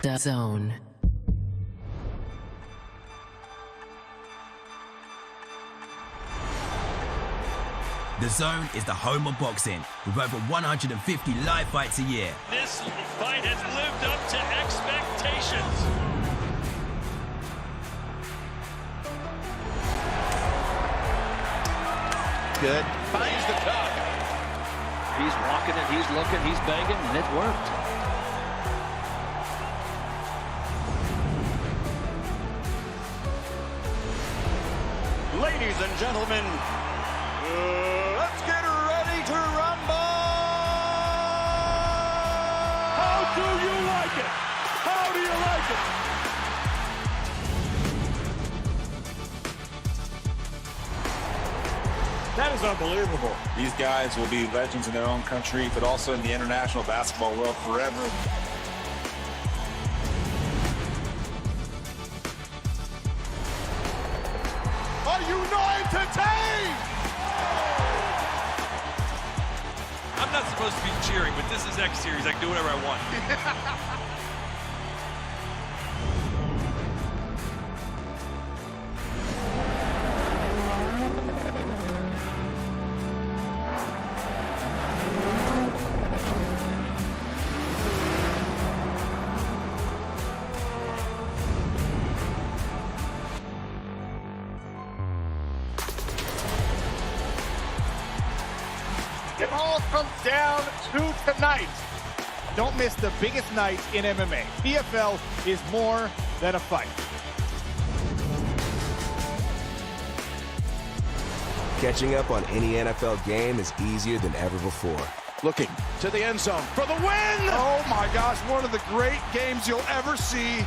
DAZN. DAZN is the home of boxing, with over 150 live fights a year. This fight has lived up to expectations. Good. Finds the cup. He's walking it, he's looking, he's begging, and it worked. Ladies and gentlemen, let's get ready to rumble! How do you like it? How do you like it? That is unbelievable. These guys will be legends in their own country, but also in the international basketball world forever. Are you not entertained? I'm not supposed to be cheering, but this is X Series. I can do whatever I want. It all comes down to tonight. Don't miss the biggest night in MMA. PFL is more than a fight. Catching up on any NFL game is easier than ever before. Looking to the end zone for the win! Oh my gosh, one of the great games you'll ever see.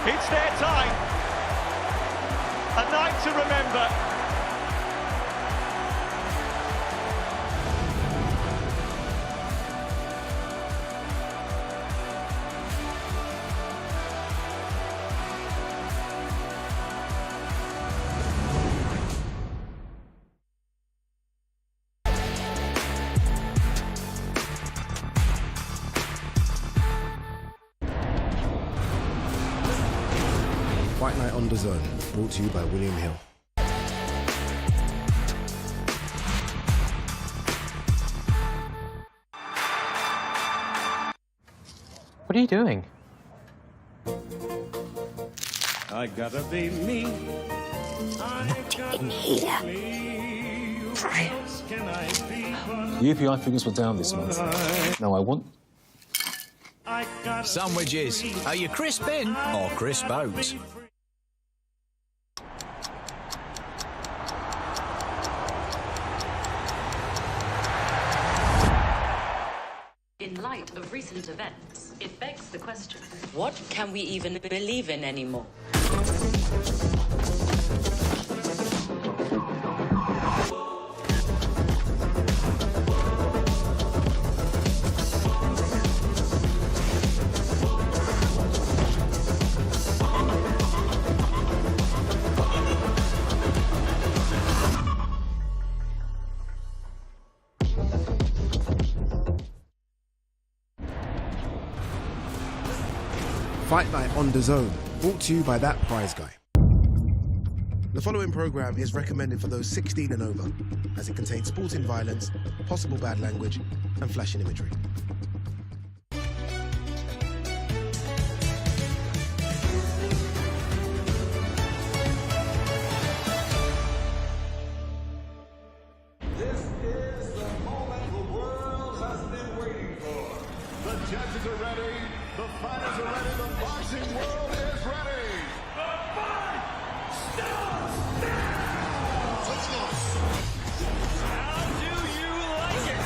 It's their time. A night to remember. Fight Night on DAZN, brought to you by William Hill. What are you doing? I gotta be me. UPI figures were down this month. No, I want... Sandwiches. Are you crisp in or crisp out? In light of recent events, it begs the question, what can we even believe in anymore? Fight Night on DAZN, brought to you by That Prize Guy. The following program is recommended for those 16 and over, as it contains sporting violence, possible bad language, and flashing imagery. This is the moment the world has been waiting for. The judges are ready, the fighters are ready, the boxing world is ready. The fight starts now! Let's go. How do you like it?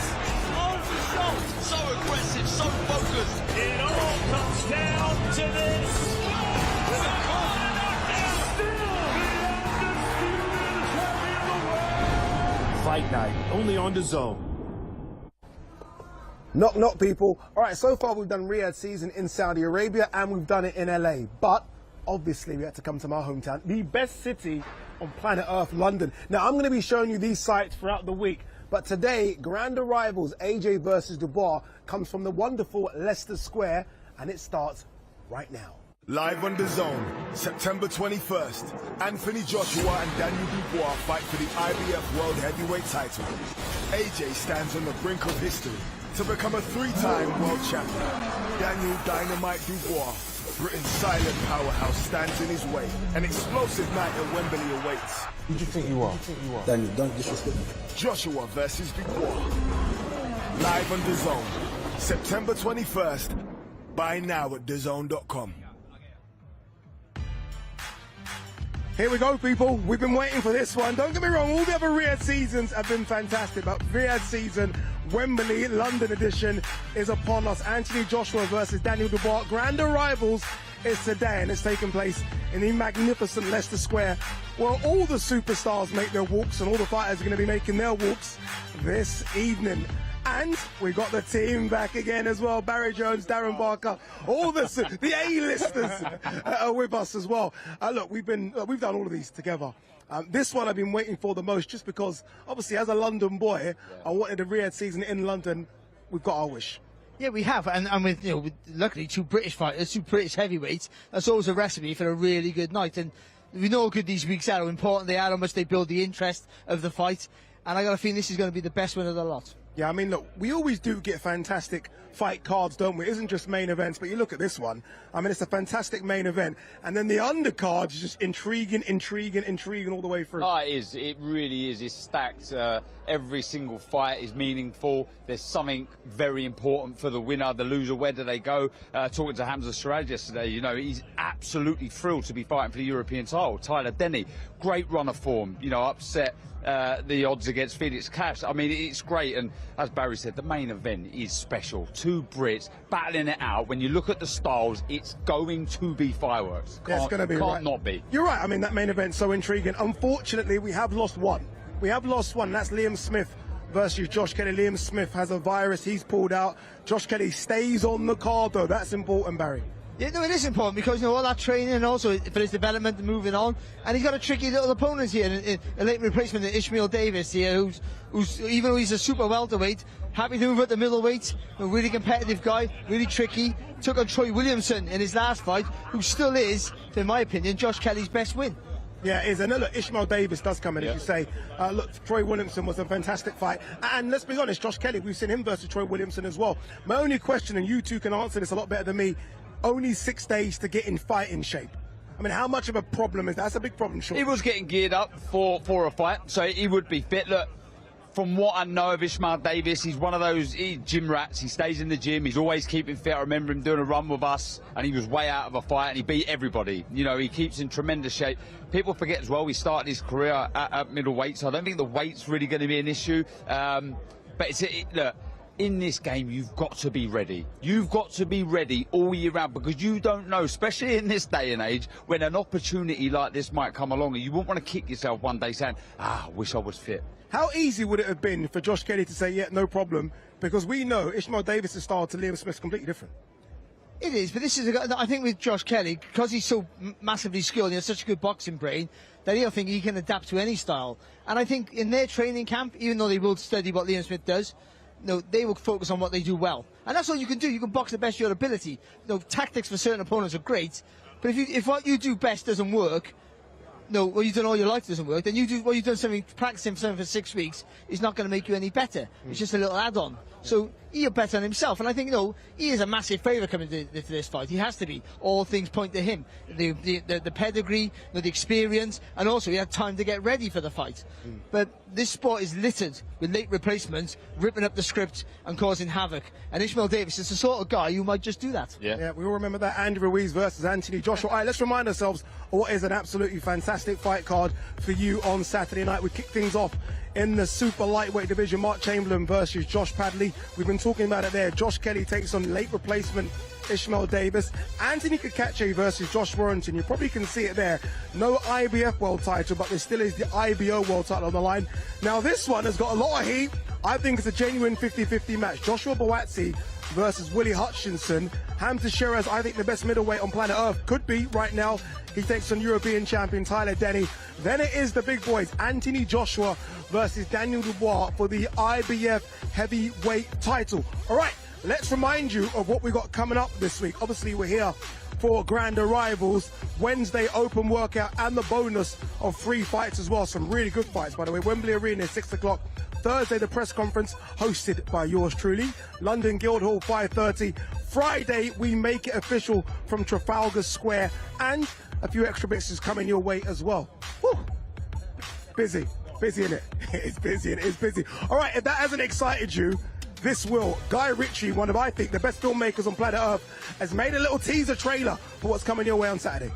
On the shot. So aggressive, so focused. It all comes down to this. With a corner knockout. Still the undisputed champion of the world. Fight Night, only on DAZN. Knock, knock, people. All right, so far we've done Riyadh season in Saudi Arabia and we've done it in LA. But obviously we had to come to my hometown, the best city on planet Earth, London. Now, I'm going to be showing you these sites throughout the week, but today, grand arrivals AJ versus Dubois comes from the wonderful Leicester Square, and it starts right now. Live on DAZN, September 21st, Anthony Joshua and Daniel Dubois fight for the IBF World Heavyweight title. AJ stands on the brink of history to become a three-time world champion. Daniel Dynamite Dubois, Britain's silent powerhouse, stands in his way. An explosive night at Wembley awaits. Who do you think you are? Daniel, don't disrespect me. Joshua versus Dubois. Live on DAZN, September 21st. Buy now at DAZN.com. Here we go, people. We've been waiting for this one. Don't get me wrong, all the other Riyadh seasons have been fantastic, but Riyadh season, Wembley, London edition is upon us. Anthony Joshua versus Daniel Dubois. Grand arrivals is today, and it's taking place in the magnificent Leicester Square, where all the superstars make their walks, and all the fighters are going to be making their walks this evening. And we got the team back again as well. Barry Jones, Darren Barker, all the A-listers are with us as well. Look, we've done all of these together. This one I've been waiting for the most, just because, obviously, as a London boy, I wanted a Riyadh season in London. We've got our wish. Yeah, we have, and with, you know, luckily two British fighters, two British heavyweights. That's always a recipe for a really good night. And we know how good these weeks are, how important they are, how much they build the interest of the fight. And I got a feeling this is going to be the best one of the lot. Yeah, I mean, look, we always do get fantastic fight cards, don't we? It isn't just main events, but you look at this one. I mean, it's a fantastic main event. And then the undercard is just intriguing all the way through. Oh, it is. It really is. It's stacked. Every single fight is meaningful. There's something very important for the winner, the loser. Where do they go? Talking to Hamza Siraj yesterday, you know, he's absolutely thrilled to be fighting for the European title. Tyler Denny, great run of form, you know, upset the odds against Felix Cash. I mean, it's great, and as Barry said, the main event is special. Two Brits battling it out. When you look at the styles, it's going to be fireworks. Yeah, it's going to be. Can't not be. You're right. I mean, that main event's so intriguing. Unfortunately, we have lost one. That's Liam Smith versus Josh Kelly. Liam Smith has a virus. He's pulled out. Josh Kelly stays on the card, though. That's important, Barry. Yeah, no, it is important because, you know, all that training and also for his development and moving on. And he's got a tricky little opponent here, a late replacement of Ishmael Davis here, who's even though he's a super welterweight, happy to move at the middleweight, a really competitive guy, really tricky. Took on Troy Williamson in his last fight, who still is, in my opinion, Josh Kelly's best win. Yeah, it is. And look, Ishmael Davis does come in, as you say. Look, Troy Williamson was a fantastic fight. And let's be honest, Josh Kelly, we've seen him versus Troy Williamson as well. My only question, and you two can answer this a lot better than me, only 6 days to get in fighting shape. I mean, how much of a problem is that? That's a big problem, sure. He was getting geared up for a fight, so he would be fit. Look, from what I know of Ishmael Davis, he's one of those gym rats. He stays in the gym. He's always keeping fit. I remember him doing a run with us, and he was way out of a fight, and he beat everybody. You know, he keeps in tremendous shape. People forget as well, he started his career at middleweight, so I don't think the weight's really going to be an issue. But look, in this game, you've got to be ready. You've got to be ready all year round, because you don't know, especially in this day and age, when an opportunity like this might come along, and you wouldn't want to kick yourself one day saying, I wish I was fit. How easy would it have been for Josh Kelly to say, yeah, no problem? Because we know Ishmael Davis' style to Liam Smith's completely different. It is, but this is, I think with Josh Kelly, because he's so massively skilled, he has such a good boxing brain, that I think he can adapt to any style. And I think in their training camp, even though they will study what Liam Smith does, no, they will focus on what they do well. And that's all you can do. You can box the best of your ability. You know, tactics for certain opponents are great, but if what you do best doesn't work, no, what you've done all your life doesn't work, then you do what you've done practicing for something for 6 weeks is not going to make you any better. It's just a little add-on. So he'll bet on himself, and I think, you know, he is a massive favourite coming to this fight. He has to be. All things point to him. The pedigree, you know, the experience, and also he had time to get ready for the fight. But this sport is littered with late replacements, ripping up the script and causing havoc. And Ishmael Davis is the sort of guy who might just do that. Yeah, we all remember that. Andy Ruiz versus Anthony Joshua. All right, let's remind ourselves of what is an absolutely fantastic fight card for you on Saturday night. We kick things off in the super lightweight division. Mark Chamberlain versus Josh Padley. We've been talking about it there. Josh Kelly takes on late replacement Ishmael Davis. Anthony Kakache versus Josh Warrington. You probably can see it there. No IBF world title, but there still is the IBO world title on the line. Now this one has got a lot of heat. I think it's a genuine 50-50 match. Joshua Buatsi versus Willie Hutchinson. Hamza Shiraz, I think the best middleweight on planet Earth, could be right now. He takes on European champion Tyler Denny. Then it is the big boys, Anthony Joshua versus Daniel Dubois for the IBF heavyweight title. All right, let's remind you of what we got coming up this week. Obviously, we're here for grand arrivals, Wednesday open workout, and the bonus of 3 fights as well. Some really good fights, by the way. Wembley Arena, 6 o'clock. Thursday, the press conference hosted by yours truly. London Guildhall, 5:30. Friday, we make it official from Trafalgar Square, and a few extra bits is coming your way as well. Woo. Busy in it. It's busy, it's busy. All right, if that hasn't excited you, this will. Guy Ritchie, one of, I think, the best filmmakers on planet Earth, has made a little teaser trailer for what's coming your way on Saturday.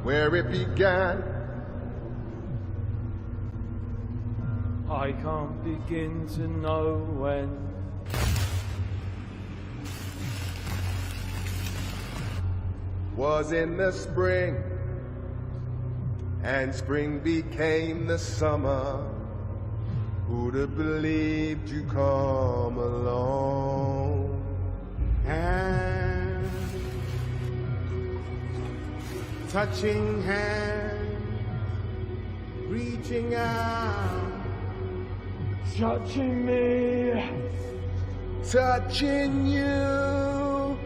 Where it began, I can't begin to know when. Was in the spring, and spring became the summer. Who'd have believed you come along? And touching hand, reaching out, Touching me, touching you.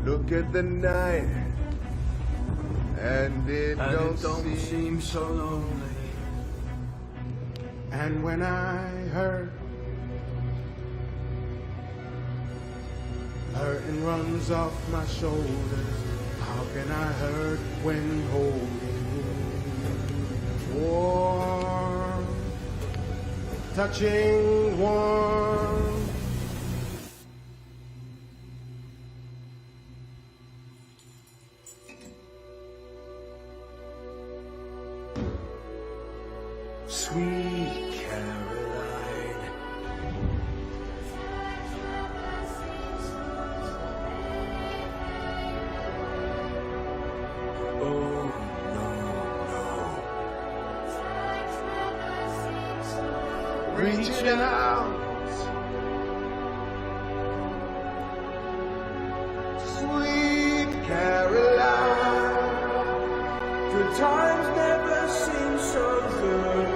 Look at the night, and it don't seem so lonely. and when I hurt, hurting runs off my shoulders. How can I hurt when holding you? Warm, touching warm. Sweet Caroline. Oh, no, reaching out. Sweet Caroline. Good times never seem so good.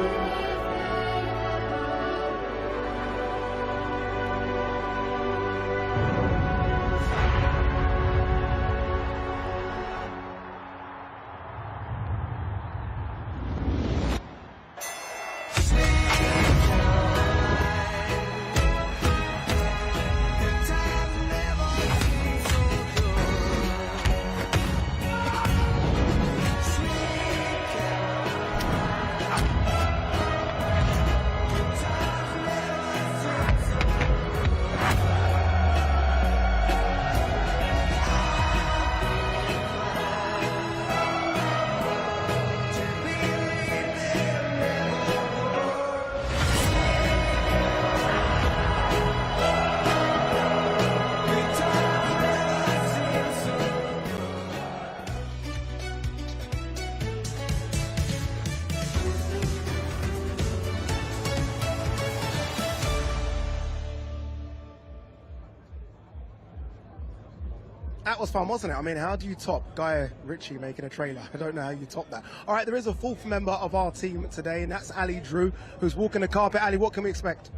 That was fun, wasn't it? I mean, how do you top Guy Ritchie making a trailer? I don't know how you top that. All right, there is a fourth member of our team today, and that's Ali Drew, who's walking the carpet. Ali, what can we expect?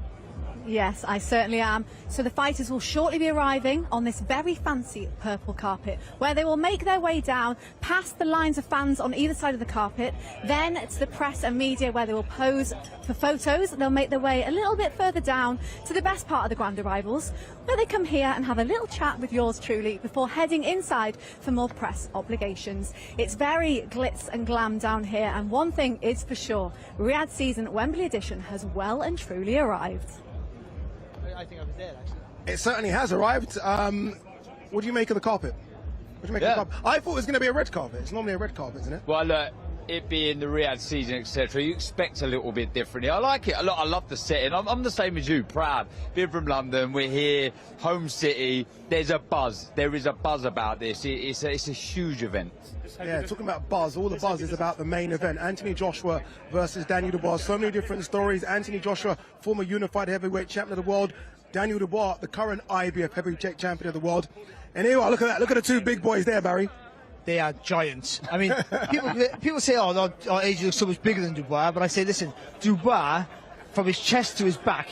Yes, I certainly am. So the fighters will shortly be arriving on this very fancy purple carpet, where they will make their way down past the lines of fans on either side of the carpet. Then it's the press and media, where they will pose for photos. They'll make their way a little bit further down to the best part of the grand arrivals, where they come here and have a little chat with yours truly before heading inside for more press obligations. It's very glitz and glam down here, and one thing is for sure, Riyadh season Wembley edition has well and truly arrived. I think I was there, actually. It certainly has arrived. What do you make of the carpet? What do you make of the carpet? I thought it was going to be a red carpet. It's normally a red carpet, isn't it? Well, look, it being the Riyadh season, etc., you expect a little bit differently. I like it a lot. I love the setting. I'm the same as you, proud. Being from London, we're here, home city. There's a buzz. There is a buzz about this. It's a huge event. Yeah, talking about buzz, all the buzz is about the main event. Anthony Joshua versus Daniel Dubois. So many different stories. Anthony Joshua, former unified heavyweight champion of the world. Daniel Dubois, the current IBF heavyweight champion of the world. And here you are, look at that. Look at the two big boys there, Barry. They are giants. I mean, people say, oh, AJ looks so much bigger than Dubois, but I say, listen, Dubois, from his chest to his back,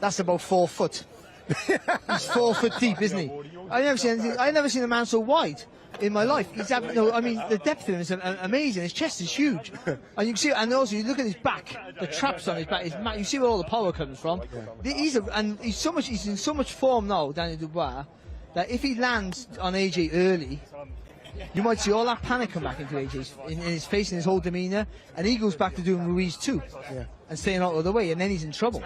that's about 4 foot. He's 4 foot deep, isn't he? I've never seen a man so wide in my life. I mean, the depth of him is amazing. His chest is huge, and you can see. And also, you look at his back, the traps on his back. You see where all the power comes from. He's in so much form now, Daniel Dubois, that if he lands on AJ early, you might see all that panic come back into AJ's in his face and his whole demeanour, and he goes back to doing Ruiz too, and staying out of the way, and then he's in trouble.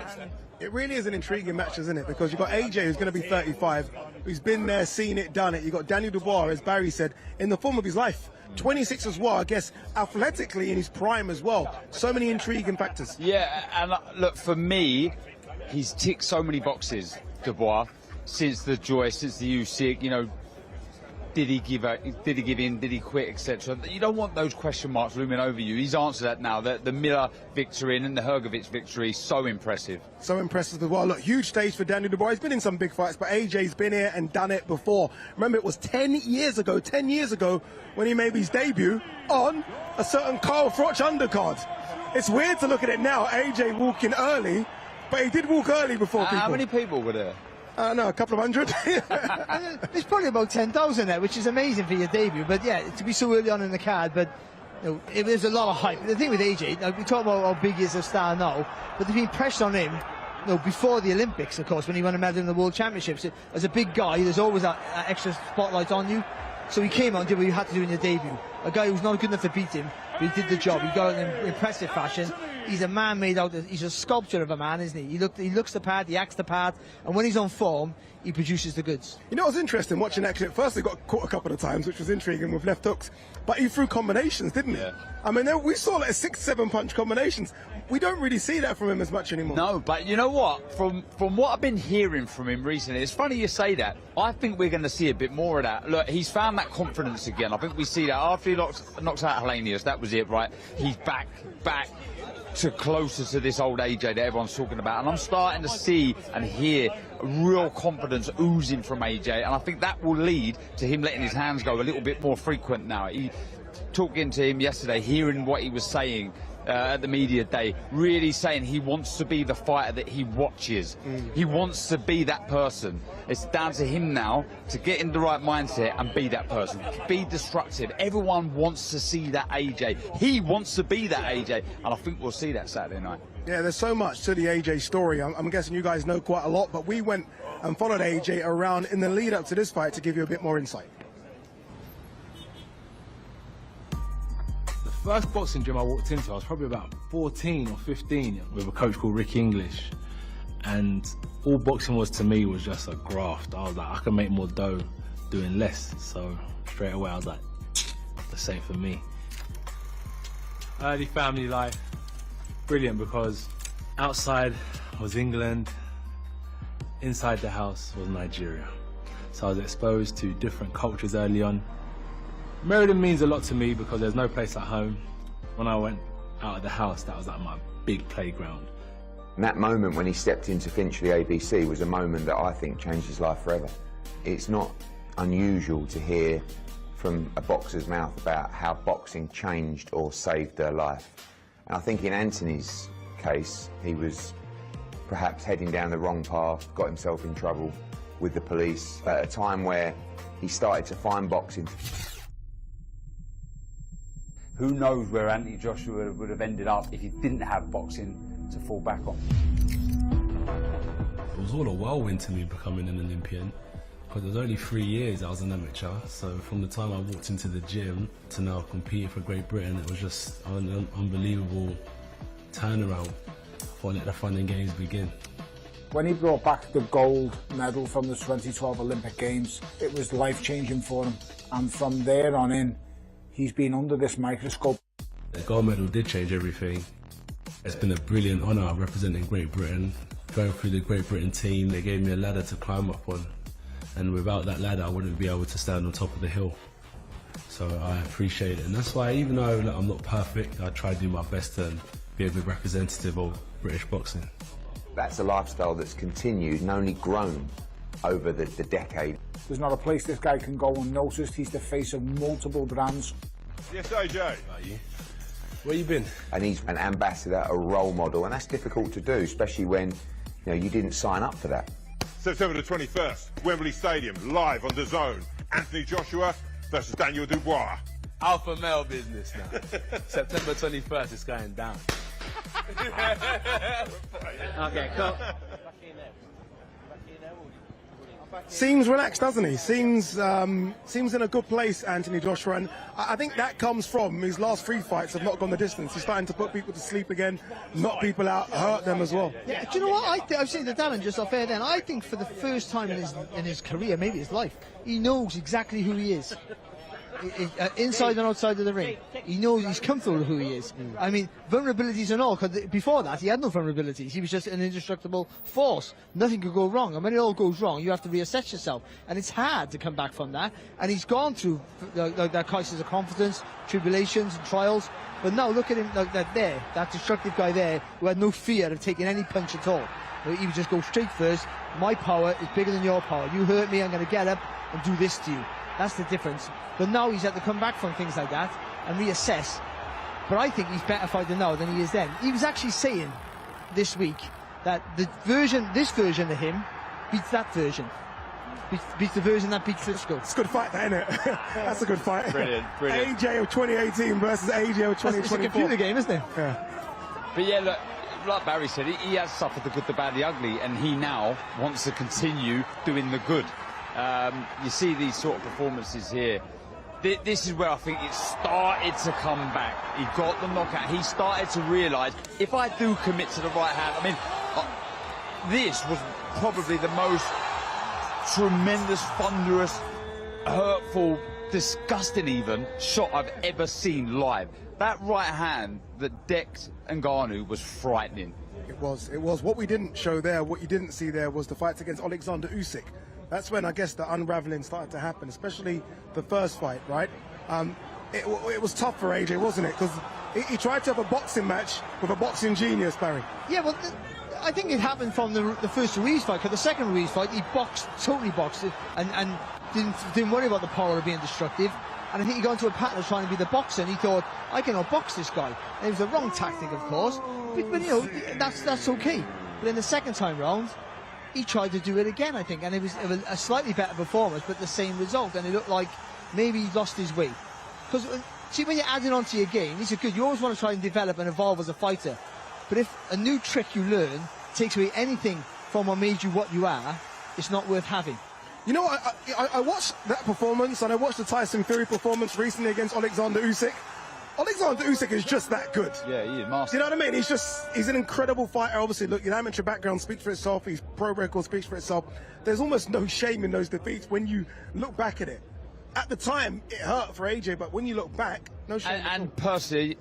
It really is an intriguing match, isn't it? Because you've got AJ, who's going to be 35, who's been there, seen it, done it. You've got Daniel Dubois, as Barry said, in the form of his life. 26 as well, I guess, athletically in his prime as well. So many intriguing factors. Yeah, and look, for me, he's ticked so many boxes, Dubois, since the joy, since the USIC, you know. Did he give in? Did he quit, etc.? You don't want those question marks looming over you. He's answered that now. The Miller victory and the Hrgovic victory, so impressive. So impressive as well. Look, huge stage for Daniel Dubois. He's been in some big fights, but AJ's been here and done it before. Remember, it was 10 years ago, when he made his debut on a certain Carl Froch undercard. It's weird to look at it now, AJ walking early, but he did walk early before people. How many people were there? No, a couple of hundred. There's probably about 10,000 there, which is amazing for your debut. But yeah, to be so early on in the card, but you know, there's a lot of hype. The thing with AJ, we talk about how big he is a star now, but there's been pressure on him, you know, before the Olympics, of course, when he won a medal in the World Championships. As a big guy, there's always that extra spotlight on you. So he came out and did what you had to do in your debut. A guy who's not good enough to beat him, but he did the job. He got it in impressive fashion. He's a man made out of, he's a sculpture of a man, isn't he? He looks the part, he acts the part, and when he's on form, he produces the goods. You know what's interesting watching that clip? First, he got caught a couple of times, which was intriguing with left hooks, but he threw combinations, didn't he? I mean, we saw like 6-7 punch combinations. We don't really see that from him as much anymore. No, but you know what? From what I've been hearing from him recently, it's funny you say that. I think we're going to see a bit more of that. Look, he's found that confidence again. I think we see that after he knocks out Hellenius. That was it, right? He's back to closer to this old AJ that everyone's talking about, and I'm starting to see and hear real confidence oozing from AJ, and I think that will lead to him letting his hands go a little bit more frequent now. Talking to him yesterday, hearing what he was saying at the media day, really saying he wants to be the fighter that he watches. He wants to be that person. It's down to him now to get in the right mindset and be that person. Be destructive. Everyone wants to see that AJ. He wants to be that AJ, and I think we'll see that Saturday night. Yeah, there's so much to the AJ story. I'm guessing you guys know quite a lot, but we went and followed AJ around in the lead up to this fight to give you a bit more insight. First boxing gym I walked into, I was probably about 14 or 15 with a coach called Rick English, and all boxing was to me was just a graft. I was like, I can make more dough doing less, so straight away I was like, the same for me. Early family life, brilliant, because outside was England, inside the house was Nigeria. So I was exposed to different cultures early on. Meriden means a lot to me because there's no place like home. When I went out of the house, that was like my big playground. And that moment when he stepped into Finchley ABC was a moment that I think changed his life forever. It's not unusual to hear from a boxer's mouth about how boxing changed or saved their life. And I think in Anthony's case, he was perhaps heading down the wrong path, got himself in trouble with the police at a time where he started to find boxing. Who knows where Anthony Joshua would have ended up if he didn't have boxing to fall back on. It was all a whirlwind to me becoming an Olympian, because it was only 3 years I was an amateur, so from the time I walked into the gym to now competing for Great Britain, it was just an unbelievable turnaround. I thought let the fun and games begin. When he brought back the gold medal from the 2012 Olympic Games, it was life-changing for him, and from there on in, he's been under this microscope. The gold medal did change everything. It's been a brilliant honour representing Great Britain. Going through the Great Britain team, they gave me a ladder to climb up on, and without that ladder I wouldn't be able to stand on top of the hill. So I appreciate it, and that's why even though I'm not perfect, I try to do my best to be a good representative of British boxing. That's a lifestyle that's continued and only grown over the decade. There's not a place this guy can go unnoticed. He's the face of multiple brands. Yes, AJ. How are you? Where you been? And he's an ambassador, a role model, and that's difficult to do, especially when you didn't sign up for that. September the 21st, Wembley Stadium, live on DAZN. Anthony Joshua versus Daniel Dubois. Alpha male business now. September 21st, it's going down. Okay, cool. Seems relaxed, doesn't he? Seems in a good place, Anthony Joshua, and I think that comes from his last 3 fights have not gone the distance. He's starting to put people to sleep again, knock people out, hurt them as well. Yeah, do you know what? I was saying to Darren just off air then, I think for the first time in his career, maybe his life, he knows exactly who he is. Inside and outside of the ring, he knows, he's comfortable with who he is. I mean, vulnerabilities and all, because before that he had no vulnerabilities. He was just an indestructible force. Nothing could go wrong, and when it all goes wrong you have to reassess yourself, and it's hard to come back from that. And he's gone through that crisis of confidence, tribulations and trials, but now look at him, that destructive guy there, who had no fear of taking any punch at all. He would just go straight first. My power is bigger than your power. You hurt me, I'm going to get up and do this to you. That's the difference. But now he's had to come back from things like that and reassess. But I think he's better fighter now than he is then. He was actually saying this week that this version of him beats that version. Beats the version that beats Klitschko. It's a good fight, isn't it? That's a good fight. Brilliant. AJ of 2018 versus AJ of 2024. It's a computer game, isn't it? Yeah. But yeah, look, like Barry said, he has suffered the good, the bad, the ugly, and he now wants to continue doing the good. You see these sort of performances here. This is where I think it started to come back. He got the knockout. He started to realise, if I do commit to the right hand, I mean, this was probably the most tremendous, thunderous, hurtful, disgusting even shot I've ever seen live. That right hand that decked Ngannou was frightening. It was. What we didn't show there, what you didn't see there, was the fights against Alexander Usyk. That's when I guess the unraveling started to happen, especially the first fight, right? It was tough for AJ, wasn't it? Because he tried to have a boxing match with a boxing genius, Barry. Yeah, well, I think it happened from the first Ruiz fight, because the second Ruiz fight, he totally boxed it, and didn't worry about the power of being destructive. And I think he got into a pattern of trying to be the boxer, and he thought, I can outbox this guy. And it was the wrong tactic, of course, but you know, that's okay. But then the second time round, he tried to do it again, I think, and it was a slightly better performance, but the same result, and it looked like maybe he lost his way. Because, see, when you're adding on to your game, these are good. You always want to try and develop and evolve as a fighter. But if a new trick you learn takes away anything from what made you what you are, it's not worth having. You know, I watched that performance, and I watched the Tyson Fury performance recently against Alexander Usyk. Alexander Usyk is just that good. Yeah, he is master. You know what I mean? He's an incredible fighter. Obviously, look, your amateur background speaks for itself. His pro record speaks for itself. There's almost no shame in those defeats when you look back at it. At the time, it hurt for AJ, but when you look back, no shame. And personally,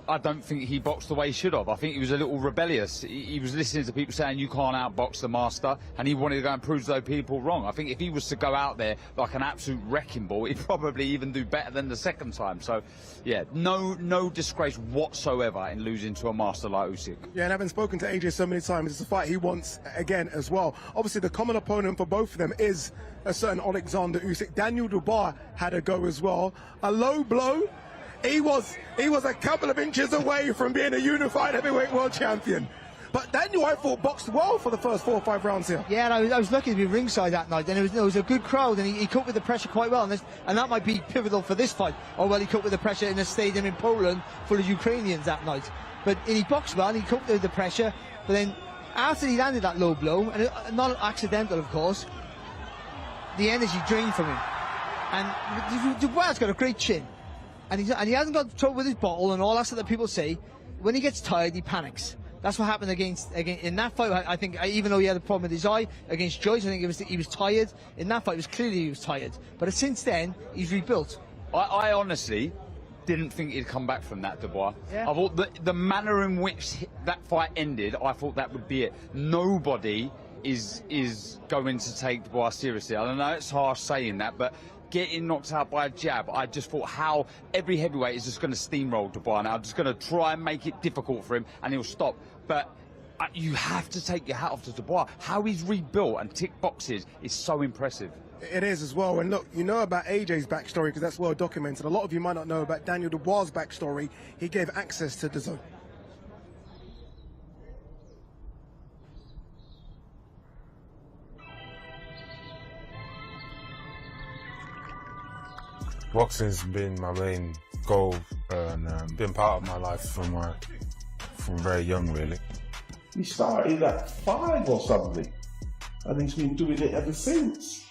I don't think he boxed the way he should have. I think he was a little rebellious. He was listening to people saying you can't outbox the master, and he wanted to go and prove those people wrong. I think if he was to go out there like an absolute wrecking ball, he'd probably even do better than the second time. So, yeah, no disgrace whatsoever in losing to a master like Usyk. Yeah, and having spoken to AJ so many times, it's a fight he wants again as well. Obviously, the common opponent for both of them is a certain Alexander Usyk. Daniel Dubois had a go as well. A low blow. He was a couple of inches away from being a unified heavyweight world champion. But Daniel, I thought, boxed well for the first 4 or 5 rounds here. Yeah, and I was lucky to be ringside that night, and it was a good crowd, and he coped with the pressure quite well, and that might be pivotal for this fight. Or well, he coped with the pressure in a stadium in Poland full of Ukrainians that night. But he boxed well, and he coped with the pressure. But then, after he landed that low blow, and not accidental, of course, the energy drained from him. And Dubois got a great chin, and he hasn't got trouble with his bottle and all that stuff that people say. When he gets tired, he panics. That's what happened in that fight. I think, even though he had a problem with his eye against Joyce, I think he was tired. In that fight, it was clearly he was tired. But since then, he's rebuilt. I honestly didn't think he'd come back from that, Dubois. Yeah. I thought the manner in which that fight ended, I thought that would be it. Nobody is going to take Dubois seriously. I don't know, it's harsh saying that, but getting knocked out by a jab, I just thought how every heavyweight is just going to steamroll Dubois now, just going to try and make it difficult for him, and he'll stop. But you have to take your hat off to Dubois. How he's rebuilt and tick boxes is so impressive. It is as well. And look, you know about AJ's backstory because that's well documented. A lot of you might not know about Daniel Dubois' backstory. He gave access to DAZN. Boxing's been my main goal and been part of my life from very young, really. He started at 5 or something, and he's been doing it ever since.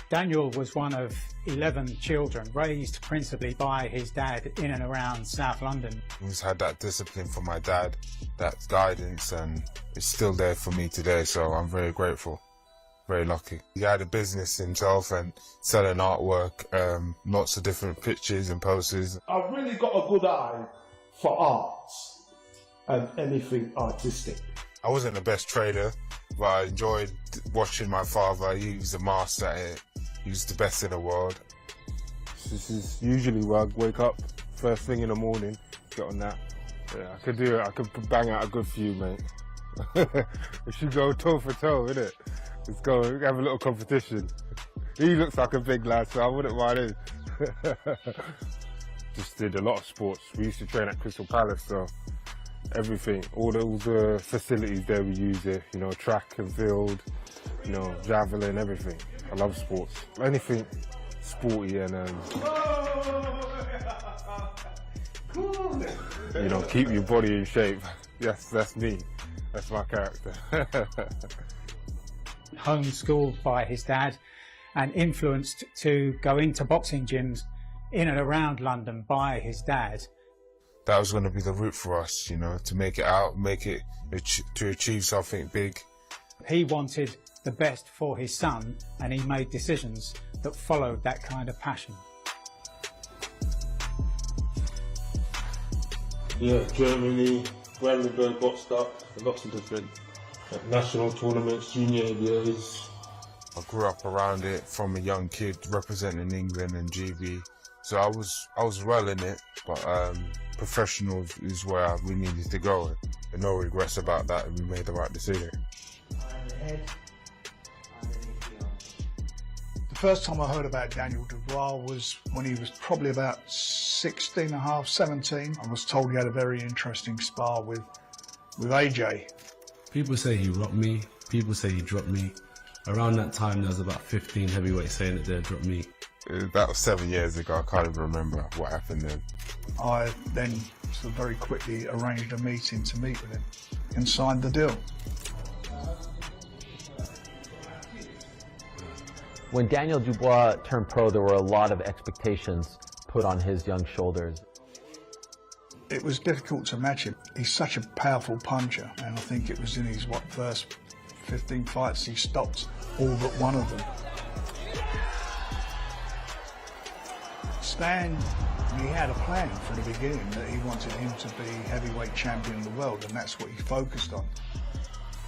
Daniel was one of 11 children raised principally by his dad in and around South London. He's had that discipline from my dad, that guidance, and it's still there for me today, so I'm very grateful. Very lucky. He had a business himself and selling artwork, lots of different pictures and posters. I've really got a good eye for arts and anything artistic. I wasn't the best trader, but I enjoyed watching my father. He was a master at it. He was the best in the world. This is usually where I wake up first thing in the morning, get on that. Yeah, I could do it. I could bang out a good few, mate. We should go toe for toe, innit? Let's go, we have a little competition. He looks like a big lad, so I wouldn't mind him. Just did a lot of sports. We used to train at Crystal Palace, so everything, all the facilities there we use it, you know, track and field, you know, javelin, everything. I love sports. Anything sporty and, you know, keep your body in shape. Yes, that's me. That's my character. Homeschooled by his dad and influenced to go into boxing gyms in and around London by his dad. That was going to be the route for us, you know, to make it out, to achieve something big. He wanted the best for his son, and he made decisions that followed that kind of passion. Yeah, Germany, Brandenburg boxed up, lots of different national tournaments, junior ABAs. I grew up around it from a young kid, representing England and GB. So I was well in it, but professional is where we needed to go. And no regrets about that, and we made the right decision. The first time I heard about Daniel Dubois was when he was probably about 16 and a half, 17. I was told he had a very interesting spar with AJ. People say he rocked me, people say he dropped me. Around that time there was about 15 heavyweights saying that they dropped me. That was 7 years ago, I can't even remember what happened then. I then sort of very quickly arranged a meeting to meet with him and signed the deal. When Daniel Dubois turned pro, there were a lot of expectations put on his young shoulders. It was difficult to match him. He's such a powerful puncher, and I think it was in his, first 15 fights he stopped all but one of them. Stan And he had a plan from the beginning that he wanted him to be heavyweight champion of the world, and that's what he focused on.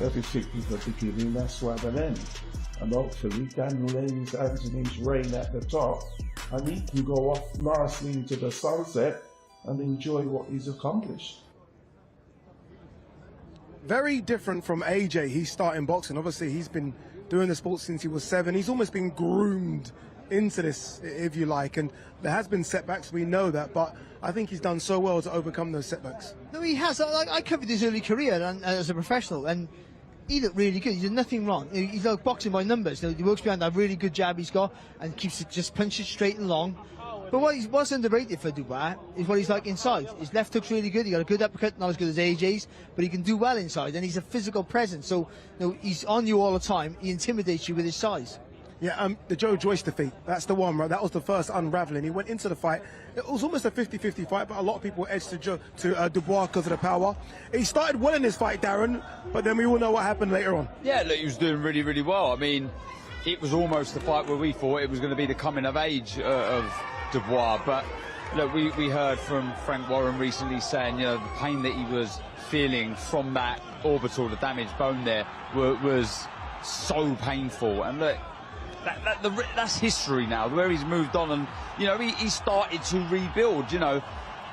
Every from the beginning, that's where they'll end. And hopefully Daniel ends Anthony's reign at the top, and he can go off lastly into the sunset and enjoy what he's accomplished. Very different from AJ. He's starting boxing. Obviously, he's been doing the sport since he was 7. He's almost been groomed into this, if you like, and there has been setbacks, we know that, but I think he's done so well to overcome those setbacks. No, he has. I covered his early career as a professional, and he looked really good. He did nothing wrong. He's like boxing by numbers. He works behind that really good jab he's got and keeps it, just punches straight and long. But what's underrated for Dubois is what he's like inside. His left hook's really good. He got a good uppercut, not as good as AJ's, but he can do well inside, and he's a physical presence. So he's on you all the time. He intimidates you with his size. Yeah, the Joe Joyce defeat, that's the one, right? That was the first unraveling. He went into the fight. It was almost a 50-50 fight, but a lot of people edged to Dubois because of the power. He started well in this fight, Darren, but then we all know what happened later on. Yeah, look, he was doing really, really well. I mean, it was almost the fight where we thought it was going to be the coming of age of Dubois, but look, we heard from Frank Warren recently saying, the pain that he was feeling from that orbital, the damaged bone there, was so painful. And look, that's history now, where he's moved on, and he started to rebuild.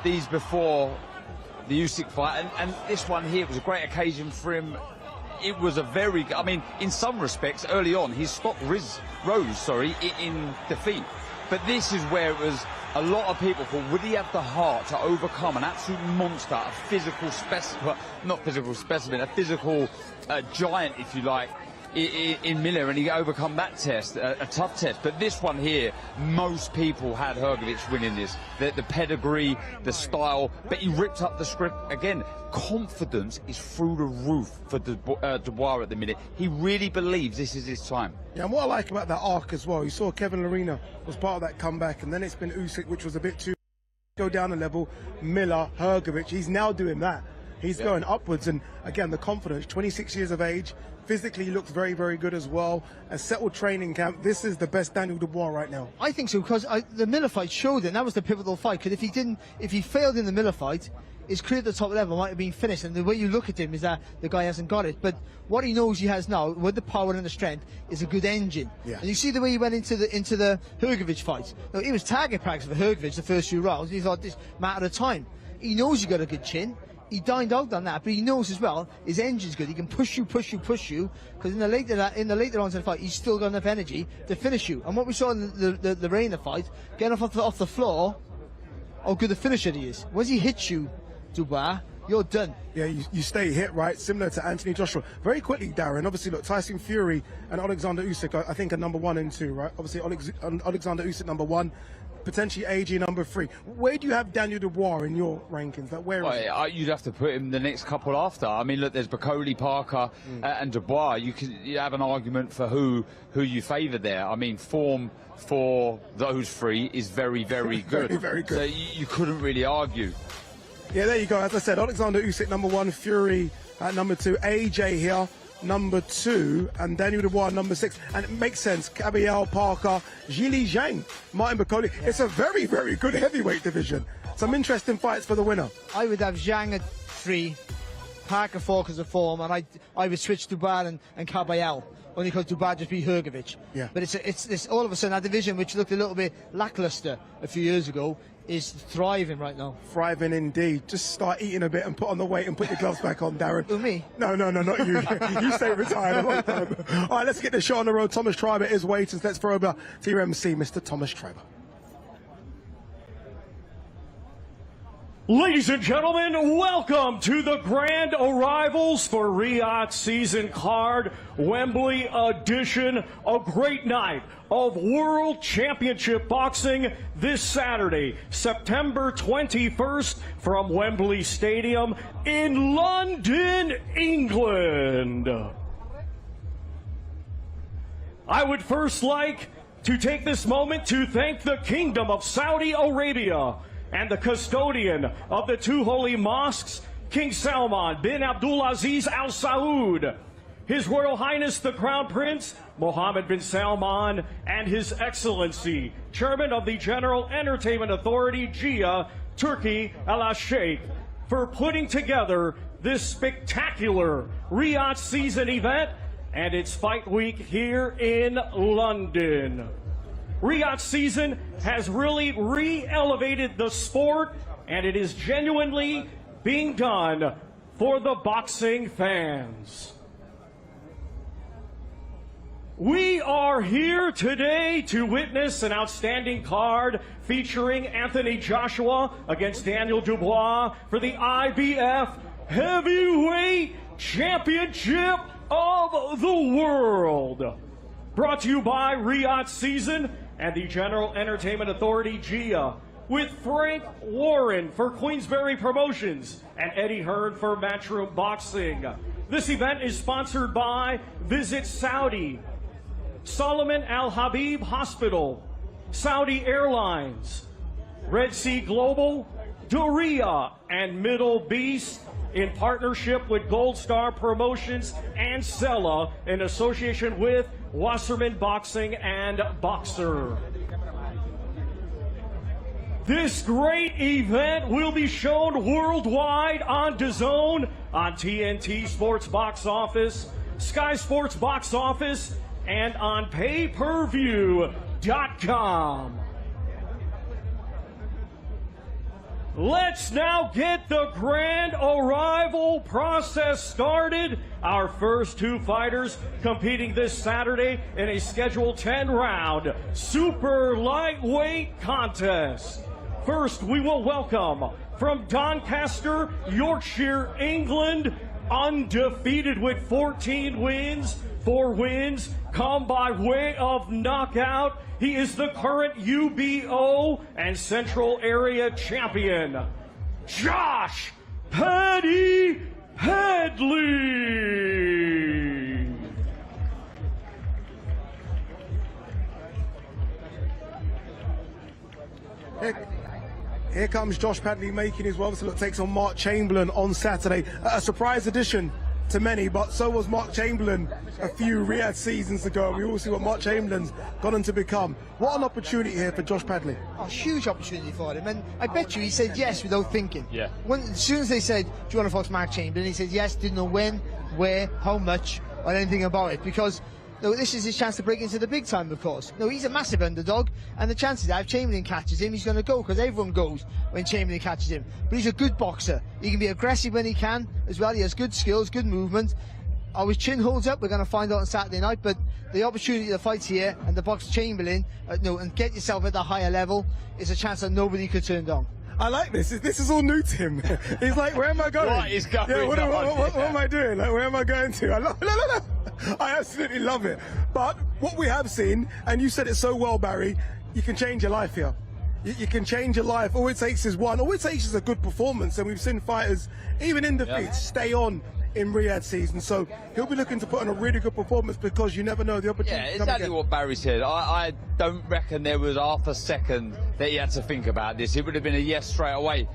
These before the Usyk fight, and this one here was a great occasion for him. It was a very, I mean, in some respects, early on, his stock rose, in defeat. But this is where it was a lot of people thought, would he have the heart to overcome an absolute monster, a physical specimen, not physical specimen, a physical giant, if you like, in Miller, and he overcome that test, a tough test. But this one here, most people had Hrgović winning this. The pedigree, the style, but he ripped up the script again. Confidence is through the roof for Dubois at the minute. He really believes this is his time. Yeah, and what I like about that arc as well, you saw Kevin Lerena was part of that comeback, and then it's been Usyk, which was a bit too go down a level. Miller, Hrgović, he's now doing that. He's going upwards, and again, the confidence, 26 years of age, physically he looks very, very good as well. A settled training camp. This is the best Daniel Dubois right now. I think so, because the Miller fight showed it, and that was the pivotal fight, because if he failed in the Miller fight, his career at the top level might have been finished, and the way you look at him is that the guy hasn't got it. But what he knows he has now, with the power and the strength, is a good engine. Yeah. And you see the way he went into the Hrgović fight. Now, it was target practice for Hrgović the first few rounds. He thought this matter of time. He knows he got a good chin. He dined out on that, but he knows as well his engine's good. He can push you, because in the later rounds of the fight, he's still got enough energy to finish you. And what we saw in the Reina fight, getting off the floor, how good a finisher he is. Once he hits you, Dubois, you're done. Yeah, you stay hit, right? Similar to Anthony Joshua. Very quickly, Darren, obviously, look, Tyson Fury and Alexander Usyk, I think, are number 1 and 2, right? Obviously, Alexander Usyk number 1. Potentially AJ number 3. Where do you have Daniel Dubois in your rankings? Like, where is he? You'd have to put him the next couple after. I mean, look, there's Bacoli, Parker, and Dubois. You have an argument for who you favour there. I mean, form for those 3 is very, very good. Very, very good. So you couldn't really argue. Yeah, there you go. As I said, Alexander Usyk number 1, Fury at number 2, AJ here number 2, and Daniel Dubois number 6. And it makes sense. Caballero, Parker, Zhili Zhang, Martin Bacoli. It's a very, very good heavyweight division. Some interesting fights for the winner. I would have Zhang at 3, Parker 4 because of form, and I would switch Dubois and Caballero, only because Dubois just beat Hrgović. Yeah. But it's all of a sudden that division, which looked a little bit lackluster a few years ago, is thriving right now. Thriving indeed. Just start eating a bit and put on the weight and put your gloves back on, Darren. Who, me? No, not you. You stay retired a long time. All right, let's get the show on the road. Thomas Schreiber is waiting. Let's throw over to your MC, Mr. Thomas Schreiber. Ladies and gentlemen, welcome to the grand arrivals for Riyadh season card, Wembley edition. A great night of World Championship Boxing this Saturday, September 21st from Wembley Stadium in London, England. I would first like to take this moment to thank the Kingdom of Saudi Arabia and the custodian of the 2 holy mosques, King Salman bin Abdulaziz Al Saud, His Royal Highness the Crown Prince Mohammed bin Salman, and His Excellency, Chairman of the General Entertainment Authority, GIA, Turkey Al-Sheikh, for putting together this spectacular Riyadh season event and its fight week here in London. Riyadh season has really re-elevated the sport, and it is genuinely being done for the boxing fans. We are here today to witness an outstanding card featuring Anthony Joshua against Daniel Dubois for the IBF Heavyweight Championship of the World. Brought to you by Riyadh Season and the General Entertainment Authority, GIA, with Frank Warren for Queensberry Promotions and Eddie Hearn for Matchroom Boxing. This event is sponsored by Visit Saudi, Solomon Al Habib Hospital, Saudi Airlines, Red Sea Global, Doria, and Middle Beast, in partnership with Gold Star Promotions and Sella, in association with Wasserman Boxing and Boxer. This great event will be shown worldwide on DAZN, on TNT Sports Box Office, Sky Sports Box Office, and on payperview.com. Let's now get the grand arrival process started. Our first two fighters competing this Saturday in a scheduled 10-round super lightweight contest. First, we will welcome from Doncaster, Yorkshire, England, undefeated with 14 wins, 4 wins come by way of knockout. He is the current UBO and Central Area champion, Josh Paddy Headley. Here comes Josh Padley making his way. Obviously, takes on Mark Chamberlain on Saturday. A surprise addition to many, but so was Mark Chamberlain a few Riyadh seasons ago. We all see what Mark Chamberlain's gone on to become. What an opportunity here for Josh Padley. A huge opportunity for him, and I bet you he said yes without thinking. Yeah. As soon as they said, do you want to box Mark Chamberlain, he said yes, didn't know when, where, how much, or anything about it, because this is his chance to break into the big time, of course. He's a massive underdog, and the chances are if Chamberlain catches him, he's going to go, because everyone goes when Chamberlain catches him. But he's a good boxer. He can be aggressive when he can, as well. He has good skills, good movement. How his chin holds up, we're going to find out on Saturday night, but the opportunity to fight here and to box Chamberlain, and get yourself at the higher level, is a chance that nobody could turn down. I like this. This is all new to him. He's like, where am I going? What is going on? What am I doing? Like, where am I going to? I absolutely love it. But what we have seen, and you said it so well, Barry, you can change your life here. You can change your life. All it takes is one. All it takes is a good performance. And we've seen fighters, even in defeat, stay on in Riyadh season. So he'll be looking to put on a really good performance, because you never know the opportunity. Yeah, exactly what Barry said. I don't reckon there was half a second that he had to think about this. It would have been a yes straight away.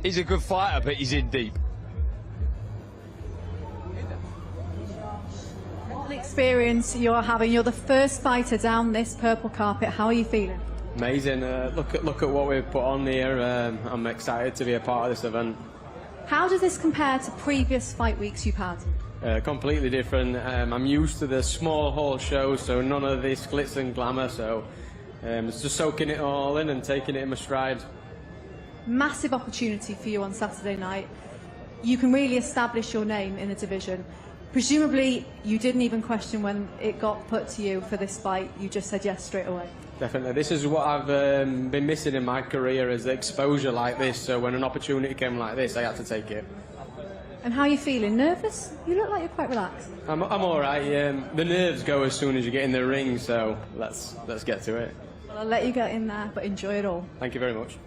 He's a good fighter, but he's in deep. What experience you're having? You're the first fighter down this purple carpet. How are you feeling? Amazing. Look at what we've put on here. I'm excited to be a part of this event. How does this compare to previous fight weeks you've had? Completely different. I'm used to the small hall shows, so none of this glitz and glamour, so it's just soaking it all in and taking it in my stride. Massive opportunity for you on Saturday night. You can really establish your name in the division. Presumably you didn't even question when it got put to you for this fight, you just said yes straight away. Definitely. This is what I've been missing in my career, is exposure like this, so when an opportunity came like this, I had to take it. And how are you feeling? Nervous? You look like you're quite relaxed. I'm all right. The nerves go as soon as you get in the ring, so let's get to it. Well, I'll let you get in there, but enjoy it all. Thank you very much.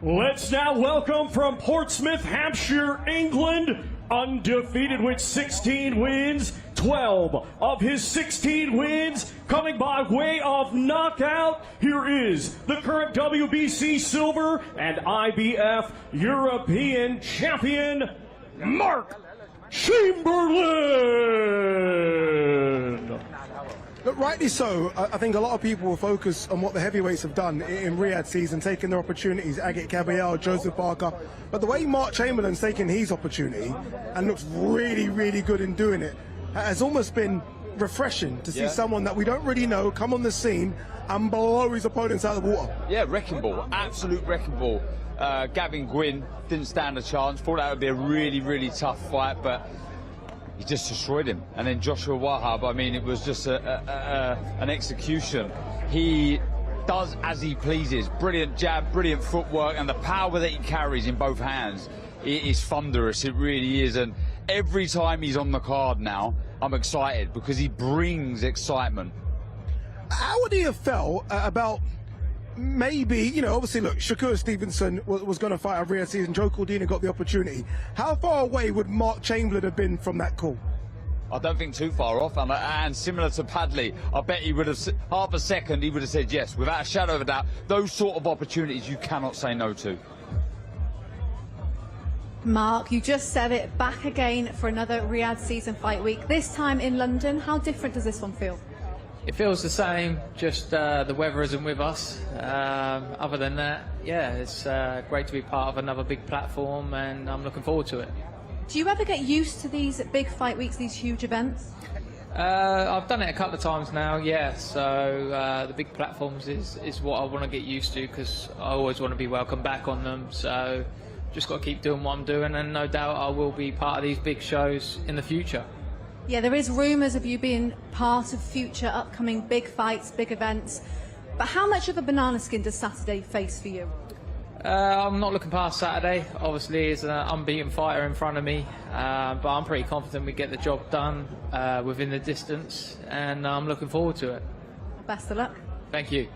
Let's now welcome from Portsmouth, Hampshire, England, undefeated with 16 wins, 12 of his 16 wins coming by way of knockout. Here is the current WBC Silver and IBF European Champion, Mark Chamberlain. But rightly so. I think a lot of people will focus on what the heavyweights have done in Riyadh season, taking their opportunities, Agit Caballero, Joseph Parker. But the way Mark Chamberlain's taken his opportunity and looks really, really good in doing it has almost been refreshing to see someone that we don't really know come on the scene and blow his opponents out of the water. Yeah, wrecking ball, absolute wrecking ball. Gavin Gwynn didn't stand a chance, thought that would be a really, really tough fight, but he just destroyed him. And then Joshua Wahab, I mean, it was just an execution. He does as he pleases. Brilliant jab, brilliant footwork, and the power that he carries in both hands is thunderous. It really is. And every time he's on the card now, I'm excited because he brings excitement. How would he have felt about maybe, you know, obviously, look, Shakur Stevenson was going to fight a Riyadh season. Joe Cordina got the opportunity. How far away would Mark Chamberlain have been from that call? I don't think too far off, and similar to Padley, I bet he would have, half a second, he would have said yes, without a shadow of a doubt. Those sort of opportunities you cannot say no to. Mark, you just said it, back again for another Riyadh season fight week, this time in London. How different does this one feel? It feels the same, just the weather isn't with us. Other than that, yeah, it's great to be part of another big platform, and I'm looking forward to it. Do you ever get used to these big fight weeks, these huge events? I've done it a couple of times now, yeah, so the big platforms is what I want to get used to, because I always want to be welcome back on them, so just got to keep doing what I'm doing, and no doubt I will be part of these big shows in the future. Yeah, there is rumours of you being part of future upcoming big fights, big events. But how much of a banana skin does Saturday face for you? I'm not looking past Saturday. Obviously, there's an unbeaten fighter in front of me. But I'm pretty confident we get the job done within the distance. And I'm looking forward to it. Best of luck. Thank you.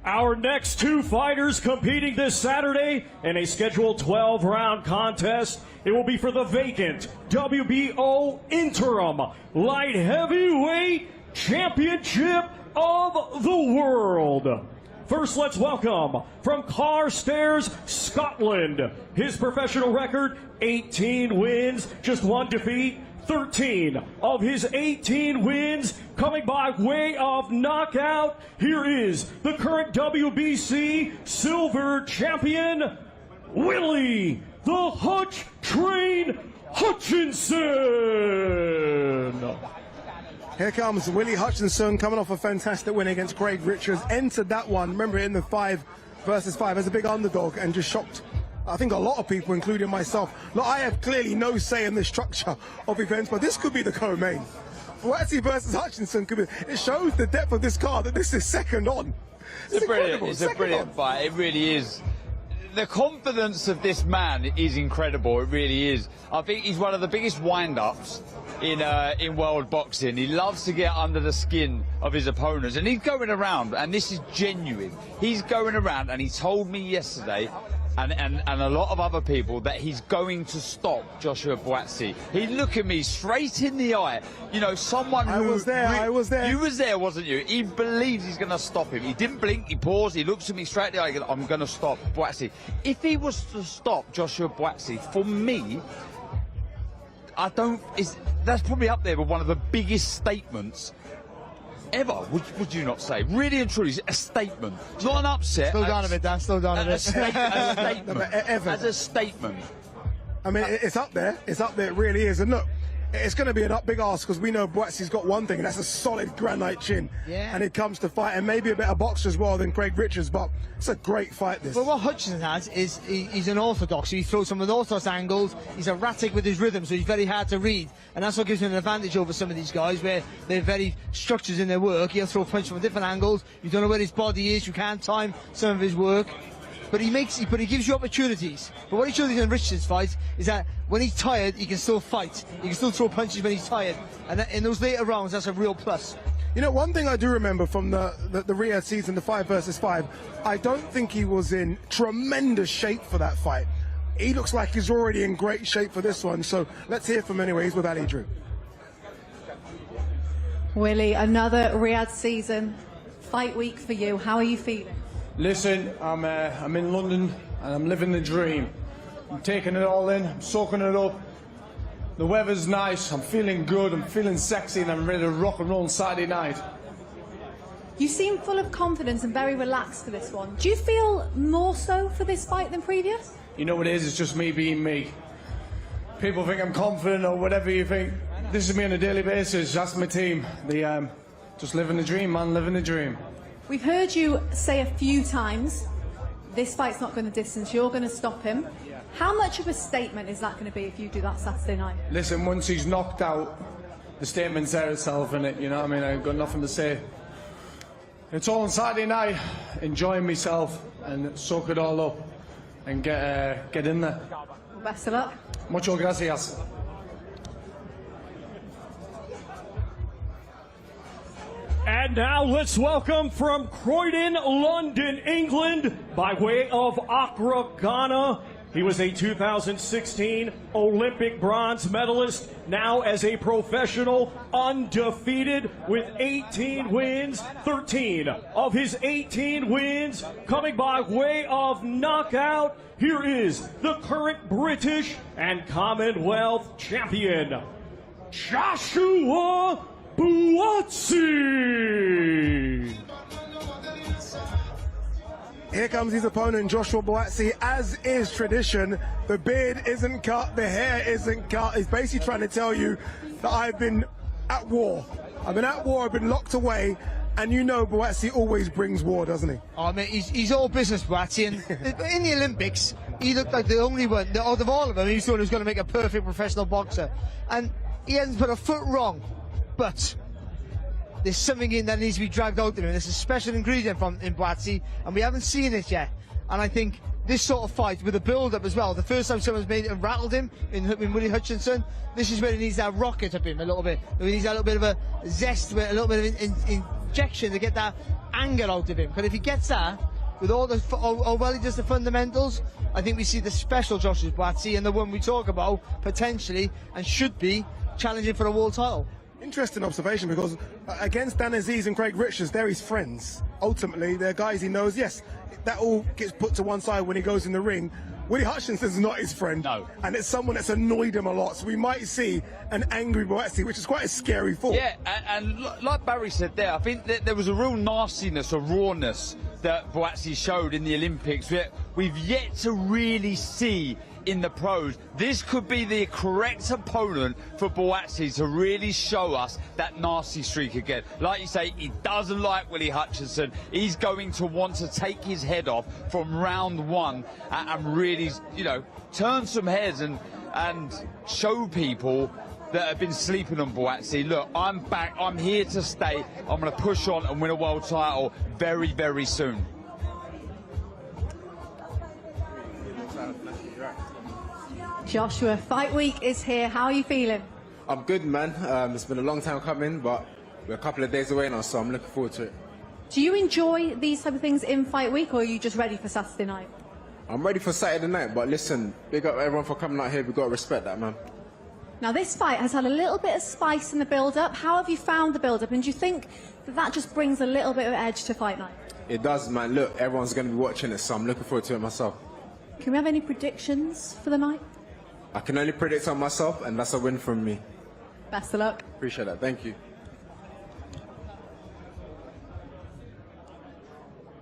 Our next two fighters competing this Saturday in a scheduled 12-round contest. It will be for the vacant WBO Interim Light Heavyweight Championship of the World. First, let's welcome from Carstairs, Scotland. His professional record, 18 wins, just one defeat. 13 of his 18 wins coming by way of knockout. Here is the current WBC Silver Champion, Willie the Hutch Train Hutchinson. Here comes Willie Hutchinson, coming off a fantastic win against Craig Richards. Entered that one, remember, in the 5 versus 5 as a big underdog, and just shocked, I think, a lot of people, including myself. Look, I have clearly no say in the structure of events, but this could be the co-main. Buatsi versus Hutchinson could be. It shows the depth of this card that this is second on. It's a brilliant fight. It really is. The confidence of this man is incredible. It really is. I think he's one of the biggest wind-ups in world boxing. He loves to get under the skin of his opponents, and he's going around, and this is genuine. He's going around, and he told me yesterday, and a lot of other people, that he's going to stop Joshua Buatsi. He looked at me straight in the eye. You know, someone who... I was there. You was there, wasn't you? He believes he's going to stop him. He didn't blink, he paused, he looks at me straight in the eye. He goes, I'm going to stop Buatsi. If he was to stop Joshua Buatsi, for me, that's probably up there with one of the biggest statements ever, would you not say? Really and truly, a statement. It's not an upset. Slow down a bit, Dan, slow down a bit. A statement. As a statement. I mean, it's up there. It's up there, it really is. And look, it's going to be a big ask, because we know Buatsi's got one thing, and that's a solid granite chin. Yeah. And it comes to fight, and maybe a better boxer as well than Craig Richards, but it's a great fight, this. But what Hutchinson has is he's an orthodox. He throws some unorthodox angles. He's erratic with his rhythm, so he's very hard to read. And that's what gives him an advantage over some of these guys, where they're very structured in their work. He'll throw punches from different angles. You don't know where his body is. You can't time some of his work. But he gives you opportunities. But what he showed in Richards' fight is that when he's tired, he can still fight. He can still throw punches when he's tired. And in those later rounds, that's a real plus. You know, one thing I do remember from the Riyadh season, the 5 versus 5, I don't think he was in tremendous shape for that fight. he looks like he's already in great shape for this one. So let's hear from him anyways with Ali Drew. Willie, another Riyadh season, fight week for you. How are you feeling? Listen, I'm in London and I'm living the dream. I'm taking it all in, I'm soaking it up. The weather's nice, I'm feeling good, I'm feeling sexy, and I'm ready to rock and roll on Saturday night. You seem full of confidence and very relaxed for this one. Do you feel more so for this fight than previous? You know what it is, it's just me being me. People think I'm confident or whatever you think. This is me on a daily basis, that's my team. Just living the dream, man, living the dream. We've heard you say a few times, this fight's not going to distance, you're going to stop him. How much of a statement is that going to be if you do that Saturday night? Listen, once he's knocked out, the statement's there itself, innit? You know what I mean? I've got nothing to say. It's all on Saturday night, enjoying myself and soak it all up and get in there. Best of luck. Muchas gracias. And now let's welcome from Croydon, London, England, by way of Accra, Ghana. He was a 2016 Olympic bronze medalist, now as a professional, undefeated with 18 wins, 13 of his 18 wins coming by way of knockout. Here is the current British and Commonwealth champion, Joshua Buatsi. Here comes his opponent, Joshua Buatsi. As is tradition, the beard isn't cut, the hair isn't cut. He's basically trying to tell you that I've been at war. I've been at war, I've been locked away, and you know Buatsi always brings war, doesn't he? Oh, I mean, he's all business, Buatsi, and in the Olympics, he looked like the only one, out of all of them, he's the one who's going to make a perfect professional boxer. And he hasn't put a foot wrong, but there's something in that needs to be dragged out of him. There's a special ingredient in Buatsi, and we haven't seen it yet. And I think this sort of fight with a build-up as well, the first time someone's made it and rattled him in Willie Hutchinson, this is where he needs that rocket up him a little bit. He needs that little bit of a zest, a little bit of injection to get that anger out of him. But if he gets that, with all the how well he does the fundamentals, I think we see the special Joshua Buatsi and the one we talk about potentially and should be challenging for a world title. Interesting observation, because against Dan Aziz and Craig Richards, they're his friends. Ultimately, they're guys he knows. Yes, that all gets put to one side when he goes in the ring. Willie Hutchinson's not his friend. No. And it's someone that's annoyed him a lot. So we might see an angry Buatsi, which is quite a scary thought. Yeah, and like Barry said there, I think that there was a real nastiness, a rawness that Buatsi showed in the Olympics that we've yet to really see in the pros. This could be the correct opponent for Buatsi to really show us that nasty streak again. Like you say, he doesn't like Willie Hutchinson. He's going to want to take his head off from round one and really, you know, turn some heads and show people that have been sleeping on Buatsi, look, I'm back, I'm here to stay. I'm going to push on and win a world title very, very soon. Joshua, fight week is here. How are you feeling? I'm good, man. It's been a long time coming, but we're a couple of days away now, so I'm looking forward to it. Do you enjoy these type of things in fight week, or are you just ready for Saturday night? I'm ready for Saturday night, but listen, big up everyone for coming out here. We've got to respect that, man. Now, this fight has had a little bit of spice in the build-up. How have you found the build-up, and do you think that that just brings a little bit of edge to fight night? It does, man. Look, everyone's going to be watching it, so I'm looking forward to it myself. Can we have any predictions for the night? I can only predict on myself, and that's a win from me. Best of luck. Appreciate that. Thank you.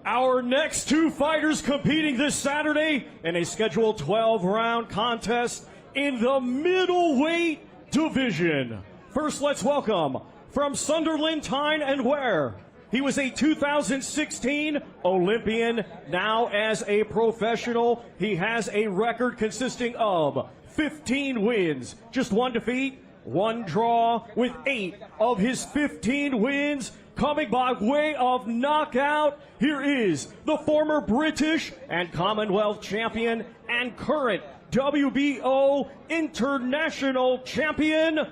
Our next two fighters competing this Saturday in a scheduled 12-round contest in the middleweight division. First, let's welcome from Sunderland, Tyne and Ware. He was a 2016 Olympian. Now as a professional, he has a record consisting of 15 wins, just one defeat, one draw, with 8 of his 15 wins coming by way of knockout. Here is the former British and Commonwealth champion and current WBO international champion,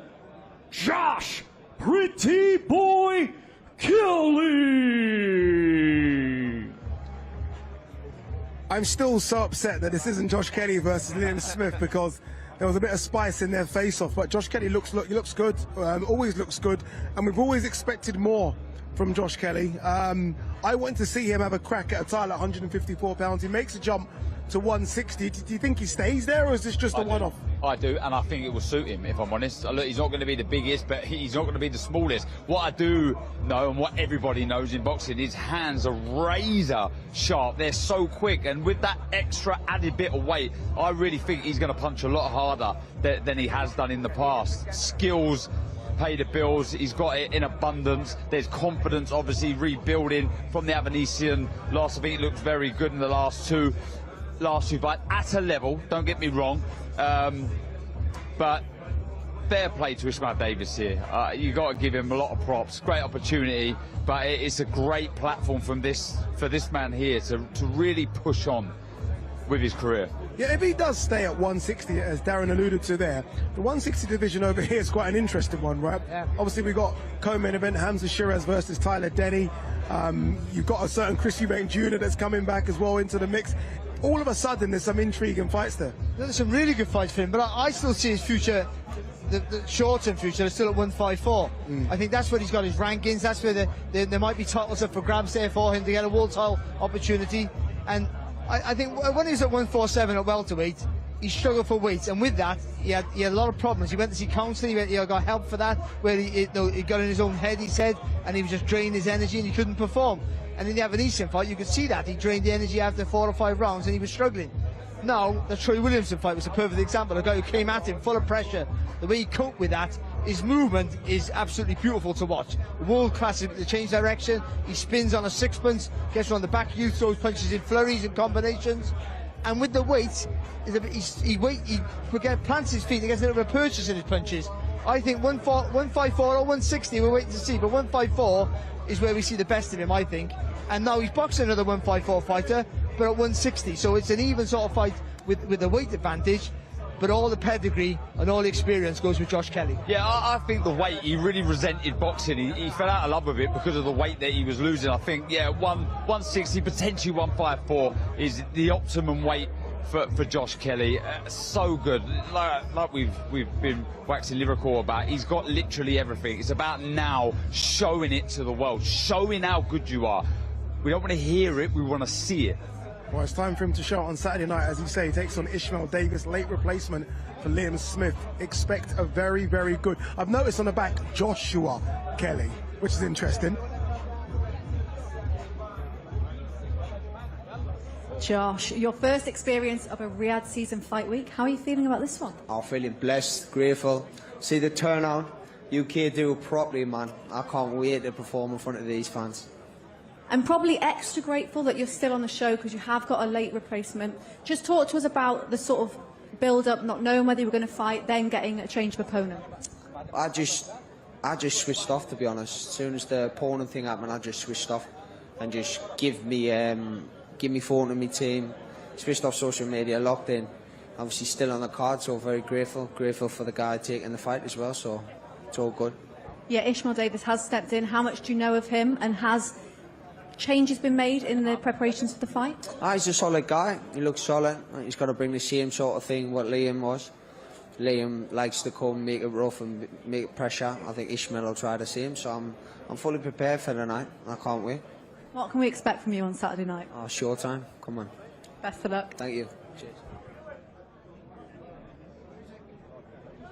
Josh Pretty Boy Kelly. I'm still so upset that this isn't Josh Kelly versus Liam Smith, because there was a bit of spice in their face-off. But Josh Kelly looks good, always looks good, and we've always expected more from Josh Kelly. I want to see him have a crack at a title at 154 pounds. He makes a jump to 160. Do you think he stays there, or is this just a one-off? I do, and I think it will suit him, if I'm honest. Look, he's not going to be the biggest, but he's not going to be the smallest. What I do know, and what everybody knows in boxing, his hands are razor sharp. They're so quick, and with that extra added bit of weight, I really think he's going to punch a lot harder than he has done in the past. Skills pay the bills. He's got it in abundance. There's confidence, obviously, rebuilding from the Avanesian last. I think it looks very good in the last two fights at a level, don't get me wrong, but fair play to Ishmael Davis here. You got to give him a lot of props. Great opportunity, but it's a great platform for this man here to really push on with his career. Yeah, if he does stay at 160, as Darren alluded to there, the 160 division over here is quite an interesting one, right? Yeah. Obviously, we've got co-main event Hamza Shiraz versus Tyler Denny. You've got a certain Chris Eubank Jr. that's coming back as well into the mix. All of a sudden, there's some intriguing fights there. There's some really good fights for him, but I still see his future, the short-term future, is still at 154. I think that's where he's got his rankings. That's where there might be titles up for grabs there for him to get a world title opportunity. And I think when he was at 147 at welterweight, he struggled for weight, and with that, he had a lot of problems. He went to see counselling, he got help for that, where he got in his own head, he said, and he was just draining his energy and he couldn't perform. And in the Avanesian fight, you could see that. He drained the energy after 4 or 5 rounds and he was struggling. Now, the Troy Williamson fight was a perfect example. A guy who came at him full of pressure. The way he coped with that, his movement is absolutely beautiful to watch. World class, the change direction, he spins on a sixpence, gets on the back, you throws punches in flurries and combinations. And with the weight, he plants his feet, he gets a little bit of purchase in his punches. I think 154 or 160, we're waiting to see, but 154 is where we see the best of him, I think. And now he's boxing another 154 fighter, but at 160, so it's an even sort of fight with the weight advantage, but all the pedigree and all the experience goes with Josh Kelly. Yeah, I think the weight, he really resented boxing. He fell out of love with it because of the weight that he was losing. I think, yeah, 160, potentially 154 is the optimum weight for Josh Kelly. So good, like we've been waxing lyrical about. He's got literally everything. It's about now showing it to the world, showing how good you are. We don't want to hear it, we want to see it. Well, it's time for him to show on Saturday night. As you say, he takes on Ishmael Davis, late replacement for Liam Smith. Expect a very, very good. I've noticed on the back, Joshua Kelly, which is interesting. Josh, your first experience of a Riyadh season fight week. How are you feeling about this one? I'm feeling blessed, grateful. See the turnout. UK do it properly, man. I can't wait to perform in front of these fans. I'm probably extra grateful that you're still on the show because you have got a late replacement. Just talk to us about the sort of build-up, not knowing whether you were going to fight, then getting a change of opponent. I just switched off, to be honest. As soon as the opponent thing happened, I just switched off and just give me phone to my team, switched off social media, locked in. Obviously still on the card, so very grateful for the guy taking the fight as well, so it's all good. Yeah, Ishmael Davis has stepped in. How much do you know of him, and has changes been made in the preparations for the fight? He's a solid guy. He looks solid. He's got to bring the same sort of thing what Liam was. Liam likes to come, make it rough and make it pressure. I think Ishmael will try the same, so I'm fully prepared for the night. I can't wait. What can we expect from you on Saturday night? Showtime. Come on. Best of luck. Thank you. Cheers.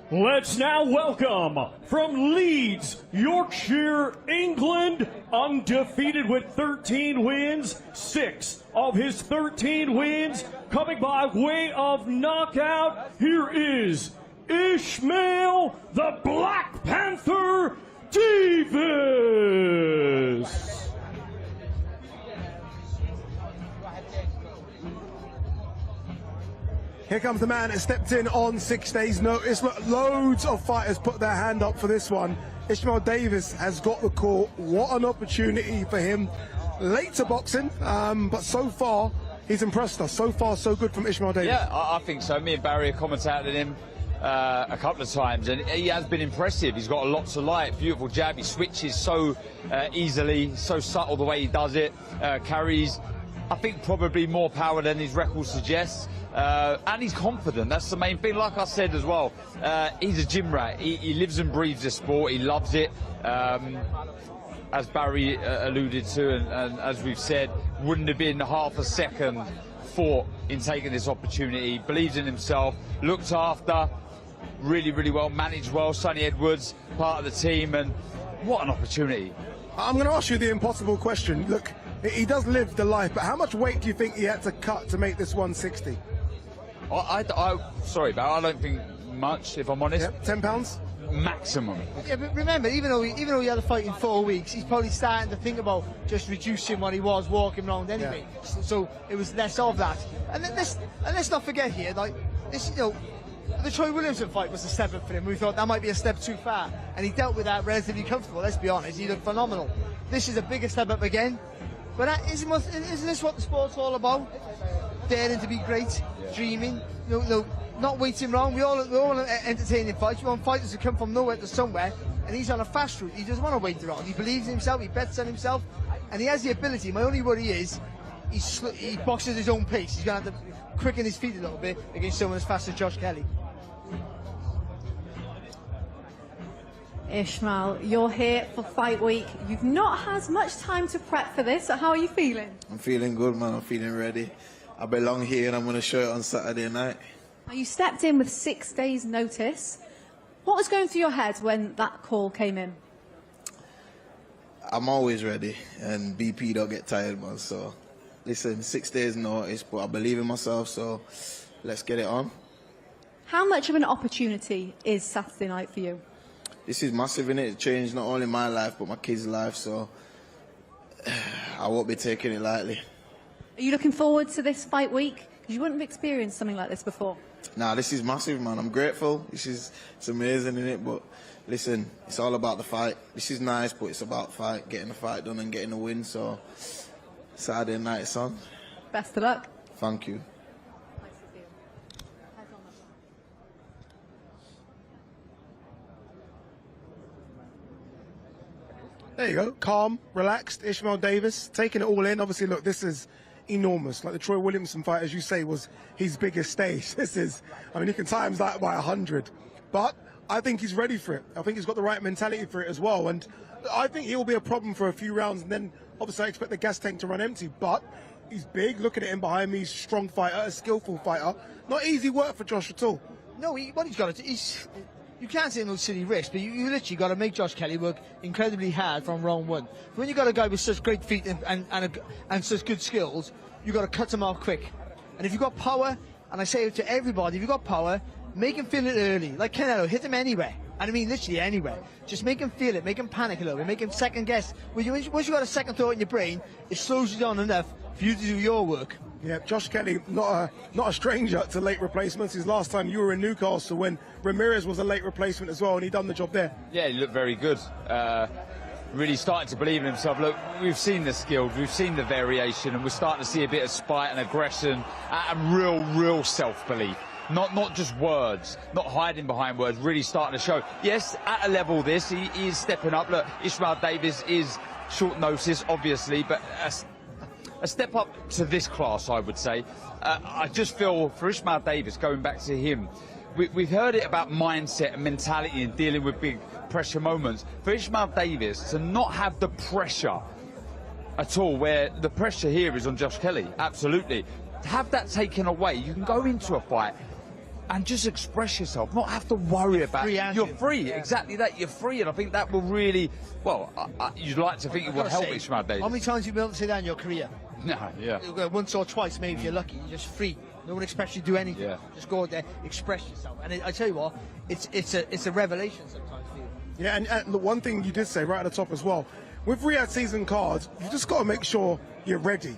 Let's now welcome from Leeds, Yorkshire, England, undefeated with 13 wins, 6 of his 13 wins coming by way of knockout. Here is Ishmael the Black Panther Davis. Here comes the man that stepped in on 6 days' notice. Look, loads of fighters put their hand up for this one. Ishmael Davis has got the call. What an opportunity for him. Late to boxing, but so far he's impressed us. So far, so good from Ishmael Davis. Yeah, I think so. Me and Barry have commentated him a couple of times, and he has been impressive. He's got a lot to like. Beautiful jab. He switches so easily, so subtle the way he does it. Carries I think probably more power than his record suggests. And he's confident, that's the main thing. Like I said as well, he's a gym rat. He lives and breathes the sport, he loves it. As Barry alluded to, and as we've said, wouldn't have been half a second thought in taking this opportunity. Believes in himself, looked after really, really well, managed well. Sonny Edwards, part of the team, and what an opportunity. I'm going to ask you the impossible question. Look, he does live the life, but how much weight do you think he had to cut to make this 160? Sorry, Barry, I don't think much, if I'm honest. Yep, 10 pounds? Maximum. Yeah, but remember, even though he had a fight in 4 weeks, he's probably starting to think about just reducing what he was walking around anyway. Yeah. So it was less of that. And let's not forget here, like this, you know, the Troy Williamson fight was a step up for him. We thought that might be a step too far, and he dealt with that relatively comfortable. Let's be honest, he looked phenomenal. This is a bigger step up again. But isn't this what the sport's all about? Daring to be great, dreaming, you know, not waiting around. We all entertaining fights. We want fighters to come from nowhere to somewhere, and he's on a fast route. He doesn't want to wait around. He believes in himself. He bets on himself, and he has the ability. My only worry is he boxes his own pace. He's going to have to quicken his feet a little bit against someone as fast as Josh Kelly. Ishmael, you're here for fight week. You've not had much time to prep for this, so how are you feeling? I'm feeling good, man. I'm feeling ready. I belong here and I'm going to show it on Saturday night. Now, you stepped in with 6 days' notice. What was going through your head when that call came in? I'm always ready, and BP don't get tired, man. So, listen, 6 days' notice, but I believe in myself, so let's get it on. How much of an opportunity is Saturday night for you? This is massive, innit? It changed not only my life, but my kids' life, so I won't be taking it lightly. Are you looking forward to this fight week? Because you wouldn't have experienced something like this before. Nah, this is massive, man. I'm grateful. It's amazing, innit? But listen, it's all about the fight. This is nice, but it's about fight, getting the fight done and getting the win. So Saturday night it's on. Best of luck. Thank you. There you go, calm, relaxed, Ishmael Davis, taking it all in. Obviously, look, this is enormous. Like the Troy Williamson fight, as you say, was his biggest stage. This is, I mean, you can times that by 100. But I think he's ready for it. I think he's got the right mentality for it as well. And I think he'll be a problem for a few rounds. And then, obviously, I expect the gas tank to run empty. But he's big. Looking at him behind me, he's a strong fighter, a skillful fighter. Not easy work for Josh at all. No, what he's got to do, you can't say no silly risk, but you literally got to make Josh Kelly work incredibly hard from round one. When you got a guy with such great feet and such good skills, you got to cut him off quick. And if you've got power, and I say it to everybody, if you've got power, make him feel it early. Like Canelo, hit him anywhere. And I mean literally anywhere. Just make him feel it, make him panic a little bit, make him second guess. Once you got a second thought in your brain, it slows you down enough for you to do your work. Yeah, Josh Kelly, not a stranger to late replacements. His last time you were in Newcastle when Ramirez was a late replacement as well, and he done the job there. Yeah, he looked very good. Really starting to believe in himself. Look, we've seen the skills, we've seen the variation, and we're starting to see a bit of spite and aggression and real self-belief. Not just words, not hiding behind words, really starting to show. Yes, at a level this, he is stepping up. Look, Ishmael Davis is short notice, obviously, but a step up to this class, I would say. I just feel for Ishmael Davis, going back to him, we've heard it about mindset and mentality and dealing with big pressure moments. For Ishmael Davis to not have the pressure at all, where the pressure here is on Josh Kelly, absolutely. To have that taken away, you can go into a fight and just express yourself, not have to worry about it. You're free, exactly that, you're free, and I think that will really, well, you'd like to think it will help Ishmael Davis. How many times have you been able to say that in your career? No, yeah. Once or twice, maybe if you're lucky. You're just free. No one expects you to do anything. Yeah. Just go out there, express yourself. And I tell you what, it's a revelation sometimes for you. Yeah, and the one thing you did say right at the top as well, with Riyadh season cards, you just got to make sure you're ready.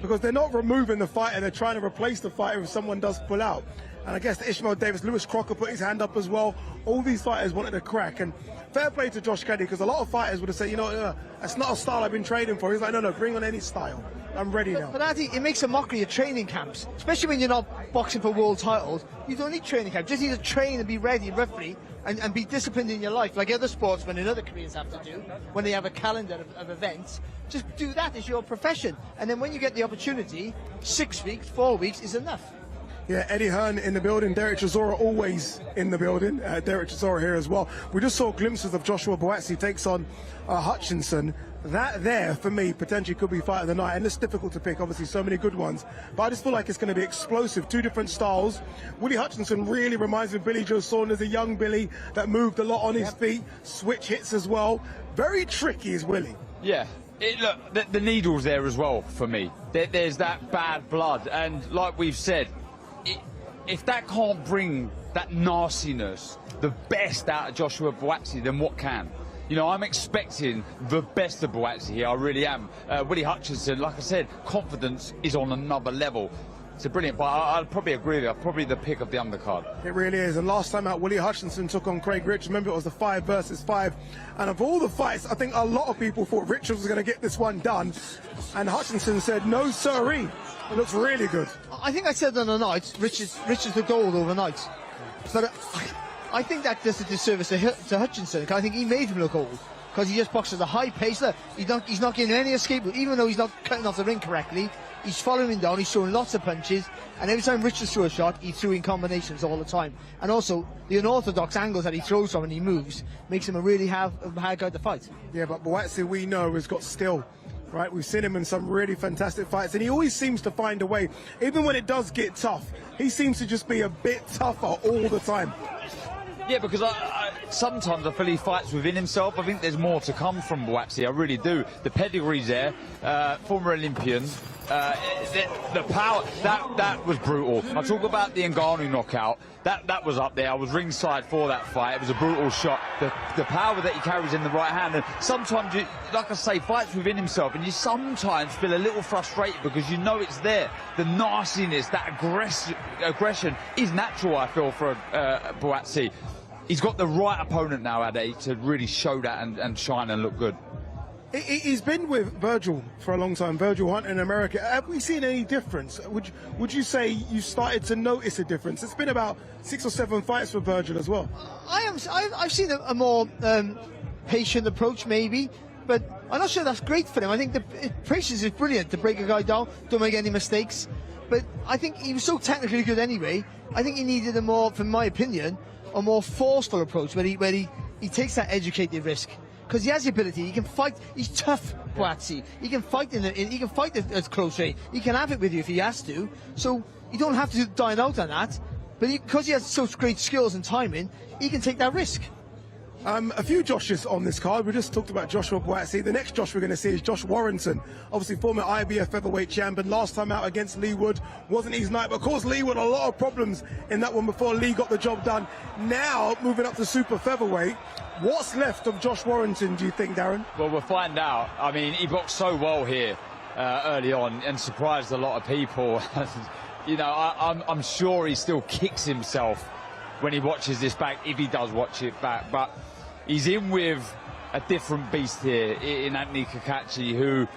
Because they're not removing the fighter, they're trying to replace the fighter if someone does pull out. And I guess Ishmael Davis, Lewis Crocker put his hand up as well. All these fighters wanted to crack. And fair play to Josh Kelly, because a lot of fighters would have said, you know, that's not a style I've been training for. He's like, no, bring on any style. I'm ready now. But Addy, it makes a mockery of training camps, especially when you're not boxing for world titles. You don't need training camps. Just need to train and be ready, roughly, and be disciplined in your life, like other sportsmen and other careers have to do when they have a calendar of events. Just do that as your profession, and then when you get the opportunity, 6 weeks, 4 weeks is enough. Yeah, Eddie Hearn in the building, Derek Chisora always in the building. Derek Chisora here as well. We just saw glimpses of Joshua Buatsi takes on Hutchinson. That there, for me, potentially could be fight of the night, and it's difficult to pick, obviously, so many good ones. But I just feel like it's going to be explosive. Two different styles. Willie Hutchinson really reminds me of Billy Joe Saunders, a young Billy that moved a lot on his feet, switch hits as well. Very tricky is Willie. Yeah. Look, the needle's there as well for me. There's that bad blood, and like we've said, if that can't bring that nastiness, the best out of Joshua Buatsi, then what can? You know, I'm expecting the best of Buatsi here, I really am. Willie Hutchinson, like I said, confidence is on another level. It's a brilliant fight. I'd probably agree with you. Probably the pick of the undercard. It really is. And last time out, Willie Hutchinson took on Craig Rich. Remember, it was the 5 versus 5. And of all the fights, I think a lot of people thought Richards was going to get this one done. And Hutchinson said, no, sirree. It looks really good. I think I said on the night, Richards the gold overnight. But I think that does a disservice to Hutchinson. I think he made him look old, because he just boxes at a high pace. Look, he's not getting any escape, even though he's not cutting off the ring correctly. He's following him down, he's throwing lots of punches, and every time Richards threw a shot, he threw in combinations all the time. And also, the unorthodox angles that he throws from when he moves makes him a really hard guy to fight. Yeah, but Buatsi, we know, has got skill. Right, we've seen him in some really fantastic fights, and he always seems to find a way. Even when it does get tough, he seems to just be a bit tougher all the time. Yeah, because sometimes I feel he fights within himself. I think there's more to come from Buatsi, I really do. The pedigree's there, former Olympian. The power, that was brutal. I talk about the Ngannou knockout, that was up there. I was ringside for that fight. It was a brutal shot. The power that he carries in the right hand, and sometimes, like I say, fights within himself, and you sometimes feel a little frustrated because you know it's there. The nastiness, that aggression is natural, I feel, for Buatsi. He's got the right opponent now, Ade, to really show that and shine and look good. He's been with Virgil for a long time, Virgil Hunt in America. Have we seen any difference? Would you say you started to notice a difference? It's been about 6 or 7 fights for Virgil as well. I've seen a more patient approach, maybe, but I'm not sure that's great for him. I think the patience is brilliant to break a guy down, don't make any mistakes. But I think he was so technically good anyway. I think he needed a more, from my opinion, a more forceful approach where he takes that educated risk. Because he has the ability, he can fight. He's tough, Buatsi. He can fight he can fight at close range. He can have it with you if he has to. So you don't have to dine out on that. But because he has such great skills and timing, he can take that risk. A few Joshes on this card. We just talked about Joshua Buatsi. The next Josh we're going to see is Josh Warrington, obviously former IBF featherweight champion. Last time out against Lee Wood wasn't his night, but of course Lee Wood a lot of problems in that one before Lee got the job done. Now moving up to super featherweight. What's left of Josh Warrington, do you think, Darren? Well, we'll find out. I mean, he boxed so well here early on and surprised a lot of people. You know, I'm sure he still kicks himself when he watches this back, if he does watch it back. But he's in with a different beast here in Anthony Kakachi, who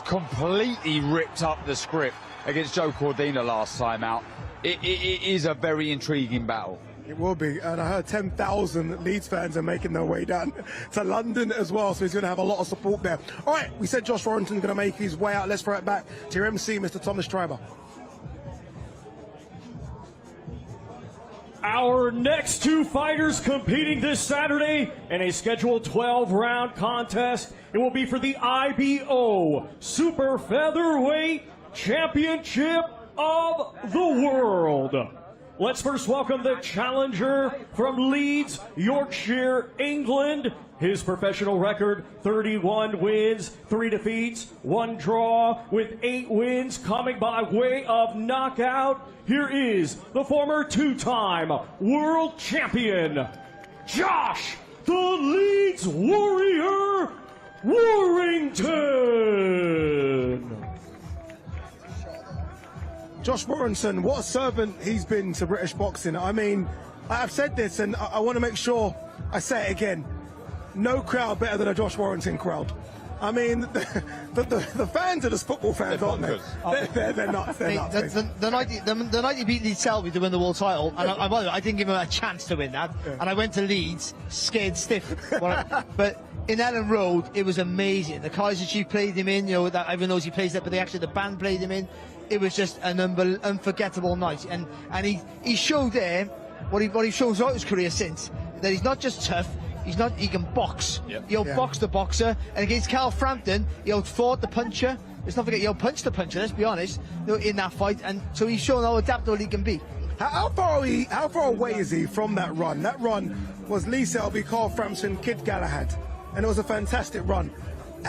completely ripped up the script against Joe Cordina last time out. It is a very intriguing battle. It will be, and I heard 10,000 Leeds fans are making their way down to London as well, so he's going to have a lot of support there. All right, we said Josh Warrington's going to make his way out. Let's throw it back to your MC, Mr. Thomas Schreiber. Our next 2 fighters competing this Saturday in a scheduled 12-round contest. It will be for the IBO Super Featherweight Championship of the World. Let's first welcome the challenger from Leeds, Yorkshire, England. His professional record, 31 wins, 3 defeats, 1 draw, with 8 wins coming by way of knockout. Here is the former 2-time world champion, Josh the Leeds Warrior Warrington. Josh Warrington, what a servant he's been to British boxing. I mean, I've said this, and I want to make sure I say it again. No crowd better than a Josh Warrington crowd. I mean, the fans are just football fans, aren't they? They're nuts. They're nuts. The night he beat Leeds Selby to win the world title, and I didn't give him a chance to win that, and I went to Leeds scared stiff. But in Ellen Road, it was amazing. The Kaiser Chief played him in, you know, that everyone knows he plays that, but the band played him in. It was just an unforgettable night, and he showed there what he shows throughout his career since, that he's not just tough. He can box. Yep. He outboxed the boxer, and against Carl Frampton, he outfought the puncher. Let's not forget, he outpunched the puncher. Let's be honest, in that fight, and so he's shown how adaptable he can be. How far away is he from that run? That run was Lee Selby, Carl Frampton, Kid Galahad, and it was a fantastic run.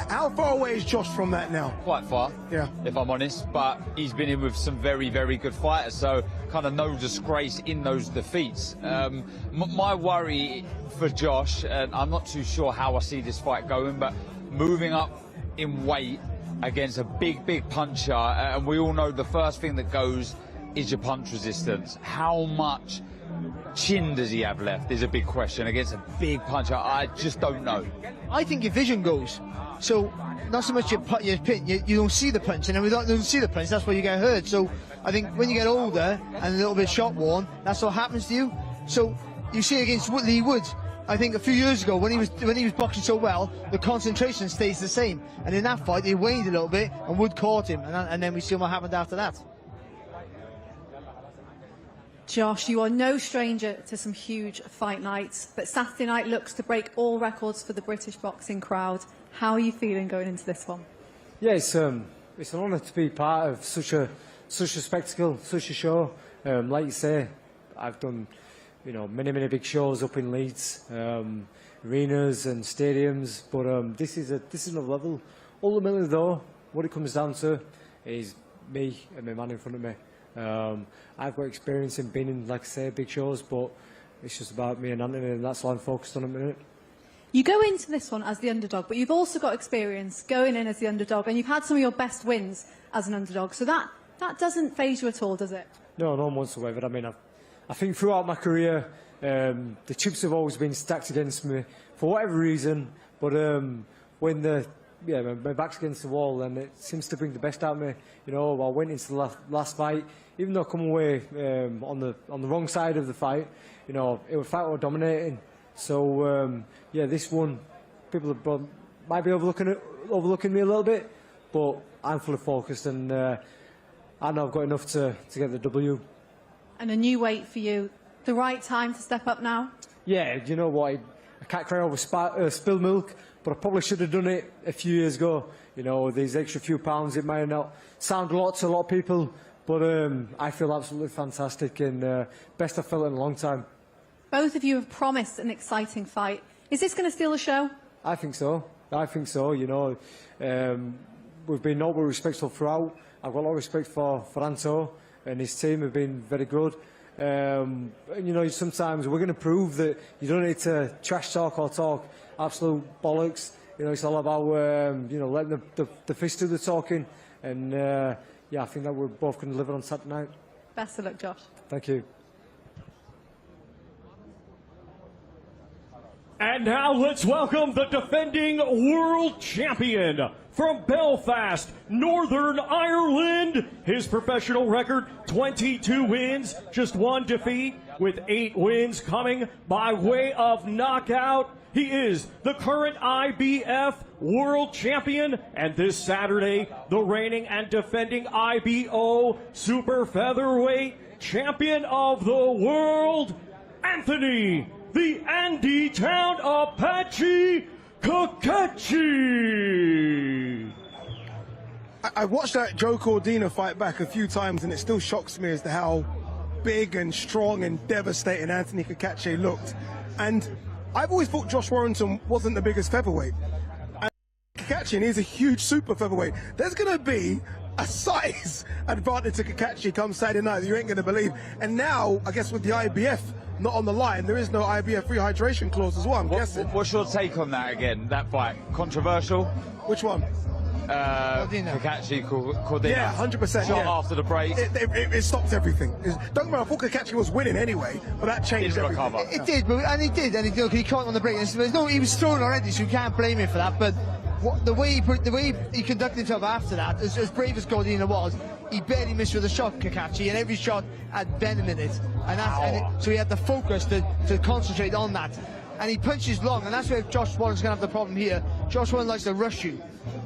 How far away is Josh from that now? Quite far, yeah, if I'm honest, but he's been in with some very, very good fighters, so kind of no disgrace in those defeats. My worry for Josh, and I'm not too sure how I see this fight going, but moving up in weight against a big puncher, and we all know the first thing that goes is your punch resistance. How much chin does he have left is a big question against a big puncher. I just don't know. I think your vision goes. So, not so much your pin, you don't see the punch, and then we don't see the punch, that's where you get hurt. So, I think when you get older and a little bit shot worn, that's what happens to you. So, you see against Lee Wood, I think a few years ago, when he was boxing so well, the concentration stays the same. And in that fight, he waned a little bit, and Wood caught him, and then we see what happened after that. Josh, you are no stranger to some huge fight nights, but Saturday night looks to break all records for the British boxing crowd. How are you feeling going into this one? Yeah, it's an honour to be part of such a spectacle, such a show. Like you say, I've done, you know, many big shows up in Leeds, arenas and stadiums, but this is another level. Ultimately, though, what it comes down to is me and my man in front of me. I've got experience in being in, like I say, big shows, but it's just about me and Anthony, and that's what I'm focused on at the minute. You go into this one as the underdog, but you've also got experience going in as the underdog, and you've had some of your best wins as an underdog, so that doesn't faze you at all, does it? No, none whatsoever. I mean, I think throughout my career, the chips have always been stacked against me for whatever reason, but when my back's against the wall, then it seems to bring the best out of me. You know, I went into the last fight, even though I come away on the wrong side of the fight, you know, it was a fight I was dominating. So yeah, this one, people might be overlooking me a little bit, but I'm fully focused, and I know I've got enough to get the W. And a new weight for you. The right time to step up now? Yeah, you know what? I can't cry over spilled milk, but I probably should have done it a few years ago. You know, these extra few pounds, it might not sound a lot to a lot of people, but I feel absolutely fantastic, and best I've felt in a long time. Both of you have promised an exciting fight. Is this going to steal the show? I think so. You know, we've been noble, respectful throughout. I've got a lot of respect for Anto and his team have been very good. And, you know, sometimes we're going to prove that you don't need to trash talk or talk absolute bollocks. You know, it's all about, you know, letting the fist do the talking. And, yeah, I think that we're both going to deliver on Saturday night. Best of luck, Josh. Thank you. And now let's welcome the defending world champion from Belfast, Northern Ireland. His professional record, 22 wins, just 1 defeat, with 8 wins coming by way of knockout. He is the current IBF world champion, and this Saturday, the reigning and defending IBO super featherweight champion of the world, Anthony the Andy Town Apache Kakachi. I watched that Joe Cordina fight back a few times, and it still shocks me as to how big and strong and devastating Anthony Kakachi looked. And I've always thought Josh Warrington wasn't the biggest featherweight. And Kakachi, and he's a huge super featherweight. There's going to be a size advantage to Kakachi come Saturday night that you ain't going to believe. And now, I guess with the IBF not on the line, there is no IBF rehydration clause as well, I'm guessing. What's your take on that again, that fight? Controversial? Which one? Kakachi, Cordina. Yeah, 100%. Shot yeah. after the break. It stopped everything. Don't remember, I thought Kakachi was winning anyway, but that changed everything. It did, and he caught on the break. He was thrown already, so you can't blame him for that. But the way he conducted himself after that, as brave as Gordina was, he barely missed with a shot, Kakachi, and every shot had venom in it. So he had the focus to concentrate on that. And he punches long, and that's where Josh Warren's going to have the problem here. Josh Warren likes to rush you,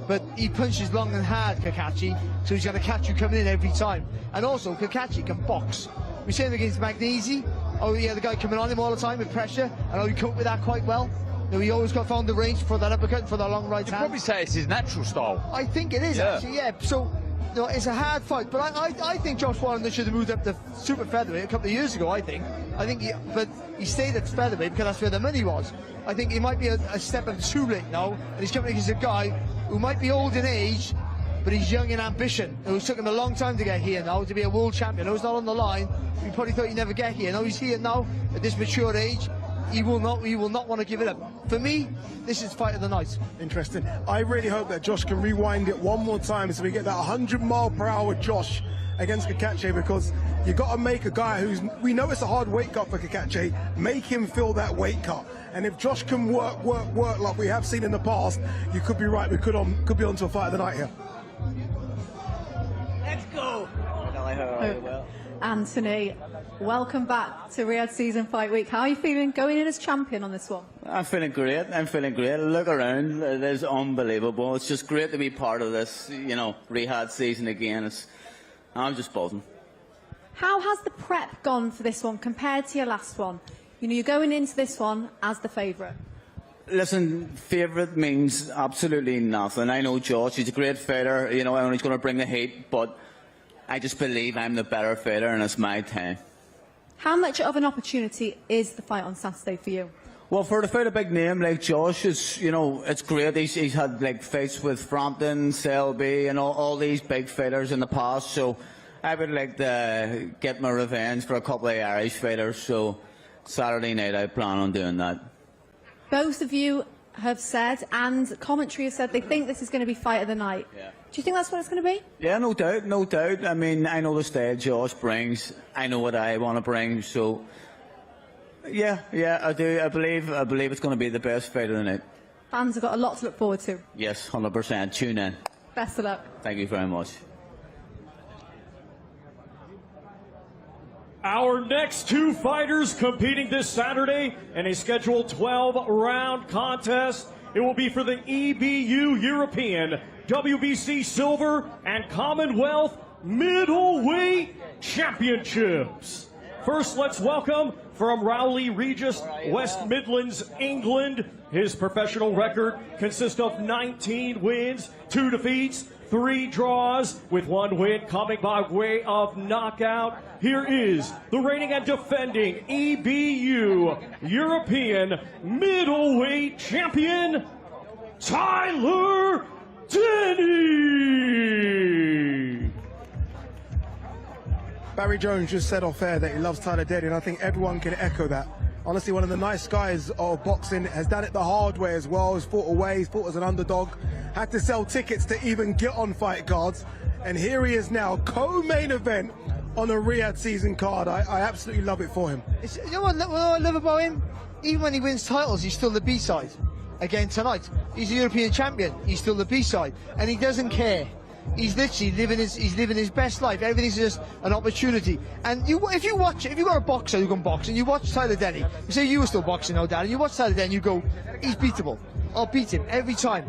but he punches long and hard, Kakachi, so he's going to catch you coming in every time. And also, Kakachi can box. We see him against Magnesi. Oh yeah, the guy coming on him all the time with pressure, and he coped with that quite well. He always found the range for that uppercut, for that long right hand. You'd probably say it's his natural style. I think it is, actually, yeah. So, it's a hard fight, but I think Josh Warren should have moved up to super featherweight a couple of years ago, but he stayed at featherweight because that's where the money was. I think he might be a step too late now, and he's coming against a guy who might be old in age, but he's young in ambition. It took him a long time to get here now, to be a world champion. It's not on the line. He probably thought he'd never get here. Now he's here now, at this mature age. He will not want to give it up. For me, this is fight of the night. Interesting. I really hope that Josh can rewind it one more time so we get that 100-mile-per-hour Josh against Kakache, because you got to make a guy we know it's a hard weight cut for Kakache, make him feel that weight cut. And if Josh can work like we have seen in the past, you could be right. We could be onto a fight of the night here. Let's go. Anthony, welcome back to Riyadh Season Fight Week. How are you feeling going in as champion on this one? I'm feeling great. Look around. It is unbelievable. It's just great to be part of this, Riyadh season again. I'm just buzzing. How has the prep gone for this one compared to your last one? You're going into this one as the favourite. Listen, favourite means absolutely nothing. I know Josh, he's a great fighter, and he's going to bring the heat, but I just believe I'm the better fighter, and it's my time. How much of an opportunity is the fight on Saturday for you? Well, for to fight a big name like Josh, it's great. He's had fights with Frampton, Selby, and all these big fighters in the past. So I would like to get my revenge for a couple of Irish fighters. So Saturday night, I plan on doing that. Both of you have said, and commentary has said, they think this is going to be fight of the night. Yeah. Do you think that's what it's going to be? Yeah, no doubt. I mean, I know the style Josh brings. I know what I want to bring. So, yeah, I do. I believe it's going to be the best fight of the night. Fans have got a lot to look forward to. Yes, 100%. Tune in. Best of luck. Thank you very much. Our next two fighters competing this Saturday in a scheduled 12-round contest. It will be for the EBU European, WBC Silver, and Commonwealth Middleweight Championships. First, let's welcome from Rowley Regis, West Midlands, England. His professional record consists of 19 wins, 2 defeats, 3 draws, with 1 win coming by way of knockout. Here is the reigning and defending EBU European Middleweight Champion, Tyler Denny. Barry Jones just said off air that he loves Tyler Denny, and I think everyone can echo that. Honestly, one of the nice guys of boxing, has done it the hard way as well. He's fought away, he's fought as an underdog, had to sell tickets to even get on fight cards, and here he is now, co-main event on a Riyadh season card. I absolutely love it for him. You know what I love about him? Even when he wins titles, he's still the B-side. Again tonight, he's a European champion, he's still the B-side, and he doesn't care. He's literally living his best life. Everything's just an opportunity. And if you've got a boxer who can box and you watch Tyler Denny, you say you were still boxing now, Dan, and you watch Tyler Denny, you go, he's beatable. I'll beat him every time.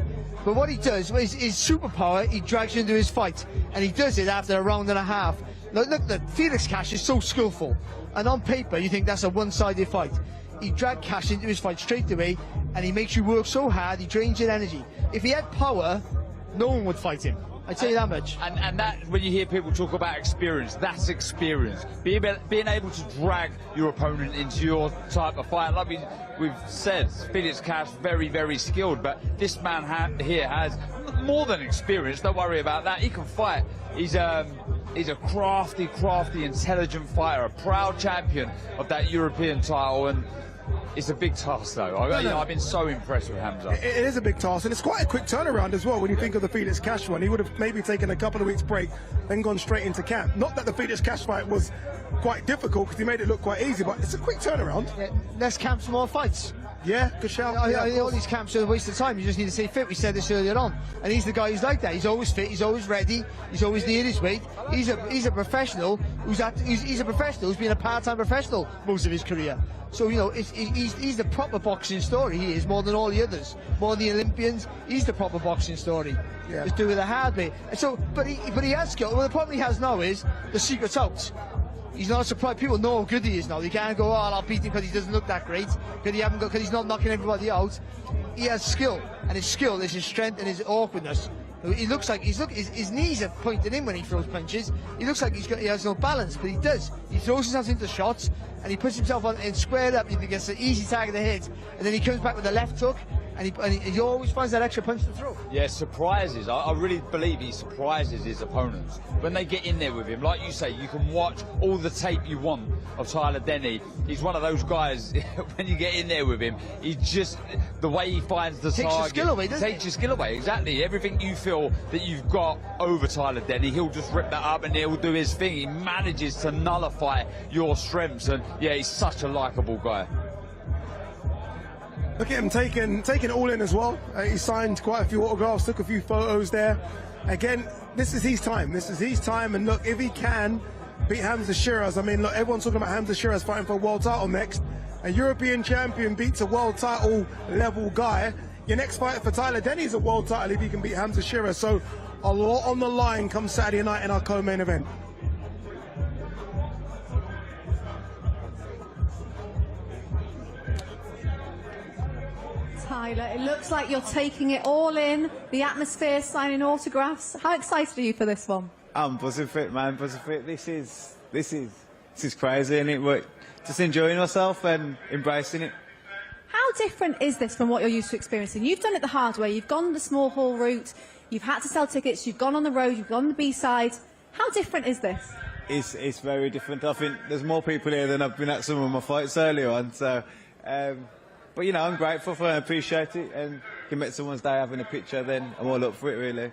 But what he does, his superpower, he drags you into his fight, and he does it after a round and a half. Look, Felix Cash is so skillful, and on paper you think that's a one-sided fight. He dragged Cash into his fight straight away, and he makes you work so hard, he drains your energy. If he had power, no one would fight him. I tell you that much. And that, when you hear people talk about experience, that's experience. Being able to drag your opponent into your type of fight, like we've said, Felix Cash, very, very skilled, but this man here has more than experience. Don't worry about that. He can fight. He's a crafty, intelligent fighter, a proud champion of that European title, and it's a big task, though. I've been so impressed with Hamza. It is a big task, and it's quite a quick turnaround as well when you think of the Felix Cash one. He would have maybe taken a couple of weeks break, then gone straight into camp. Not that the Felix Cash fight was quite difficult, because he made it look quite easy, but it's a quick turnaround. Yeah, less camps, more fights. Yeah, good shout. All these camps are a waste of time. You just need to stay fit. We said this earlier on. And he's the guy who's like that. He's always fit. He's always ready. He's always near his weight. He's a professional he's a professional who's been a part-time professional most of his career. So, you know, he's the proper boxing story. He is, more than all the others, more than the Olympians. He's the proper boxing story. Yeah. Just do it the hard way. So, but he has skill. Well, the problem he has now is the secret's out. He's not surprised. People know how good he is now. They can't go, oh, I'll beat him because he doesn't look that great, because he's not knocking everybody out. He has skill, and his skill is his strength and his awkwardness. He looks like his knees are pointed in when he throws punches. He looks like he has no balance, but he does. He throws himself into shots, and he puts himself on and squared up. He gets an easy tag of the hit, and then he comes back with a left hook, and he always finds that extra punch to throw. Yeah, surprises. I really believe he surprises his opponents. When they get in there with him, like you say, you can watch all the tape you want of Tyler Denny. He's one of those guys, when you get in there with him, he just, the way he finds the target. Takes your skill away, doesn't it? Takes your skill away, exactly. Everything you feel that you've got over Tyler Denny, he'll just rip that up and he'll do his thing. He manages to nullify your strengths, and yeah, he's such a likeable guy. Look at him taking it all in as well. He signed quite a few autographs, took a few photos there. Again, this is his time. This is his time. And look, if he can beat Hamza Shiraz, I mean, look, everyone's talking about Hamza Shiraz fighting for a world title next. A European champion beats a world title level guy. Your next fight for Tyler Denny is a world title if he can beat Hamza Shiraz. So a lot on the line come Saturday night in our co-main event. Tyler, it looks like you're taking it all in, the atmosphere, signing autographs. How excited are you for this one? I'm buzzing for it, man, buzzing for it. This is crazy, isn't it? But just enjoying myself and embracing it. How different is this from what you're used to experiencing? You've done it the hard way. You've gone the small hall route. You've had to sell tickets. You've gone on the road. You've gone on the B-side. How different is this? It's very different. I think there's more people here than I've been at some of my fights earlier on. So, but you know, I'm grateful for it. I appreciate it. And can make someone's day having a picture, then I'm all up for it, really.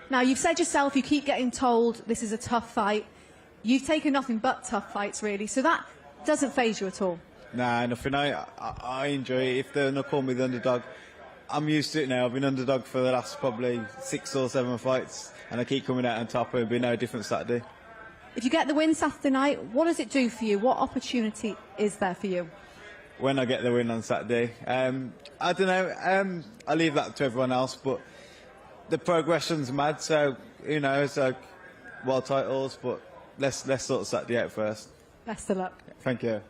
Now, you've said yourself, you keep getting told this is a tough fight. You've taken nothing but tough fights, really. So that doesn't faze you at all. Nah, nothing. I enjoy it. If they're not calling me the underdog, I'm used to it now. I've been underdog for the last probably 6 or 7 fights, and I keep coming out on top. It'll be no different Saturday. If you get the win Saturday night, what does it do for you? What opportunity is there for you? When I get the win on Saturday, I don't know. I leave that to everyone else, but the progression's mad. So you know, it's like world titles, but let's sort Saturday out first. Best of luck. Thank you.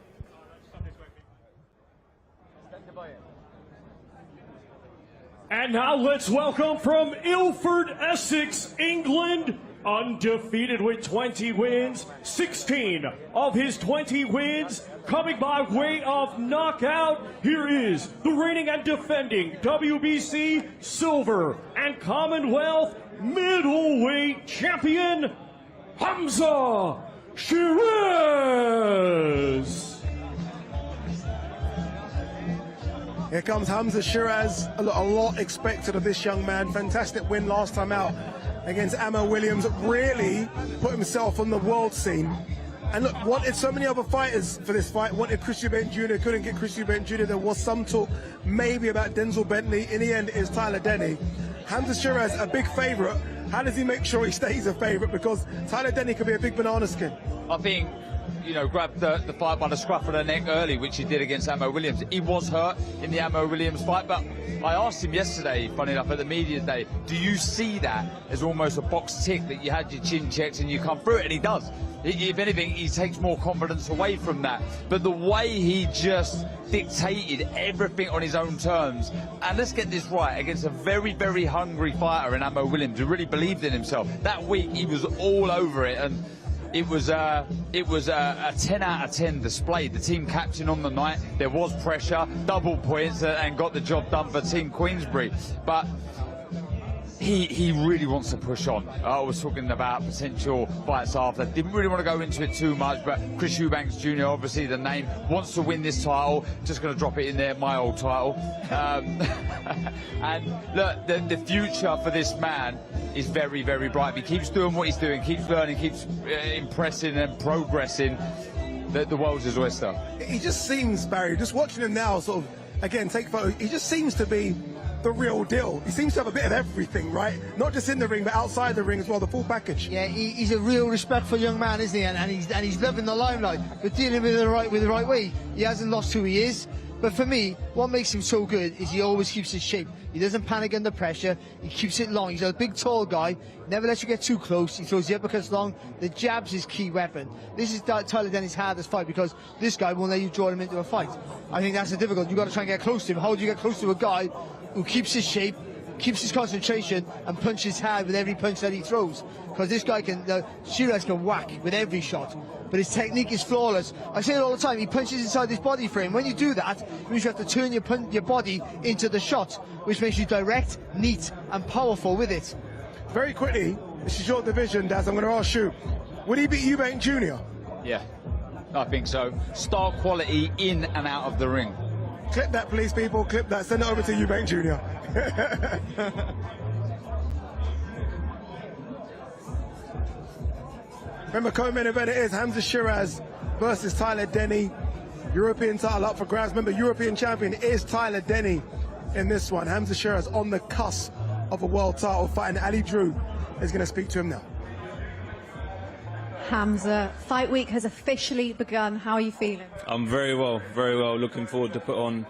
And now let's welcome from Ilford, Essex, England, undefeated with 20 wins, 16 of his 20 wins coming by way of knockout. Here is the reigning and defending WBC silver and Commonwealth middleweight champion, Hamza Shiraz. Here comes Hamza Shiraz. A lot expected of this young man. Fantastic win last time out against Ammo Williams. Really put himself on the world scene. And look, wanted so many other fighters for this fight. Wanted Chris Eubank Jr., couldn't get Chris Eubank Jr. There was some talk maybe about Denzel Bentley. In the end, it's Tyler Denny. Hamza Shiraz, a big favourite. How does he make sure he stays a favourite? Because Tyler Denny could be a big banana skin. I think, you know, grabbed the fight by the scruff of the neck early, which he did against Ammo Williams. He was hurt in the Ammo Williams fight, but I asked him yesterday, funny enough, at the media day, do you see that as almost a box tick that you had your chin checked and you come through it? And he does. If anything, he takes more confidence away from that. But the way he just dictated everything on his own terms, and let's get this right, against a very, very hungry fighter in Ammo Williams who really believed in himself. That week, he was all over it, and it was a 10 out of 10 display. The team captain on the night, there was pressure, double points, and got the job done for Team Queensbury. But he really wants to push on. I was talking about potential fights after. Didn't really want to go into it too much, but Chris Eubanks Jr., obviously the name, wants to win this title. Just going to drop it in there, my old title. And look, the future for this man is very, very bright. If he keeps doing what he's doing, keeps learning, keeps impressing and progressing, the world's his oyster. He just seems, Barry, just watching him now, sort of again, take photos. He just seems to be the real deal. He seems to have a bit of everything, right? Not just in the ring, but outside the ring as well, the full package. Yeah, he's a real respectful young man, isn't he? And he's loving the limelight, but dealing with it the right way. He hasn't lost who he is. But for me, what makes him so good is he always keeps his shape. He doesn't panic under pressure. He keeps it long. He's a big, tall guy. Never lets you get too close. He throws the uppercuts long. The jab's his key weapon. This is Tyler Denny's hardest fight because this guy won't let you draw him into a fight. I think that's the difficult. You've got to try and get close to him. How do you get close to a guy who keeps his shape, keeps his concentration, and punches hard with every punch that he throws? Because this guy Shiraz can whack with every shot. But his technique is flawless. I say it all the time, he punches inside his body frame. When you do that, it means you have to turn your body into the shot, which makes you direct, neat, and powerful with it. Very quickly, this is your division, Daz. I'm going to ask you, would he beat Eubank Jr.? Yeah, I think so. Star quality in and out of the ring. Clip that, please, people. Clip that. Send it over to Eubank Jr. Remember, co-main event it is Hamza Shiraz versus Tyler Denny. European title up for grabs. Remember, European champion is Tyler Denny in this one. Hamza Shiraz on the cusp of a world title fight, and Ali Drew is going to speak to him now. Hamza, fight week has officially begun. How are you feeling? I'm very well, very well. Looking forward to put on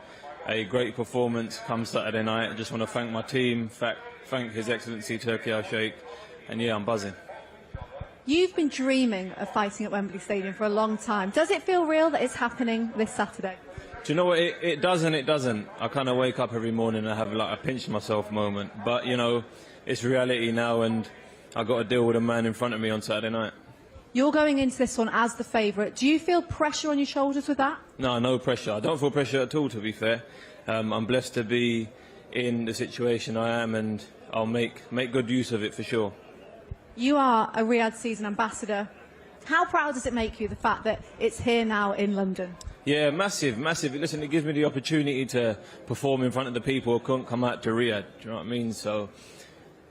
a great performance come Saturday night. I just want to thank my team, thank His Excellency Turki Al-Sheikh, and yeah, I'm buzzing. You've been dreaming of fighting at Wembley Stadium for a long time. Does it feel real that it's happening this Saturday? Do you know what? It does and it doesn't. I kind of wake up every morning and have like a pinch myself moment. But, you know, it's reality now, and I've got to deal with a man in front of me on Saturday night. You're going into this one as the favourite. Do you feel pressure on your shoulders with that? No pressure. I don't feel pressure at all, to be fair. I'm blessed to be in the situation I am, and I'll make good use of it for sure. You are a Riyadh season ambassador. How proud does it make you, the fact that it's here now in London? Yeah, massive. Listen, it gives me the opportunity to perform in front of the people who couldn't come out to Riyadh. Do you know what I mean? So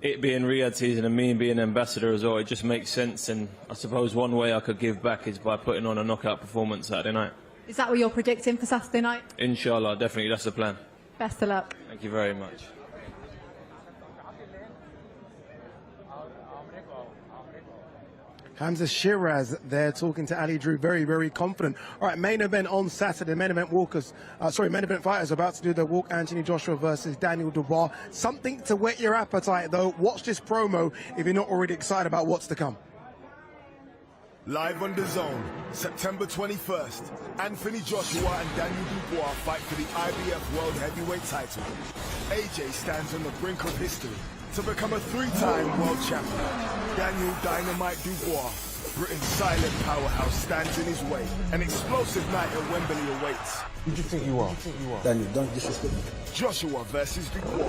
it being Riyadh season and me being ambassador as well, it just makes sense. And I suppose one way I could give back is by putting on a knockout performance Saturday night. Is that what you're predicting for Saturday night? Inshallah, definitely. That's the plan. Best of luck. Thank you very much. Hamza Shiraz there talking to Ali Drew, very, very confident. All right, main event on Saturday. Main event fighters about to do the walk. Anthony Joshua versus Daniel Dubois. Something to whet your appetite, though. Watch this promo if you're not already excited about what's to come. Live on DAZN, September 21st, Anthony Joshua and Daniel Dubois fight for the IBF World Heavyweight title. AJ stands on the brink of history to become a three-time world champion. Daniel Dynamite Dubois, Britain's silent powerhouse, stands in his way. An explosive night at Wembley awaits. Who do you think you are? Daniel, don't disrespect me. Joshua versus Dubois.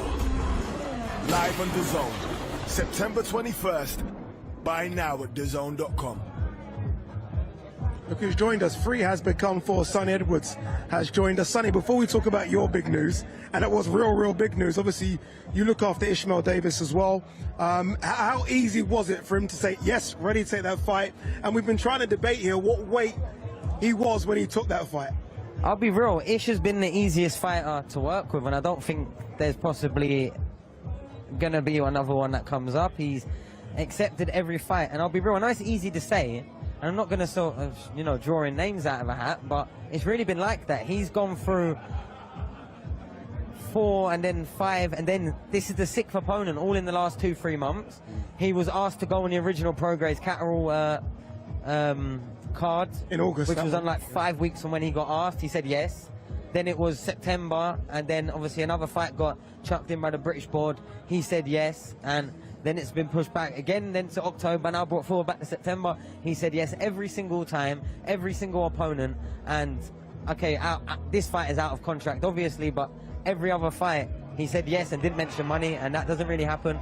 Live on DAZN, September 21st. Buy now at DAZN.com. Look who's joined us. 3 has become 4. Sonny Edwards has joined us. Sonny, before we talk about your big news, and it was real big news, obviously you look after Ishmael Davis as well. How easy was it for him to say, yes, ready to take that fight? And we've been trying to debate here what weight he was when he took that fight. I'll be real, Ish has been the easiest fighter to work with, and I don't think there's possibly going to be another one that comes up. He's accepted every fight, and I'll be real, I know it's easy to say, and I'm not going to sort of, you know, drawing names out of a hat, but it's really been like that. He's gone through 4 and then 5, and then this is the 6th opponent all in the last 2-3 months. He was asked to go on the original Prograis Catterall card in August, which was on like 5 weeks from when he got asked. He said yes. Then it was September, and then obviously another fight got chucked in by the British board. He said yes, and then it's been pushed back again, then to October, now brought forward back to September. He said yes every single time, every single opponent. And okay, this fight is out of contract, obviously, but every other fight, he said yes and didn't mention money, and that doesn't really happen.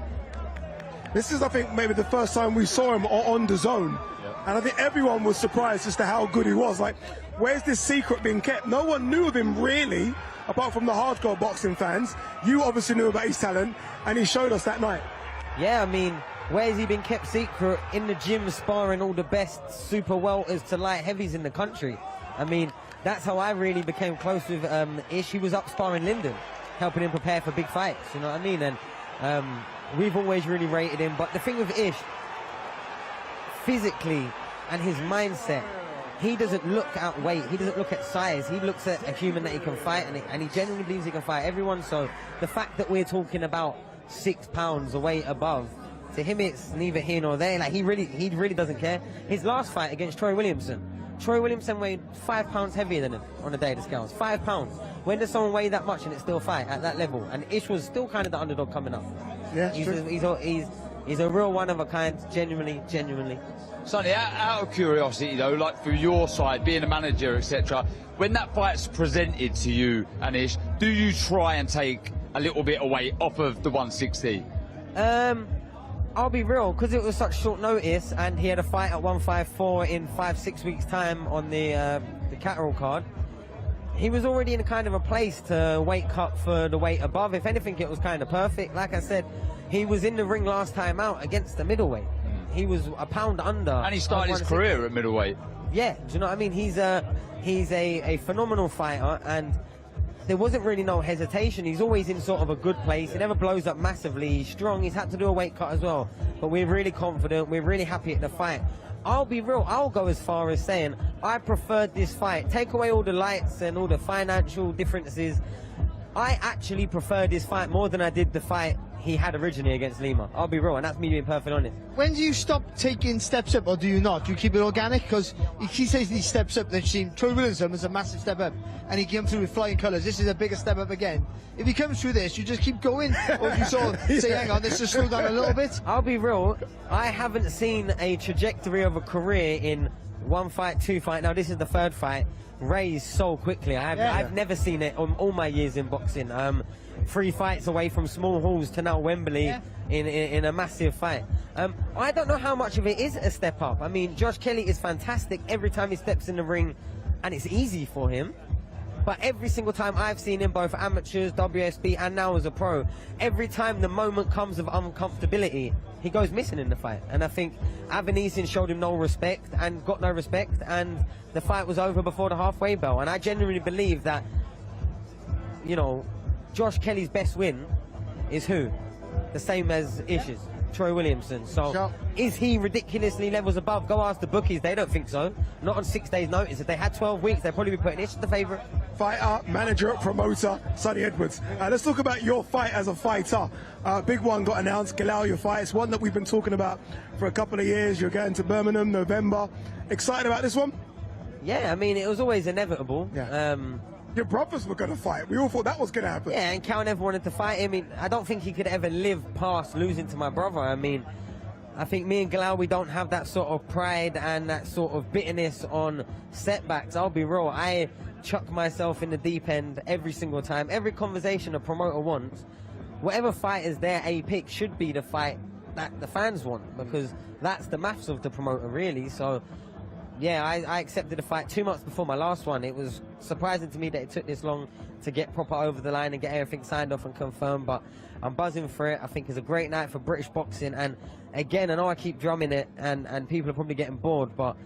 This is, I think, maybe the first time we saw him on DAZN. Yep. And I think everyone was surprised as to how good he was. Like, where's this secret being kept? No one knew of him, really, apart from the hardcore boxing fans. You obviously knew about his talent, and he showed us that night. Yeah, I mean, where has he been kept secret? In the gym, sparring all the best super welters to light heavies in the country. I mean, that's how I really became close with Ish. He was up sparring Lyndon, helping him prepare for big fights, you know what I mean? And we've always really rated him. But the thing with Ish, physically and his mindset, he doesn't look at weight, he doesn't look at size, he looks at a human that he can fight, and he genuinely believes he can fight everyone. So the fact that we're talking about 6 pounds a weight above, to him it's neither here nor there. Like, he really doesn't care. His last fight against Troy Williamson weighed 5 pounds heavier than him on the day of the scales. 5 pounds. When does someone weigh that much and it still fight at that level? And Ish was still kind of the underdog coming up. Yeah, he's a real one of a kind, genuinely. Sonny, out of curiosity though, like for your side, being a manager, etc., when that fight's presented to you and Ish, do you try and take a little bit of weight off of the 160? I'll be real, because it was such short notice and he had a fight at 154 in 5-6 weeks time on the Catterall card. He was already in kind of a place to weight cut for the weight above. If anything, it was kind of perfect. Like I said, he was in the ring last time out against the middleweight. He was a pound under. And he started his career at middleweight. Yeah, do you know what I mean? He's a phenomenal fighter, and there wasn't really no hesitation. He's always in sort of a good place. He never blows up massively. He's strong. He's had to do a weight cut as well. But we're really confident. We're really happy at the fight. I'll be real. I'll go as far as saying I preferred this fight. Take away all the lights and all the financial differences. I actually preferred this fight more than I did the fight he had originally against Lima. I'll be real, and that's me being perfectly honest. When do you stop taking steps up, or do you not? Do you keep it organic? Because he says he steps up, then you see Troy Williamson was a massive step up, and he came through with flying colours. This is a bigger step up again. If he comes through this, you just keep going, or do you sort of say, hang on, let's just slow down a little bit? I'll be real, I haven't seen a trajectory of a career in 1 fight, 2 fight, now this is the 3rd fight, raised so quickly. I've never seen it on all my years in boxing. 3 fights away from small halls to now Wembley in a massive fight. I don't know how much of it is a step up. I mean, Josh Kelly is fantastic every time he steps in the ring, and it's easy for him. But every single time I've seen him, both amateurs, WSB, and now as a pro, every time the moment comes of uncomfortability, he goes missing in the fight. And I think Avanesyan showed him no respect and got no respect, and the fight was over before the halfway bell. And I genuinely believe that, you know, Josh Kelly's best win is who? The same as Ish's, Troy Williamson. So is he ridiculously levels above? Go ask the bookies, they don't think so. Not on 6 days notice. If they had 12 weeks, they'd probably be putting Ish as the favourite. Fighter, manager, promoter, Sonny Edwards. Let's talk about your fight as a fighter. Big one got announced, Galal, your fight. It's one that we've been talking about for a couple of years. You're going to Birmingham, November. Excited about this one? Yeah, I mean, it was always inevitable. Yeah. Your brothers were going to fight. We all thought that was going to happen. Yeah, and Cal never wanted to fight him. I mean, I don't think he could ever live past losing to my brother. I mean, I think me and Galal, we don't have that sort of pride and that sort of bitterness on setbacks. I'll be real. I chuck myself in the deep end every single time. Every conversation a promoter wants, whatever fight is their A pick should be the fight that the fans want, because that's the maths of the promoter, really. So, yeah, I accepted the fight 2 months before my last one. It was surprising to me that it took this long to get proper over the line and get everything signed off and confirmed, but I'm buzzing for it. I think it's a great night for British boxing, and again, I know I keep drumming it and people are probably getting bored, but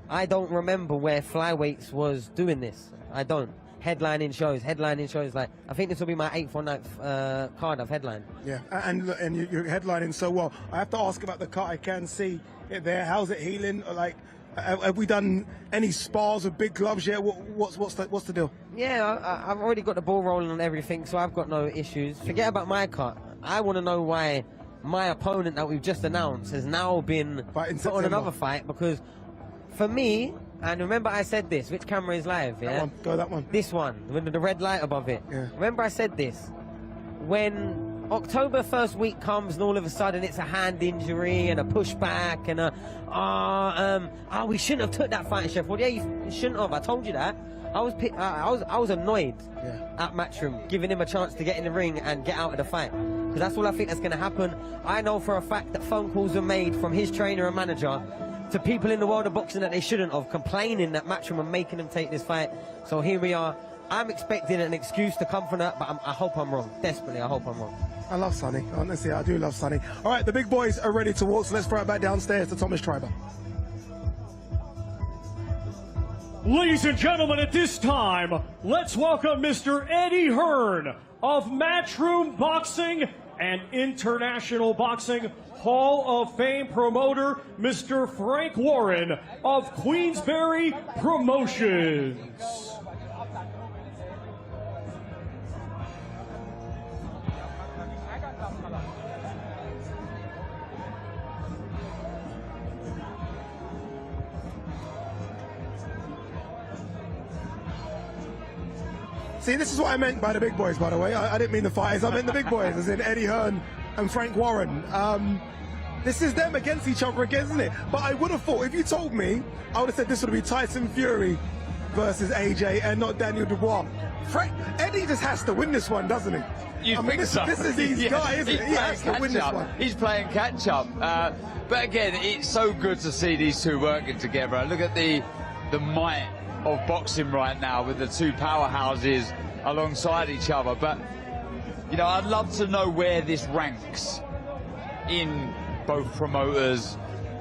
I don't remember where flyweights was doing this. I don't. Headlining shows, like, I think this will be my 8th or 9th card I've headlined. Yeah, and you're headlining so well. I have to ask about the cut. I can see it there. How's it healing? Like, have we done any spars with big gloves yet? What's the deal? Yeah, I've already got the ball rolling on everything, so I've got no issues. Forget about my cut. I want to know why my opponent that we've just announced has now been put on another fight, because for me, and remember I said this, which camera is live, yeah? That one, go that one. This one, with the red light above it. Yeah. Remember I said this, when October 1st week comes and all of a sudden it's a hand injury and a pushback and we shouldn't have took that fight in Sheffield. Yeah, you shouldn't have. I told you that. I was annoyed at Matchroom, giving him a chance to get in the ring and get out of the fight, because that's all I think that's going to happen. I know for a fact that phone calls were made from his trainer and manager to people in the world of boxing that they shouldn't have, complaining that Matchroom are making them take this fight. So here we are. I'm expecting an excuse to come from that, but I hope I'm wrong. Desperately, I hope I'm wrong. I love Sonny. Honestly, I do love Sonny. All right, the big boys are ready to walk, so let's throw it back downstairs to Thomas Triber. Ladies and gentlemen, at this time, let's welcome Mr. Eddie Hearn of Matchroom Boxing and International Boxing Hall of Fame promoter, Mr. Frank Warren of Queensberry Promotions. See, this is what I meant by the big boys, by the way. I didn't mean the fighters, I meant the big boys, as in Eddie Hearn and Frank Warren. This is them against each other again, isn't it? But I would have thought, if you told me, I would have said this would be Tyson Fury versus AJ and not Daniel Dubois. Eddie just has to win this one, doesn't he? You think so? This is his guy, isn't it? He has to win this one. He's playing catch-up. But again, it's so good to see these two working together. Look at the might of boxing right now with the two powerhouses alongside each other. But, you know, I'd love to know where this ranks in both promoters'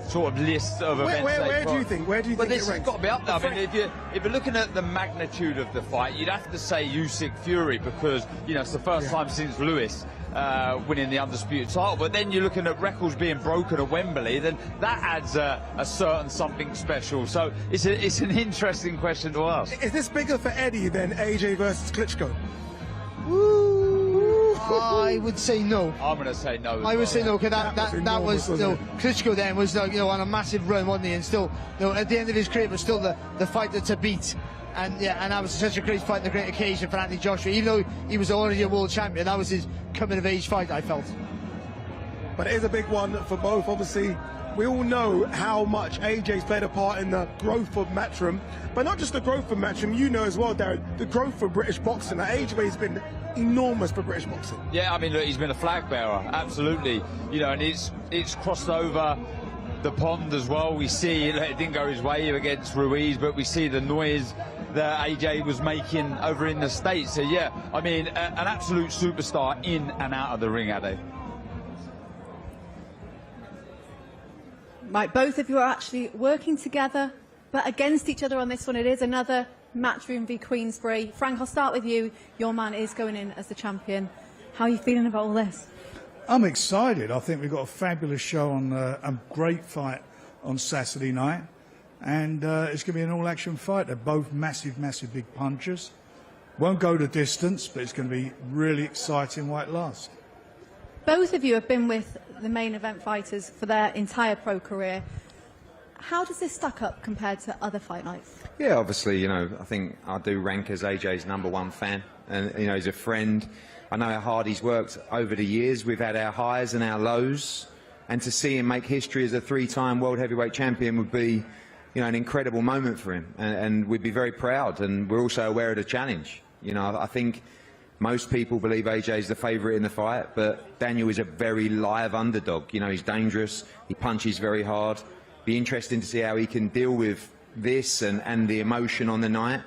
sort of list of events. Where do you think? Where do you think this it ranks? has got to be up there. I mean, if you're looking at the magnitude of the fight, you'd have to say Usyk Fury because, you know, it's the first time since Lewis winning the undisputed title. But then you're looking at records being broken at Wembley, then that adds a certain something special. So it's an interesting question to ask. Is this bigger for Eddie than AJ versus Klitschko? I would say no. I'm going to say no. I would say no, because that was, you know, Klitschko then was, you know, on a massive run, wasn't he? And still, you know, at the end of his career, was still the fighter to beat. And yeah, and that was such a great fight and a great occasion for Anthony Joshua. Even though he was already a world champion, that was his coming of age fight, I felt. But it is a big one for both, obviously. We all know how much AJ's played a part in the growth of Matchroom, but not just the growth of Matchroom, you know as well, Darren, the growth of British boxing. AJ has been enormous for British boxing. Yeah, I mean, look, he's been a flag bearer, absolutely. You know, and it's crossed over the pond as well. We see it didn't go his way against Ruiz, but we see the noise that AJ was making over in the States. So yeah, I mean, an absolute superstar in and out of the ring, Ade. Right, both of you are actually working together, but against each other on this one. It is another Matchroom v Queensberry. Frank, I'll start with you. Your man is going in as the champion. How are you feeling about all this? I'm excited. I think we've got a fabulous show on a great fight on Saturday night. And it's going to be an all-action fight. They're both massive, massive big punchers. Won't go the distance, but it's going to be really exciting while it lasts. Both of you have been with the main event fighters for their entire pro career. How does this stack up compared to other fight nights? Yeah, obviously, you know, I think I do rank as AJ's #1 fan. And, you know, he's a friend. I know how hard he's worked over the years. We've had our highs and our lows. And to see him make history as a 3-time world heavyweight champion would be, you know, an incredible moment for him. And we'd be very proud. And we're also aware of the challenge. You know, I think most people believe AJ is the favourite in the fight, but Daniel is a very live underdog. You know, he's dangerous. He punches very hard. Be interesting to see how he can deal with this and the emotion on the night.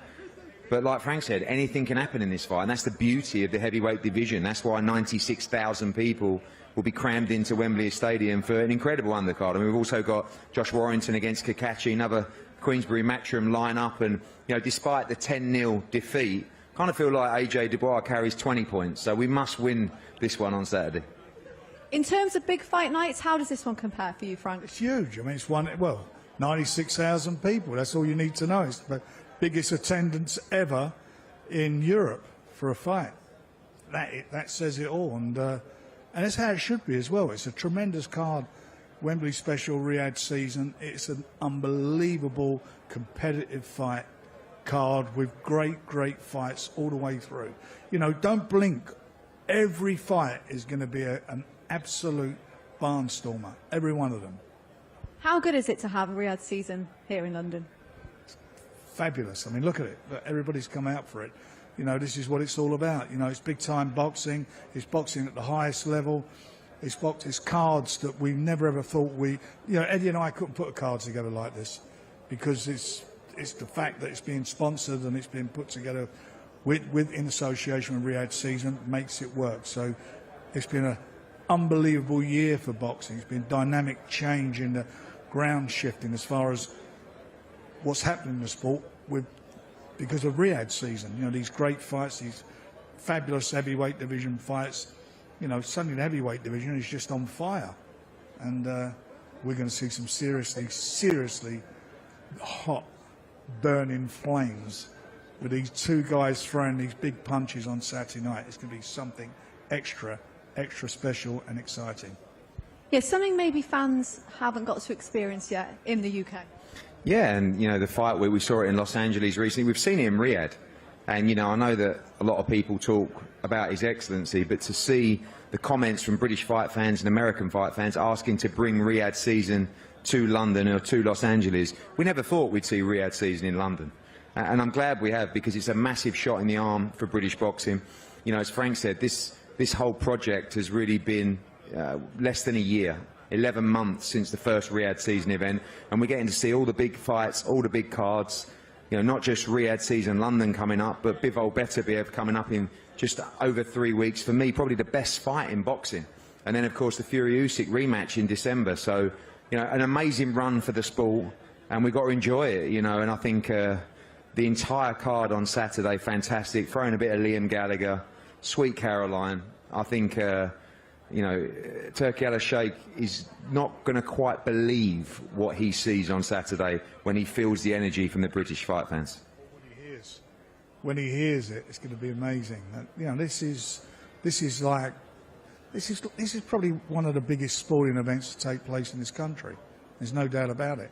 But like Frank said, anything can happen in this fight, and that's the beauty of the heavyweight division. That's why 96,000 people will be crammed into Wembley Stadium for an incredible undercard. I mean, we've also got Josh Warrington against Kakachi, another Queensberry Matchroom line-up, and, you know, despite the 10-0 defeat, I kind of feel like AJ Dubois carries 20 points, so we must win this one on Saturday. In terms of big fight nights, how does this one compare for you, Frank? It's huge. I mean, it's 96,000 people. That's all you need to know. It's the biggest attendance ever in Europe for a fight. That says it all, and that's how it should be as well. It's a tremendous card, Wembley Special Riyadh season. It's an unbelievable competitive fight card with great fights all the way through. You know, don't blink. Every fight is going to be an absolute barnstormer, every one of them. How good is it to have a Riyadh season here in London? Fabulous. I mean, look at it. Everybody's come out for it. You know, this is what it's all about. You know, it's big-time boxing. It's boxing at the highest level. It's cards that we never ever thought you know, Eddie and I couldn't put a card together like this because it's the fact that it's being sponsored and it's being put together in association with Riyadh season makes it work. So it's been an unbelievable year for boxing. It's been dynamic change in the ground shifting as far as what's happening in the sport. because of Riyadh season. You know, these great fights, these fabulous heavyweight division fights. You know, suddenly the heavyweight division is just on fire, and we're going to see some seriously hot, burning flames with these two guys throwing these big punches on Saturday night. It's going to be something extra special and exciting. Yeah, something maybe fans haven't got to experience yet in the UK. Yeah, and you know, the fight where we saw it in Los Angeles recently, we've seen it in Riyadh. And you know, I know that a lot of people talk about his excellency, but to see the comments from British fight fans and American fight fans asking to bring Riyadh season to London or to Los Angeles, we never thought we'd see Riyadh season in London. And I'm glad we have, because it's a massive shot in the arm for British boxing. You know, as Frank said, this whole project has really been less than a year. 11 months since the first Riyadh season event, and we're getting to see all the big fights, all the big cards. You know, not just Riyadh season London coming up, but Bivol Beterbiev coming up in just over 3 weeks. For me, probably the best fight in boxing. And then, of course, the Fury-Usyk rematch in December. So, you know, an amazing run for the sport, and we've got to enjoy it, you know. And I think the entire card on Saturday, fantastic. Throwing a bit of Liam Gallagher, Sweet Caroline. I think... you know, Turki Al-Sheikh is not going to quite believe what he sees on Saturday when he feels the energy from the British fight fans. When he hears it, it's going to be amazing. You know, this is probably one of the biggest sporting events to take place in this country. There's no doubt about it.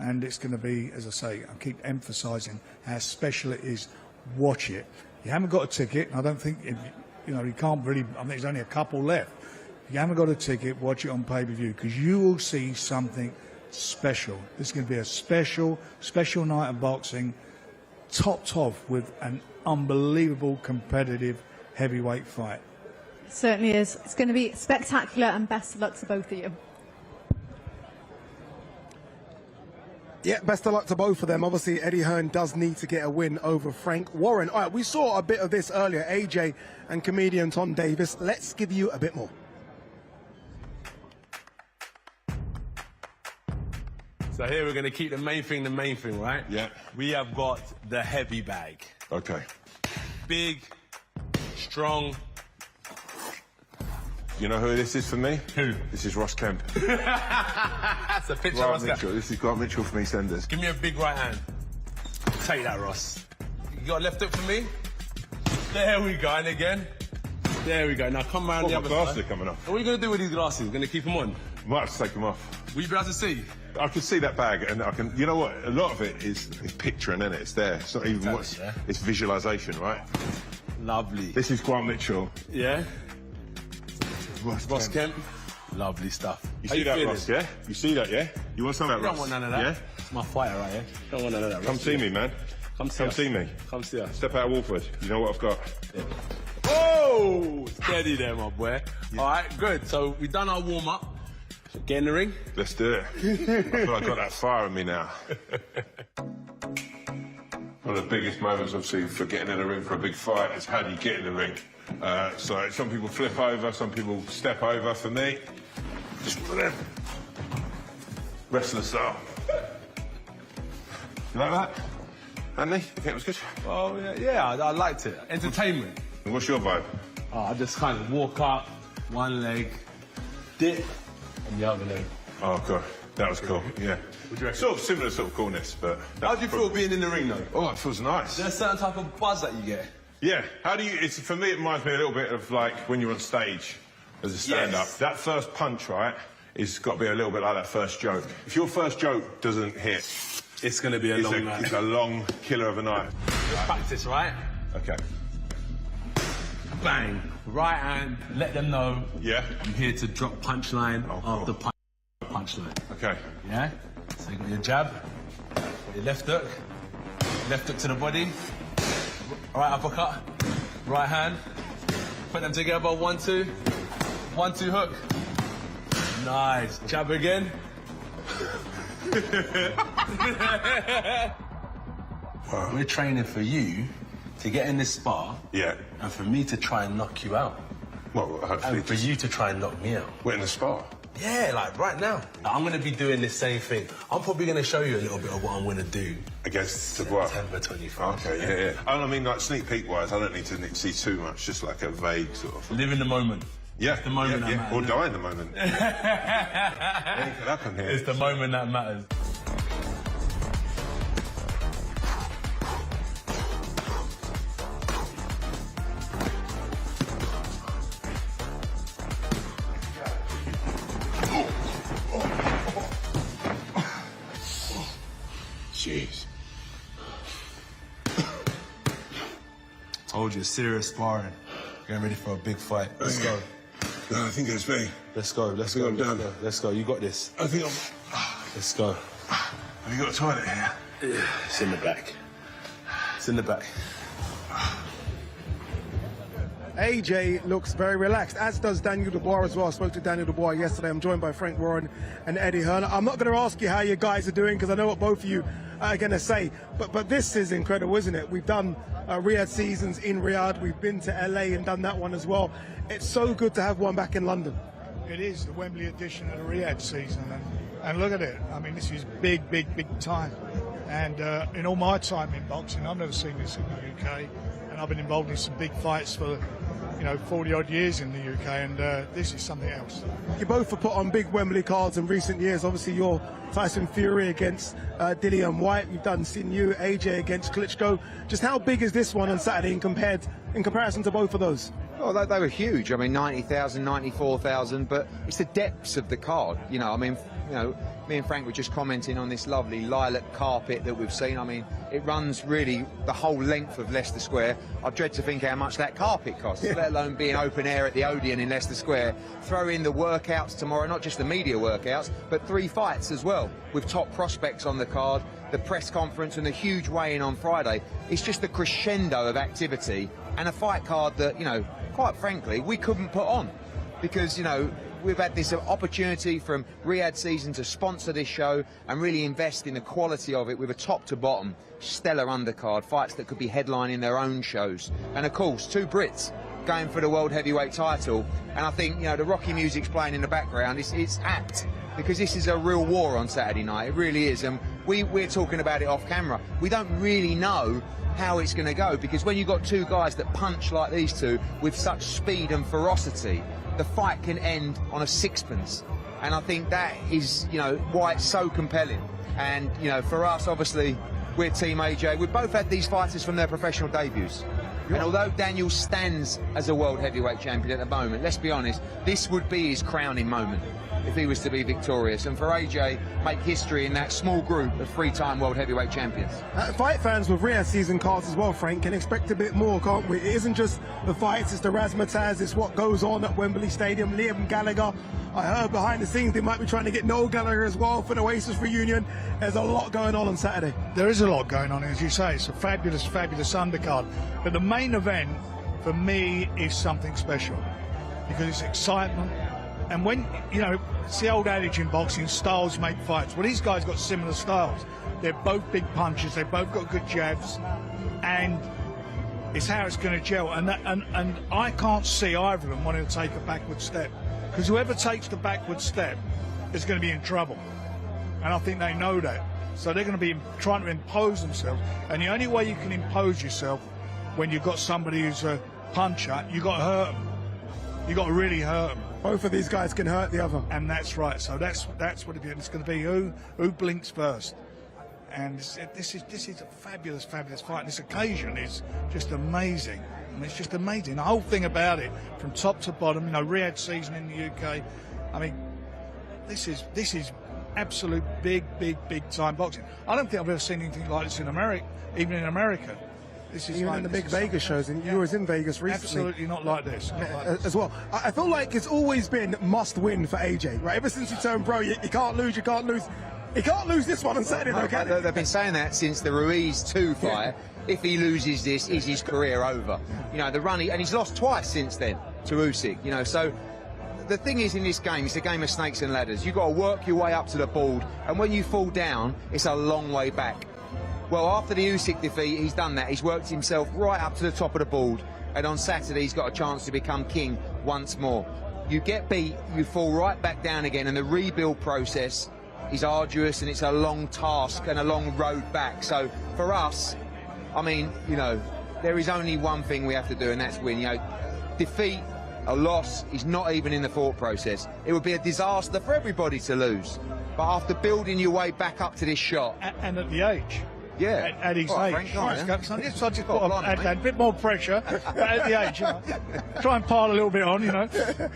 And it's going to be, as I say, I keep emphasising how special it is. Watch it. You haven't got a ticket. I don't think, you know, you can't really. I think there's only a couple left. If you haven't got a ticket, watch it on pay-per-view, because you will see something special. This is going to be a special night of boxing, topped off with an unbelievable competitive heavyweight fight. It certainly is. It's going to be spectacular, and best of luck to both of you. Yeah, best of luck to both of them. Obviously, Eddie Hearn does need to get a win over Frank Warren. All right, we saw a bit of this earlier, AJ and comedian Tom Davis. Let's give you a bit more. So here we're going to keep the main thing, right? Yeah. We have got the heavy bag. Okay. Big, strong. You know who this is for me? Who? This is Ross Kemp. That's a picture Grant of Ross Mitchell. Kemp. This is Grant Mitchell from EastEnders. Give me a big right hand. Take that, Ross. You got a left hook for me? There we go, and again. There we go. Now come round the other side. My glasses are coming off. What are you going to do with these glasses? Going to keep them on? Might have to take them off. Will you be able to see? I can see that bag, and I can. You know what? A lot of it is picturing, isn't it? It's there. It's not even what. Yeah. It's visualization, right? Lovely. This is Grant Mitchell. Yeah. Ross Kemp. Lovely stuff. You see that, Ross? Yeah. You see that? Yeah. You want some of that, Ross? Don't want none of that. Yeah. It's my fighter right here. Don't want none of that. Come see me, man. Come see me. Come see us. Step out of Wolford. You know what I've got. Yeah. Oh, steady there, my boy. Yeah. All right, good. So we've done our warm up. Get in the ring. Let's do it. I feel like I got that fire in me now. One of the biggest moments, obviously, for getting in the ring for a big fight is how do you get in the ring. So some people flip over, some people step over. For me, just one of them. Wrestler style. You like that? Andy, you think it was good? Oh, yeah, I liked it. Entertainment. And what's your vibe? Oh, I just kind of walk up, one leg, dip, and the other leg. Oh, God. That was cool, yeah. What do you reckon? Sort of similar sort of coolness, but... How do you feel being in the ring, though? Oh, it feels nice. Is there a certain type of buzz that you get? Yeah. How do you... For me, it reminds me a little bit of, like, when you're on stage as a stand-up. Yes. That first punch, right, is got to be a little bit like that first joke. If your first joke doesn't hit... It's going to be a long night. It's a long killer of a night. Let's practice, right? Okay. Bang. Right hand, let them know. Yeah. I'm here to drop punchline after punchline. Okay. Yeah? So you got your jab, your left hook to the body, right uppercut, right hand, put them together, 1-2, 1-2 hook. Nice. Jab again. We're training for you to get in this spar. Yeah. And for me to try and knock you out. Well, hopefully. And for you to try and knock me out. We're in the spar. Yeah, like right now. Like, I'm going to be doing this same thing. I'm probably going to show you a little bit of what I'm going to do. Against Dubois? September 25th. Okay, yeah. I mean, like, sneak peek-wise, I don't need to see too much, just like a vague sort of... Live in the moment. Yeah. It's the moment that matters. Or die in the moment. Anything could happen here. It's the moment that matters. Jeez. Told you, serious sparring. Getting ready for a big fight. Let's go. No, I think it's me. Let's go. Let's go. Let's go. You got this. I think I'm... Let's go. Have you got a toilet here? Yeah, it's in the back. It's in the back. AJ looks very relaxed, as does Daniel Dubois as well. I spoke to Daniel Dubois yesterday. I'm joined by Frank Warren and Eddie Hearn. I'm not going to ask you how you guys are doing because I know what both of you are going to say. But this is incredible, isn't it? We've done Riyadh seasons in Riyadh. We've been to LA and done that one as well. It's so good to have one back in London. It is the Wembley edition of the Riyadh season. And look at it. I mean, this is big, big, big time. And in all my time in boxing, I've never seen this in the UK. And I've been involved in some big fights for 40-odd years in the UK, and this is something else. You both have put on big Wembley cards in recent years. Obviously, you're Tyson Fury against Dillian White. You've done Sinew, AJ against Klitschko. Just how big is this one on Saturday in comparison to both of those? Oh, they were huge. I mean, 90,000, 94,000, but it's the depths of the card. I mean, me and Frank were just commenting on this lovely lilac carpet that we've seen. I mean, it runs really the whole length of Leicester Square. I dread to think how much that carpet costs, let alone being open air at the Odeon in Leicester Square. Throw in the workouts tomorrow, not just the media workouts, but 3 fights as well, with top prospects on the card, the press conference and the huge weigh-in on Friday. It's just the crescendo of activity and a fight card that, quite frankly, we couldn't put on because, we've had this opportunity from Riyadh season to sponsor this show and really invest in the quality of it with a top to bottom stellar undercard, fights that could be headlining their own shows. And of course, 2 Brits going for the world heavyweight title. And I think, the Rocky music's playing in the background. It's apt because this is a real war on Saturday night. It really is. And we're talking about it off camera. We don't really know how it's going to go because when you've got 2 guys that punch like these two with such speed and ferocity, the fight can end on a sixpence. And I think that is, why it's so compelling. And, for us, obviously, we're Team AJ. We've both had these fighters from their professional debuts. And although Daniel stands as a world heavyweight champion at the moment, let's be honest, this would be his crowning moment if he was to be victorious. And for AJ, make history in that small group of 3-time world heavyweight champions. Fight fans with Riyadh season cards as well, Frank, can expect a bit more, can't we? It isn't just the fights, it's the razzmatazz, it's what goes on at Wembley Stadium. Liam Gallagher, I heard behind the scenes they might be trying to get Noel Gallagher as well for the Oasis reunion. There's a lot going on Saturday. There is a lot going on, as you say. It's a fabulous, fabulous undercard. But the main event, for me, is something special because it's excitement. And when, it's the old adage in boxing, styles make fights. Well, these guys got similar styles. They're both big punchers, they've both got good jabs, and it's how it's going to gel. And I can't see either of them wanting to take a backward step, because whoever takes the backward step is going to be in trouble. And I think they know that. So they're going to be trying to impose themselves. And the only way you can impose yourself when you've got somebody who's a puncher, you've got to hurt them. You've got to really hurt them. Both of these guys can hurt the other. And that's right. So that's what it's going to be. Who blinks first? And this is a fabulous, fabulous fight. And this occasion is just amazing. And it's just amazing. The whole thing about it, from top to bottom, Riyadh season in the UK. I mean, this is absolute big, big, big time boxing. I don't think I've ever seen anything like this in America, even in America. This is even in the big Vegas shows, and you was in Vegas recently. Absolutely not like this. Not like this. As well. I feel like it's always been must win for AJ, right? Ever since he turned pro, you can't lose, you can't lose. He can't lose this one on Saturday, though, can he? They've been saying that since the Ruiz 2 fight. If he loses this, is his career over? The run, and he's lost twice since then to Usyk. So the thing is, in this game, it's a game of snakes and ladders. You've got to work your way up to the board, and when you fall down, it's a long way back. Well, after the Usyk defeat, he's done that. He's worked himself right up to the top of the board, and on Saturday, he's got a chance to become king once more. you get beat, you fall right back down again, and the rebuild process is arduous, and it's a long task and a long road back. So for us, I mean, you know, there is only one thing we have to do, and that's win. You know, defeat, a loss is not even in the thought process. It would be a disaster for everybody to lose. But after building your way back up to this shot, and at the age. Yeah. At his age. Frank, So I just got mate. a bit more pressure, but at the age, you know, try and pile a little bit on, you know.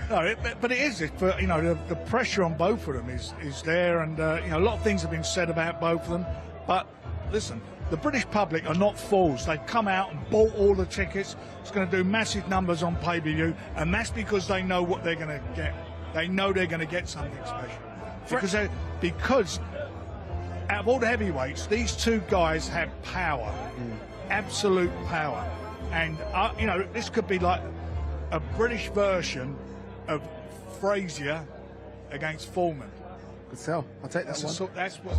No, but it is, but you know, the pressure on both of them is there, and you know, a lot of things have been said about both of them. But listen, the British public are not fools. They've come out and bought all the tickets. It's going to do massive numbers on pay-per-view, and that's because they know what they're going to get. They know they're going to get something special. Because out of all the heavyweights, these two guys have power, absolute power. And, you know, this could be like a British version of Frazier against Foreman. Good sell. I'll take that one.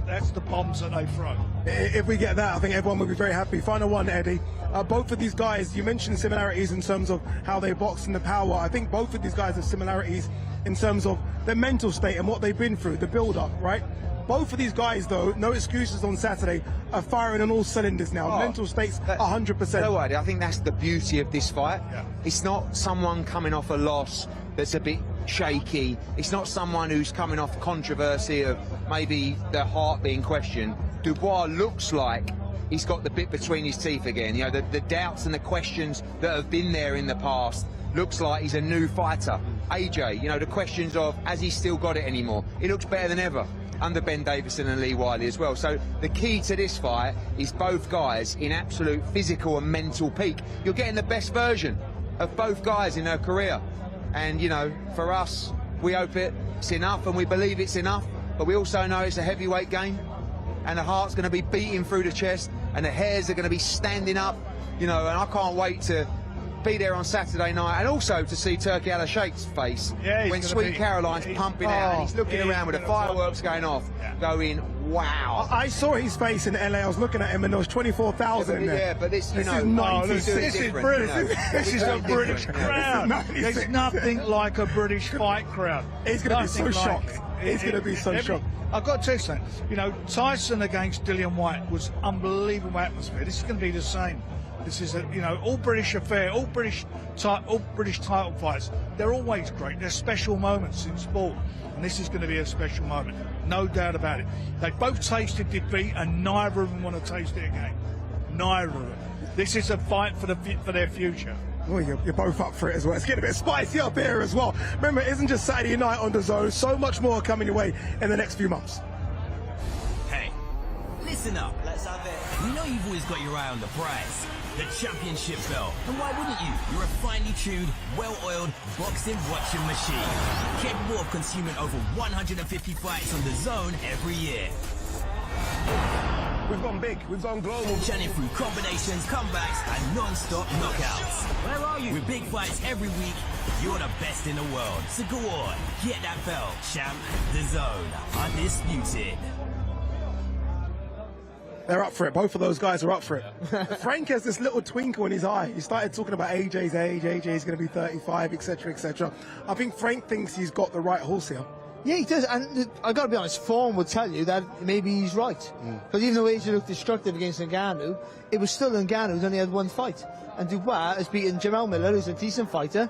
That's the bombs that they throw. If we get that, I think everyone will be very happy. Final one, Eddie. Both of these guys, you mentioned similarities in terms of how they box and the power. I think both of these guys have similarities in terms of their mental state and what they've been through, the build-up, right? Both of these guys, though, no excuses on Saturday, are firing on all cylinders now. Mental state's 100%. No, I think that's the beauty of this fight. Yeah. It's not someone coming off a loss that's a bit shaky. It's not someone who's coming off controversy of maybe their heart being questioned. Dubois looks like he's got the bit between his teeth again. You know, the doubts and the questions that have been there in the past. Looks like he's a new fighter. AJ, you know, the questions of, has he still got it anymore? He looks better than ever under Ben Davison and Lee Wiley as well. So the key to this fight is both guys in absolute physical and mental peak. You're getting the best version of both guys in their career. And, you know, for us, we hope it's enough and we believe it's enough, but we also know it's a heavyweight game and the heart's going to be beating through the chest and the hairs are going to be standing up, you know, and I can't wait to be there on Saturday night and also to see Turki Al Sheikh's face when Sweet Caroline's pumping out and he's looking around with the fireworks going off, going, wow. I saw his face in LA. I was looking at him and there was 24,000 there. Yeah, but this, you this know, is This is brilliant. This is a British crowd. There's nothing like a British fight crowd. He's going to be so shocked. He's going to be so shocked. I've got to tell you something. You know, Tyson against Dillian Whyte was unbelievable atmosphere. This is going to be the same. This is a, you know, all British affair, all British title fights. They're always great. They're special moments in sport, and this is going to be a special moment, no doubt about it. They both tasted defeat, and neither of them want to taste it again. Neither of them. This is a fight for their future. Well, you're both up for it as well. It's getting a bit spicy up here as well. Remember, it isn't just Saturday night on DAZN. So much more coming your way in the next few months. Hey, listen up. Let's have it. We know you've always got your eye on the prize, the championship belt. And why wouldn't you? You're a finely tuned, well-oiled boxing watching machine, capable of consuming over 150 fights on DAZN every year. We've gone big, we've gone global. Churning through combinations, comebacks, and non-stop knockouts. Where are you? With big fights every week, you're the best in the world. So go on, get that belt, champ. DAZN, undisputed. They're up for it. Both of those guys are up for it. Frank has this little twinkle in his eye. He started talking about AJ's age. AJ's going to be 35, etc., etc. I think Frank thinks he's got the right horse here. Yeah, he does, and I got to be honest, form would tell you that maybe he's right. Because even though AJ looked destructive against Ngannou, it was still Ngannou who's only had one fight. And Dubois has beaten Jamal Miller, who's a decent fighter,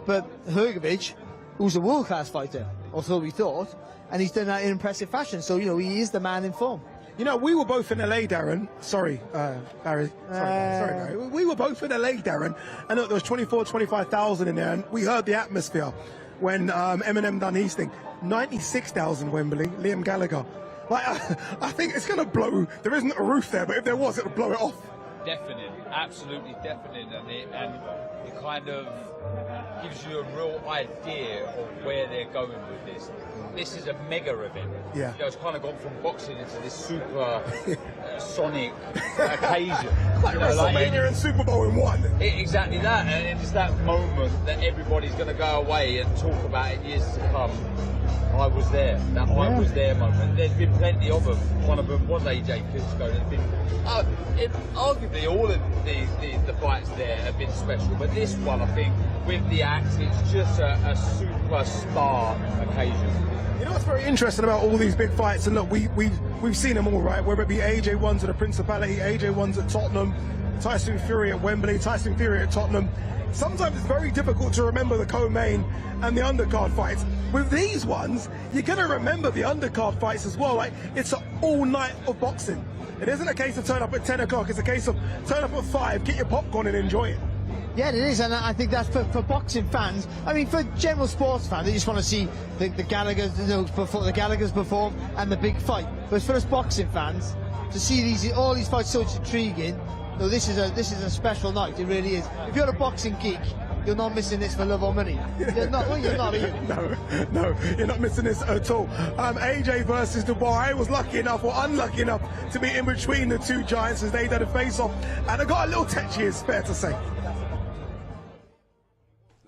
but Hrgovic, who's a world-class fighter, or so we thought, and he's done that in impressive fashion. So, you know, he is the man in form. You know, we were both in LA, Darren. Sorry, Barry. Sorry, Barry. We were both in LA, Darren. And look, there was 25,000 in there, and we heard the atmosphere when Eminem done his thing. 96,000 Wembley, Liam Gallagher. Like, I think it's going to blow. There isn't a roof there, but if there was, it would blow it off. Deafening, absolutely deafening, and it kind of gives you a real idea of where they're going with this. This is a mega event. Yeah. You know, it's kind of gone from boxing into this super sonic occasion. Like WrestleMania and Super Bowl in one. Exactly that, and it's that moment that everybody's going to go away and talk about in years to come. I was there. That I was there moment. There's been plenty of them. One of them was AJ Klitschko. There's been, arguably all of the fights there have been special, but this one, I think, with the axe, it's just a superstar occasion. You know what's very interesting about all these big fights, and look, we've seen them all, right? Whether it be AJ ones at the Principality, AJ ones at Tottenham, Tyson Fury at Wembley, Tyson Fury at Tottenham. Sometimes it's very difficult to remember the co-main and the undercard fights. With these ones, you're going to remember the undercard fights as well. Like, it's an all night of boxing. It isn't a case of turn up at 10 o'clock, it's a case of turn up at 5, get your popcorn and enjoy it. Yeah, it is, and I think that's for boxing fans. I mean, for general sports fans, they just want to see the Gallaghers, before the Gallaghers perform and the big fight. But for us boxing fans, to see all these fights so intriguing, no, this is a special night. It really is. If you're a boxing geek, you're not missing this for love or money. You're not, are you? No, you're not missing this at all. AJ versus Dubois. I was lucky enough or unlucky enough to be in between the two giants as they did a face-off, and I got a little touchy, it's fair to say.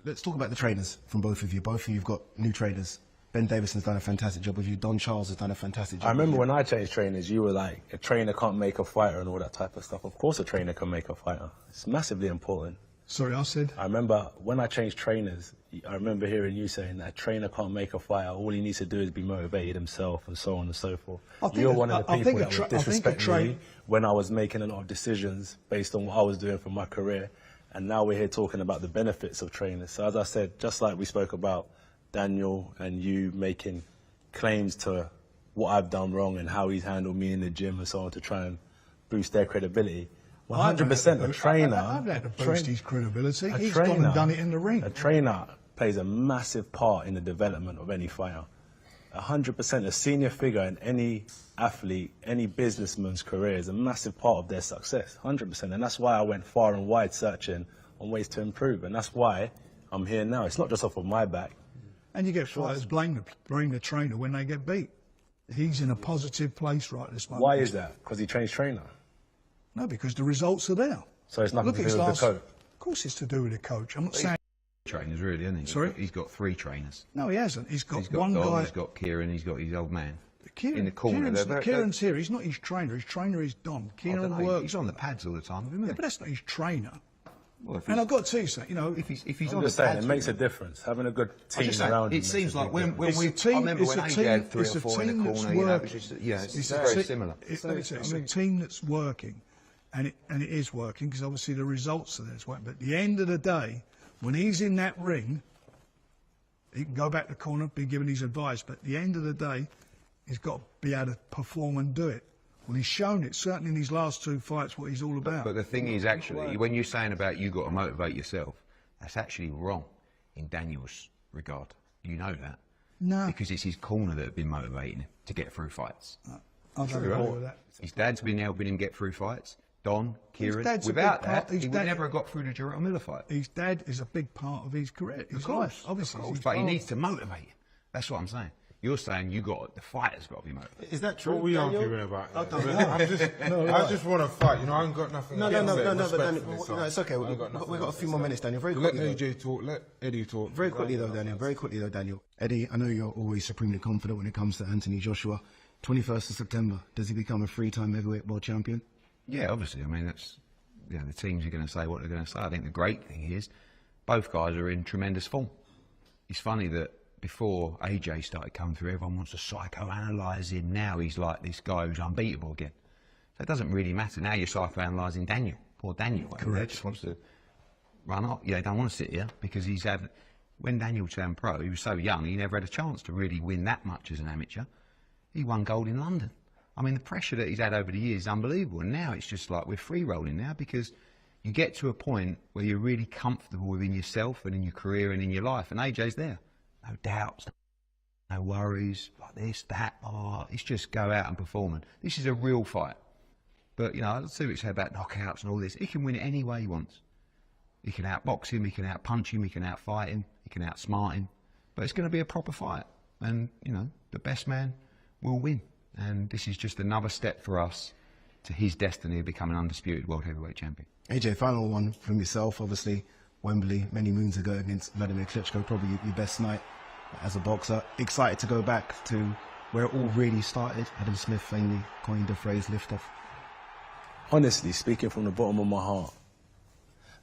Let's talk about the trainers from both of you. Both of you have got new trainers. Ben Davison's done a fantastic job with you. Don Charles has done a fantastic job. I remember when I changed trainers, you were like, a trainer can't make a fighter and all that type of stuff. Of course a trainer can make a fighter. It's massively important. Sorry, I said? I remember when I changed trainers, I remember hearing you saying that a trainer can't make a fighter. All he needs to do is be motivated himself and so on and so forth. You're one of the people that would disrespect me when I was making a lot of decisions based on what I was doing for my career. And now we're here talking about the benefits of trainers. So as I said, just like we spoke about Daniel and you making claims to what I've done wrong and how he's handled me in the gym and so on to try and boost their credibility, 100% a trainer... I've had to boost his credibility. He's gone and done it in the ring. A trainer plays a massive part in the development of any fighter. 100%, a senior figure in any athlete, any businessman's career is a massive part of their success, 100%. And that's why I went far and wide searching on ways to improve. And that's why I'm here now. It's not just off of my back. And you get fighters blame the trainer when they get beat. He's in a positive place right this moment. Why is that? Because he changed trainer? No, because the results are there. So it's nothing to do with the coach? Of course it's to do with the coach. I'm not saying... Trainers, really, isn't he? Sorry? He's got 3 trainers. No, he hasn't. He's got one Don, guy... He's got Kieran, he's got his old man. In the corner. Kieran's here. He's not his trainer. His trainer is Don. Kieran works... He's on the pads all the time, isn't he? Yeah, but that's not his trainer. Well, and I've got to tell you something, you know... If he's I'm on just the saying, pads... it makes a difference. Having a good team around him. It seems like when we... I remember when AJ had 3 or 4 in the corner, you know, it's very similar. It's a team that's working, and it is working, because obviously the results are there as well. But at the end of the day, when he's in that ring, he can go back to the corner, be given his advice, but at the end of the day, he's got to be able to perform and do it. Well, he's shown it, certainly in his last 2 fights, what he's all about. But the thing is, actually, when you're saying about you got to motivate yourself, that's actually wrong in Daniel's regard. You know that. No. Because it's his corner that have been motivating him to get through fights. I don't agree with that. His dad's been helping him get through fights. Don, Kieran. Without that, he would never have got through the Gerard Miller fight. His dad is a big part of his career. Of course, obviously. But he needs to motivate him. That's what I'm saying. You're saying the fighter's got to be motivated. Is that true? What are we arguing about? I just want to fight. You know, I ain't got nothing. No, but Daniel, it's okay. We've got a few more minutes, Daniel. Very quickly. Let AJ talk. Let Eddie talk. Very quickly though, Daniel. Eddie, I know you're always supremely confident when it comes to Anthony Joshua. 21st of September, does he become a 3-time heavyweight world champion? Yeah, obviously. I mean, that's the teams are going to say what they're going to say. I think the great thing is both guys are in tremendous form. It's funny that before AJ started coming through, everyone wants to psychoanalyse him. Now he's like this guy who's unbeatable again. So it doesn't really matter. Now you're psychoanalysing Daniel. Poor Daniel. Correct. He just wants to run up. Yeah, he don't want to sit here because he's had... When Daniel turned pro, he was so young, he never had a chance to really win that much as an amateur. He won gold in London. I mean, the pressure that he's had over the years is unbelievable. And now it's just like we're free-rolling now because you get to a point where you're really comfortable within yourself and in your career and in your life. And AJ's there. No doubts, no worries, like this, that, it's just go out and perform. And this is a real fight. But, you know, I see what you say about knockouts and all this. He can win it any way he wants. He can outbox him, he can outpunch him, he can outfight him, he can outsmart him. But it's going to be a proper fight. And, you know, the best man will win. And this is just another step for us to his destiny of becoming undisputed world heavyweight champion. AJ, final one from yourself, obviously. Wembley, many moons ago against Vladimir Klitschko, probably your best night. as a boxer. Excited to go back to where it all really started. Adam Smith famously coined the phrase lift off. Honestly, speaking from the bottom of my heart,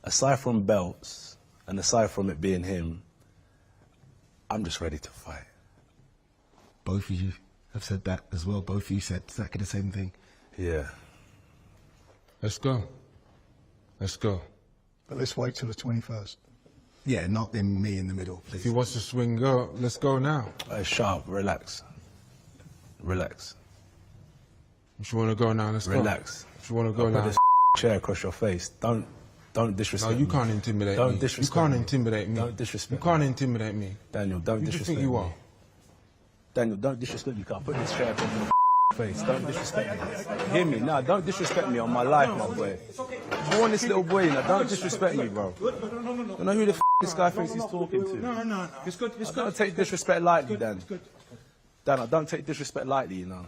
aside from belts and aside from it being him, I'm just ready to fight. Both of you have said that as well. Both of you said exactly the same thing. Yeah. Let's go. Let's go. But let's wait till the 21st. Yeah, not in me in the middle, please. If he wants to swing, go. Let's go now. Sharp, relax. Relax. If you want to go now, let's go. Relax. If you want to go I'll now. put this chair across your face. Don't disrespect me. No, you can't intimidate me. Don't disrespect me. You can't intimidate me. Don't disrespect You can't intimidate me. Daniel, don't disrespect me. Who do you think you are? Daniel, don't disrespect me. You can't put this chair across your face. Don't disrespect me. Hear me? Nah, don't disrespect me on my life, my boy. I want this little boy, you know. Don't disrespect me, bro. I don't know who the this guy thinks he's talking to. No. It's good. Don't take disrespect lightly, Dan. Dan, don't take disrespect lightly, you know.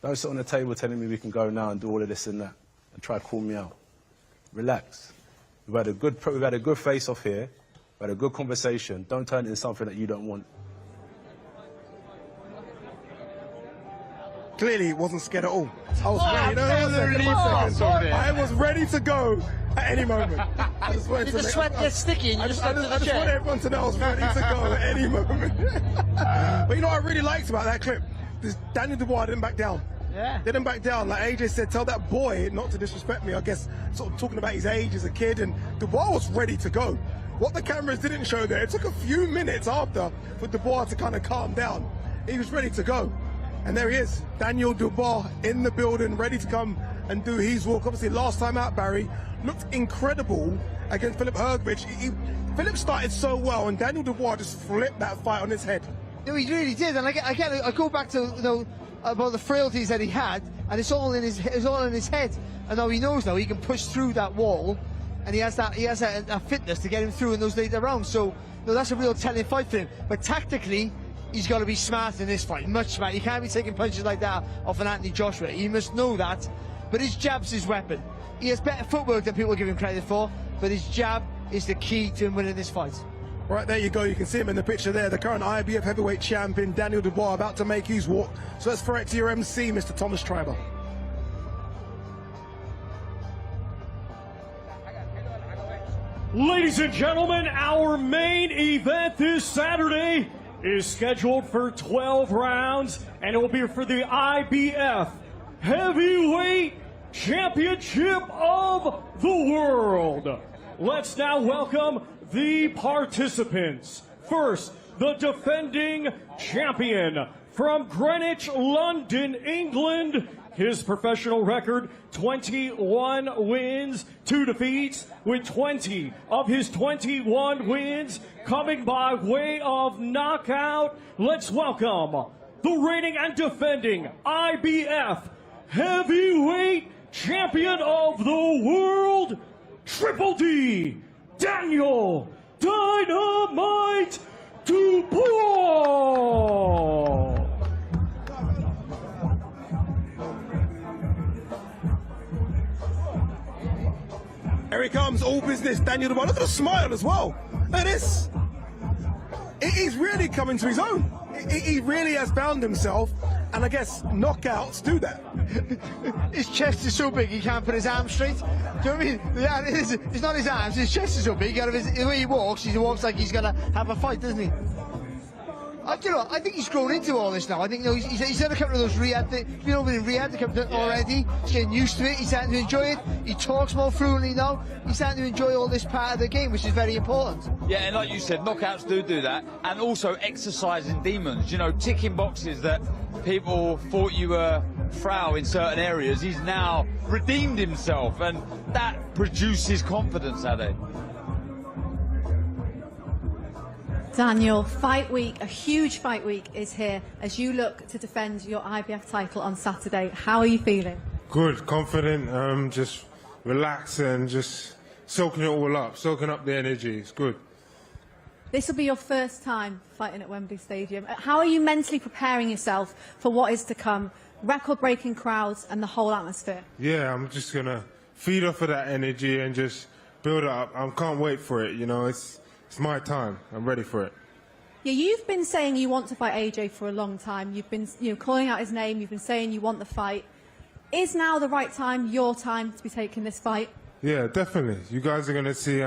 Don't sit on the table telling me we can go now and do all of this and that and try to call me out. Relax. We've had a good face-off here. We've had a good conversation. Don't turn it into something that you don't want. Clearly, he wasn't scared at all. I was ready. I was ready to go at any moment. I just wanted Did the sweat get sticky and you just I just want everyone to know I was ready to go at any moment. But you know what I really liked about that clip? This Daniel Dubois didn't back down. Yeah. Didn't back down. Like AJ said, tell that boy not to disrespect me. I guess sort of talking about his age as a kid, and Dubois was ready to go. What the cameras didn't show there, it took a few minutes after for Dubois to kind of calm down. He was ready to go. And there he is, Daniel Dubois in the building, ready to come and do his walk. Obviously, last time out, Barry looked incredible against Philip Hergovich. Philip started so well, and Daniel Dubois just flipped that fight on his head. No, he really did. And I go back to about the frailties that he had, and it's all in his head. And now he knows he can push through that wall, and he has that fitness to get him through in those later rounds. So that's a real telling fight for him. But tactically, he's got to be smart in this fight, much smart. He can't be taking punches like that off an Anthony Joshua. He must know that. But his jab's his weapon. He has better footwork than people give him credit for, but his jab is the key to him winning this fight. Right, there you go. You can see him in the picture there. The current IBF heavyweight champion, Daniel Dubois, about to make his walk. So let's throw it to your MC, Mr. Thomas Triber. Ladies and gentlemen, our main event this Saturday is scheduled for 12 rounds, and it will be for the IBF Heavyweight Championship of the World. Let's now welcome the participants. First, the defending champion from Greenwich, London, England. His professional record, 21 wins, 2 defeats, with 20 of his 21 wins coming by way of knockout. Let's welcome the reigning and defending IBF Heavyweight Champion of the World, Triple D, Daniel Dynamite Dubois. Here he comes, all business, Daniel Dubois. Look at the smile as well. Look at this. He's really coming to his own. He really has found himself, and I guess knockouts do that. His chest is so big he can't put his arms straight. Do you know what I mean? It's not his arms, his chest is so big. The way he walks like he's going to have a fight, doesn't he? You know, I think he's grown into all this now. I think he's done a couple of those Riyadh things. He's been over in Riyadh already. He's getting used to it. He's starting to enjoy it. He talks more fluently now. He's starting to enjoy all this part of the game, which is very important. Yeah, and like you said, knockouts do that. And also exercising demons. You know, ticking boxes that people thought you were frail in certain areas. He's now redeemed himself, and that produces confidence, Ade. Daniel, fight week, a huge fight week is here as you look to defend your IBF title on Saturday. How are you feeling? Good, confident, just relax and just soaking it all up, soaking up the energy. It's good. This will be your first time fighting at Wembley Stadium. How are you mentally preparing yourself for what is to come? Record-breaking crowds and the whole atmosphere. Yeah, I'm just going to feed off of that energy and just build it up. I can't wait for it, you know. It's my time. I'm ready for it. Yeah, you've been saying you want to fight AJ for a long time. You've been, calling out his name. You've been saying you want the fight. Is now the right time, your time, to be taking this fight? Yeah, definitely. You guys are going to see.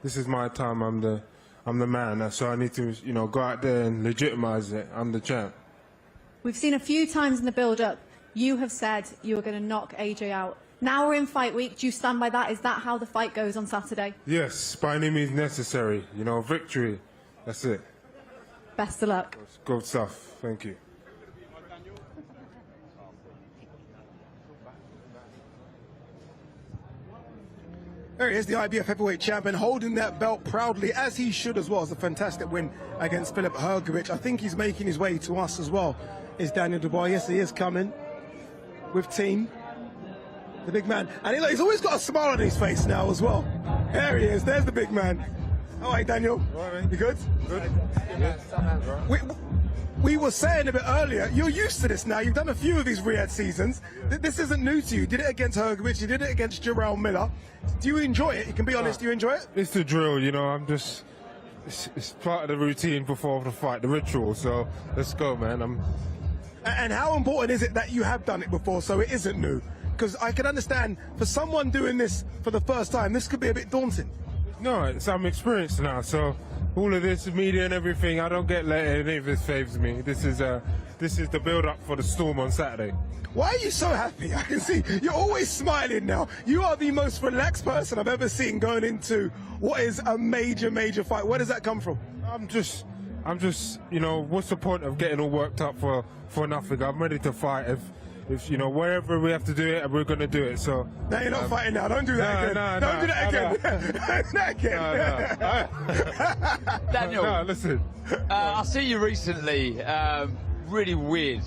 This is my time. I'm the man. So I need to, go out there and legitimize it. I'm the champ. We've seen a few times in the build-up, you have said you were going to knock AJ out. Now we're in fight week. Do you stand by that? Is that how the fight goes on Saturday? Yes, by any means necessary. Victory. That's it. Best of luck. Good stuff. Thank you. There he is, the IBF heavyweight champion, holding that belt proudly, as he should as well. It's a fantastic win against Filip Hrgović. I think he's making his way to us as well, is Daniel Dubois. Yes, he is coming with team. The big man. And he's always got a smile on his face now as well. There he is, there's the big man. All right, Daniel. All right, you good? Good. We were saying a bit earlier, you're used to this now. You've done a few of these Riyadh seasons. This isn't new to you. You did it against Hrgović, you did it against Jarrell Miller. Do you enjoy it? You can be honest, do you enjoy it? It's the drill, I'm just... It's part of the routine before the fight, the ritual. So let's go, man. And how important is it that you have done it before so it isn't new? Because I can understand, for someone doing this for the first time, this could be a bit daunting. No, I'm experienced now, so all of this media and everything, I don't get let any of this faves me. This is the build-up for the storm on Saturday. Why are you so happy? I can see you're always smiling now. You are the most relaxed person I've ever seen going into what is a major, major fight. Where does that come from? I'm just, what's the point of getting all worked up for nothing? I'm ready to fight. If wherever we have to do it, we're going to do it. So no, you're not fighting now. Don't do that again. Don't do that again. Daniel, no, listen. I see you recently, really weird,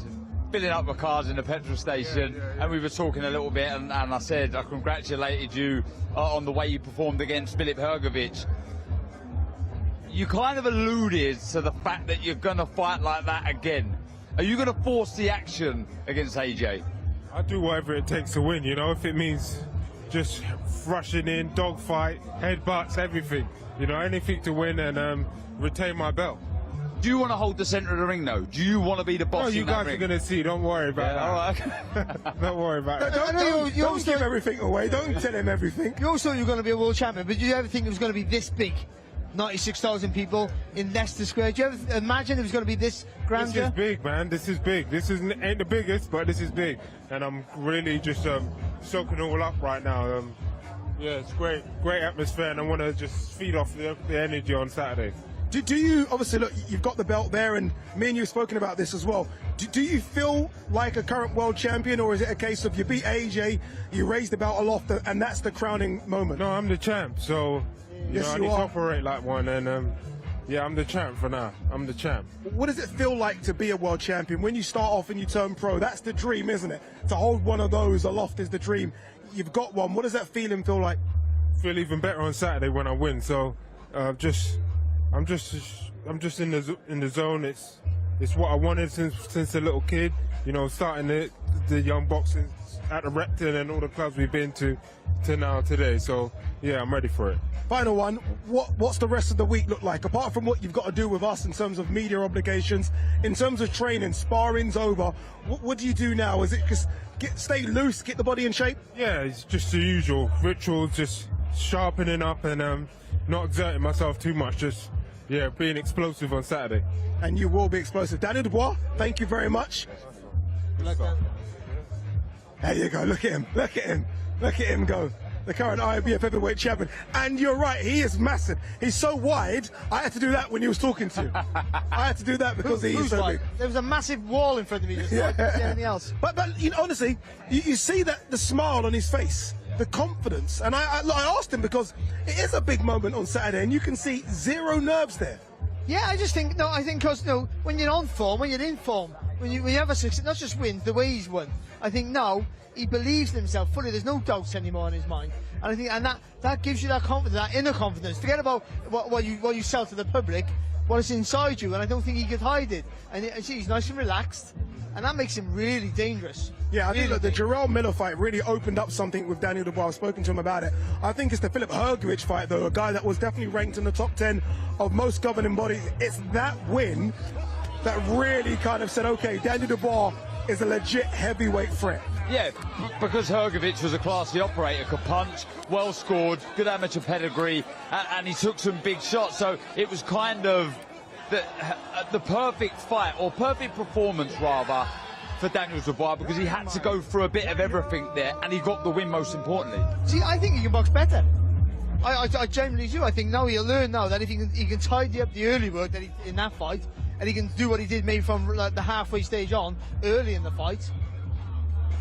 filling up the cars in the petrol station, and we were talking a little bit, and I said I congratulated you on the way you performed against Filip Hrgović. You kind of alluded to the fact that you're going to fight like that again. Are you going to force the action against AJ? I'll do whatever it takes to win, if it means just rushing in, dogfight, headbutts, everything. Anything to win and retain my belt. Do you want to hold the centre of the ring, though? Do you want to be the boss? No, you in that guys ring? are going to see. Don't worry about that. All right. Don't worry about it. Don't give everything away. Don't tell him everything. You also thought you were going to be a world champion, but did you ever think it was going to be this big? 96,000 people in Leicester Square. Do you ever imagine it was going to be this grandeur? This is big, man. This is big. This ain't the biggest, but this is big. And I'm really just soaking it all up right now. Yeah, it's great atmosphere, and I want to just feed off the energy on Saturday. Do you, obviously, look, you've got the belt there, and me and you have spoken about this as well. Do you feel like a current world champion, or is it a case of you beat AJ, you raise the belt aloft, and that's the crowning moment? No, I'm the champ, so... I need to operate like one, and yeah, I'm the champ for now. I'm the champ. What does it feel like to be a world champion? When you start off and you turn pro, that's the dream, isn't it? To hold one of those aloft is the dream. You've got one. What does that feeling feel like? Feel even better on Saturday when I win. So, I'm just in the zone. It's what I wanted since a little kid. Starting the young boxing at the Repton and all the clubs we've been to now today. So yeah, I'm ready for it. Final one, what's the rest of the week look like? Apart from what you've got to do with us in terms of media obligations, in terms of training, sparring's over, what do you do now? Is it just stay loose, get the body in shape? Yeah, it's just the usual rituals, just sharpening up and not exerting myself too much, just being explosive on Saturday. And you will be explosive. Daniel Dubois, thank you very much. There you go, look at him, look at him, look at him go. The current IBF heavyweight champion. And you're right, he is massive. He's so wide, I had to do that when he was talking to you. I had to do that because he's so big. There was a massive wall in front of me, just like anything else. But honestly, you see that the smile on his face, the confidence. And I asked him because it is a big moment on Saturday, and you can see zero nerves there. Yeah, I think because when you're on form, when you're in form, when you have a success, not just wins, the way he's won, I think now he believes in himself fully. There's no doubts anymore in his mind, and I think that gives you that confidence, that inner confidence. Forget about what you sell to the public, what is inside you, and I don't think he could hide it. And see, he's nice and relaxed. and that makes him really dangerous. Yeah, I think Really that the Jarrell Miller fight really opened up something with Daniel Dubois. I've spoken to him about it. I think it's the Philip Hrgovic fight, though, a guy that was definitely ranked in the top 10 of most governing bodies. It's that win that really kind of said, okay, Daniel Dubois is a legit heavyweight threat. Yeah, because Hrgovic was a classy operator, could punch, well scored, good amateur pedigree, and he took some big shots. So it was kind of the perfect fight, or perfect performance rather, for Daniel Dubois, because he had to go through a bit of everything there, and he got the win most importantly. See, I think he can box better. I genuinely do. I think now he'll learn now that if he can tidy up the early work that in that fight, and he can do what he did maybe from like, the halfway stage on, early in the fight,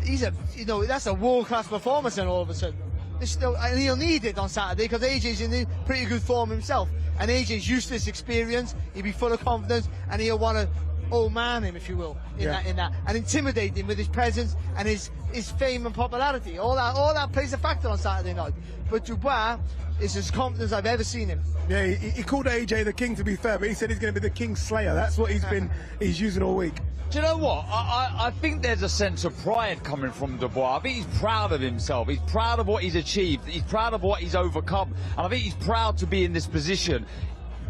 that's a world-class performance then all of a sudden. And he'll need it on Saturday because AJ's in pretty good form himself. And AJ's used to this experience, he'll be full of confidence, and he'll want to old man him, if you will, in that, and intimidate him with his presence and his fame and popularity. All that plays a factor on Saturday night. But Dubois is as confident as I've ever seen him. Yeah, he called AJ the king, to be fair, but he said he's going to be the king slayer. That's what he's using all week. Do you know what? I think there's a sense of pride coming from Dubois. I think he's proud of himself. He's proud of what he's achieved. He's proud of what he's overcome. And I think he's proud to be in this position.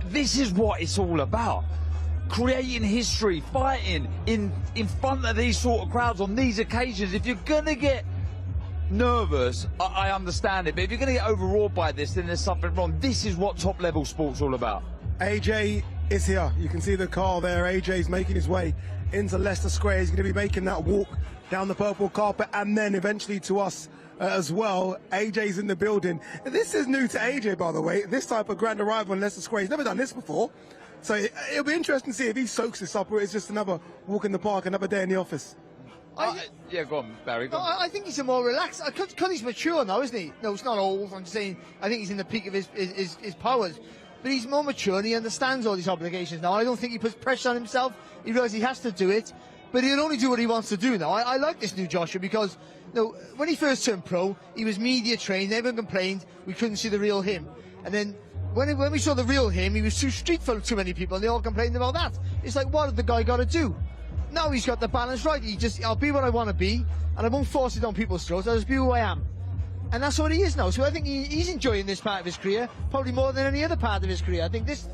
This is what it's all about. Creating history, fighting in front of these sort of crowds on these occasions. If you're going to get nervous, I understand it. But if you're going to get overawed by this, then there's something wrong. This is what top-level sport's all about. AJ is here. You can see the car there. AJ's making his way into Leicester Square. He's going to be making that walk down the purple carpet and then eventually to us as well. AJ's in the building. This is new to AJ, by the way. This type of grand arrival in Leicester Square. He's never done this before. So it'll be interesting to see if he soaks this up or it's just another walk in the park, another day in the office. Yeah, go on, Barry. Go on. I think he's a more relaxed, because he's mature now, isn't he? No, he's not old. I'm just saying, I think he's in the peak of his powers. But he's more mature and he understands all these obligations now. I don't think he puts pressure on himself. He realizes he has to do it, but he'll only do what he wants to do now. I like this new Joshua because when he first turned pro, he was media trained, everyone complained, we couldn't see the real him. And then when we saw the real him, he was too street for too many people, and they all complained about that. It's like, what did the guy got to do? Now he's got the balance right. I'll be what I want to be, and I won't force it on people's throats. I'll just be who I am. And that's what he is now. So I think he's enjoying this part of his career, probably more than any other part of his career. I think this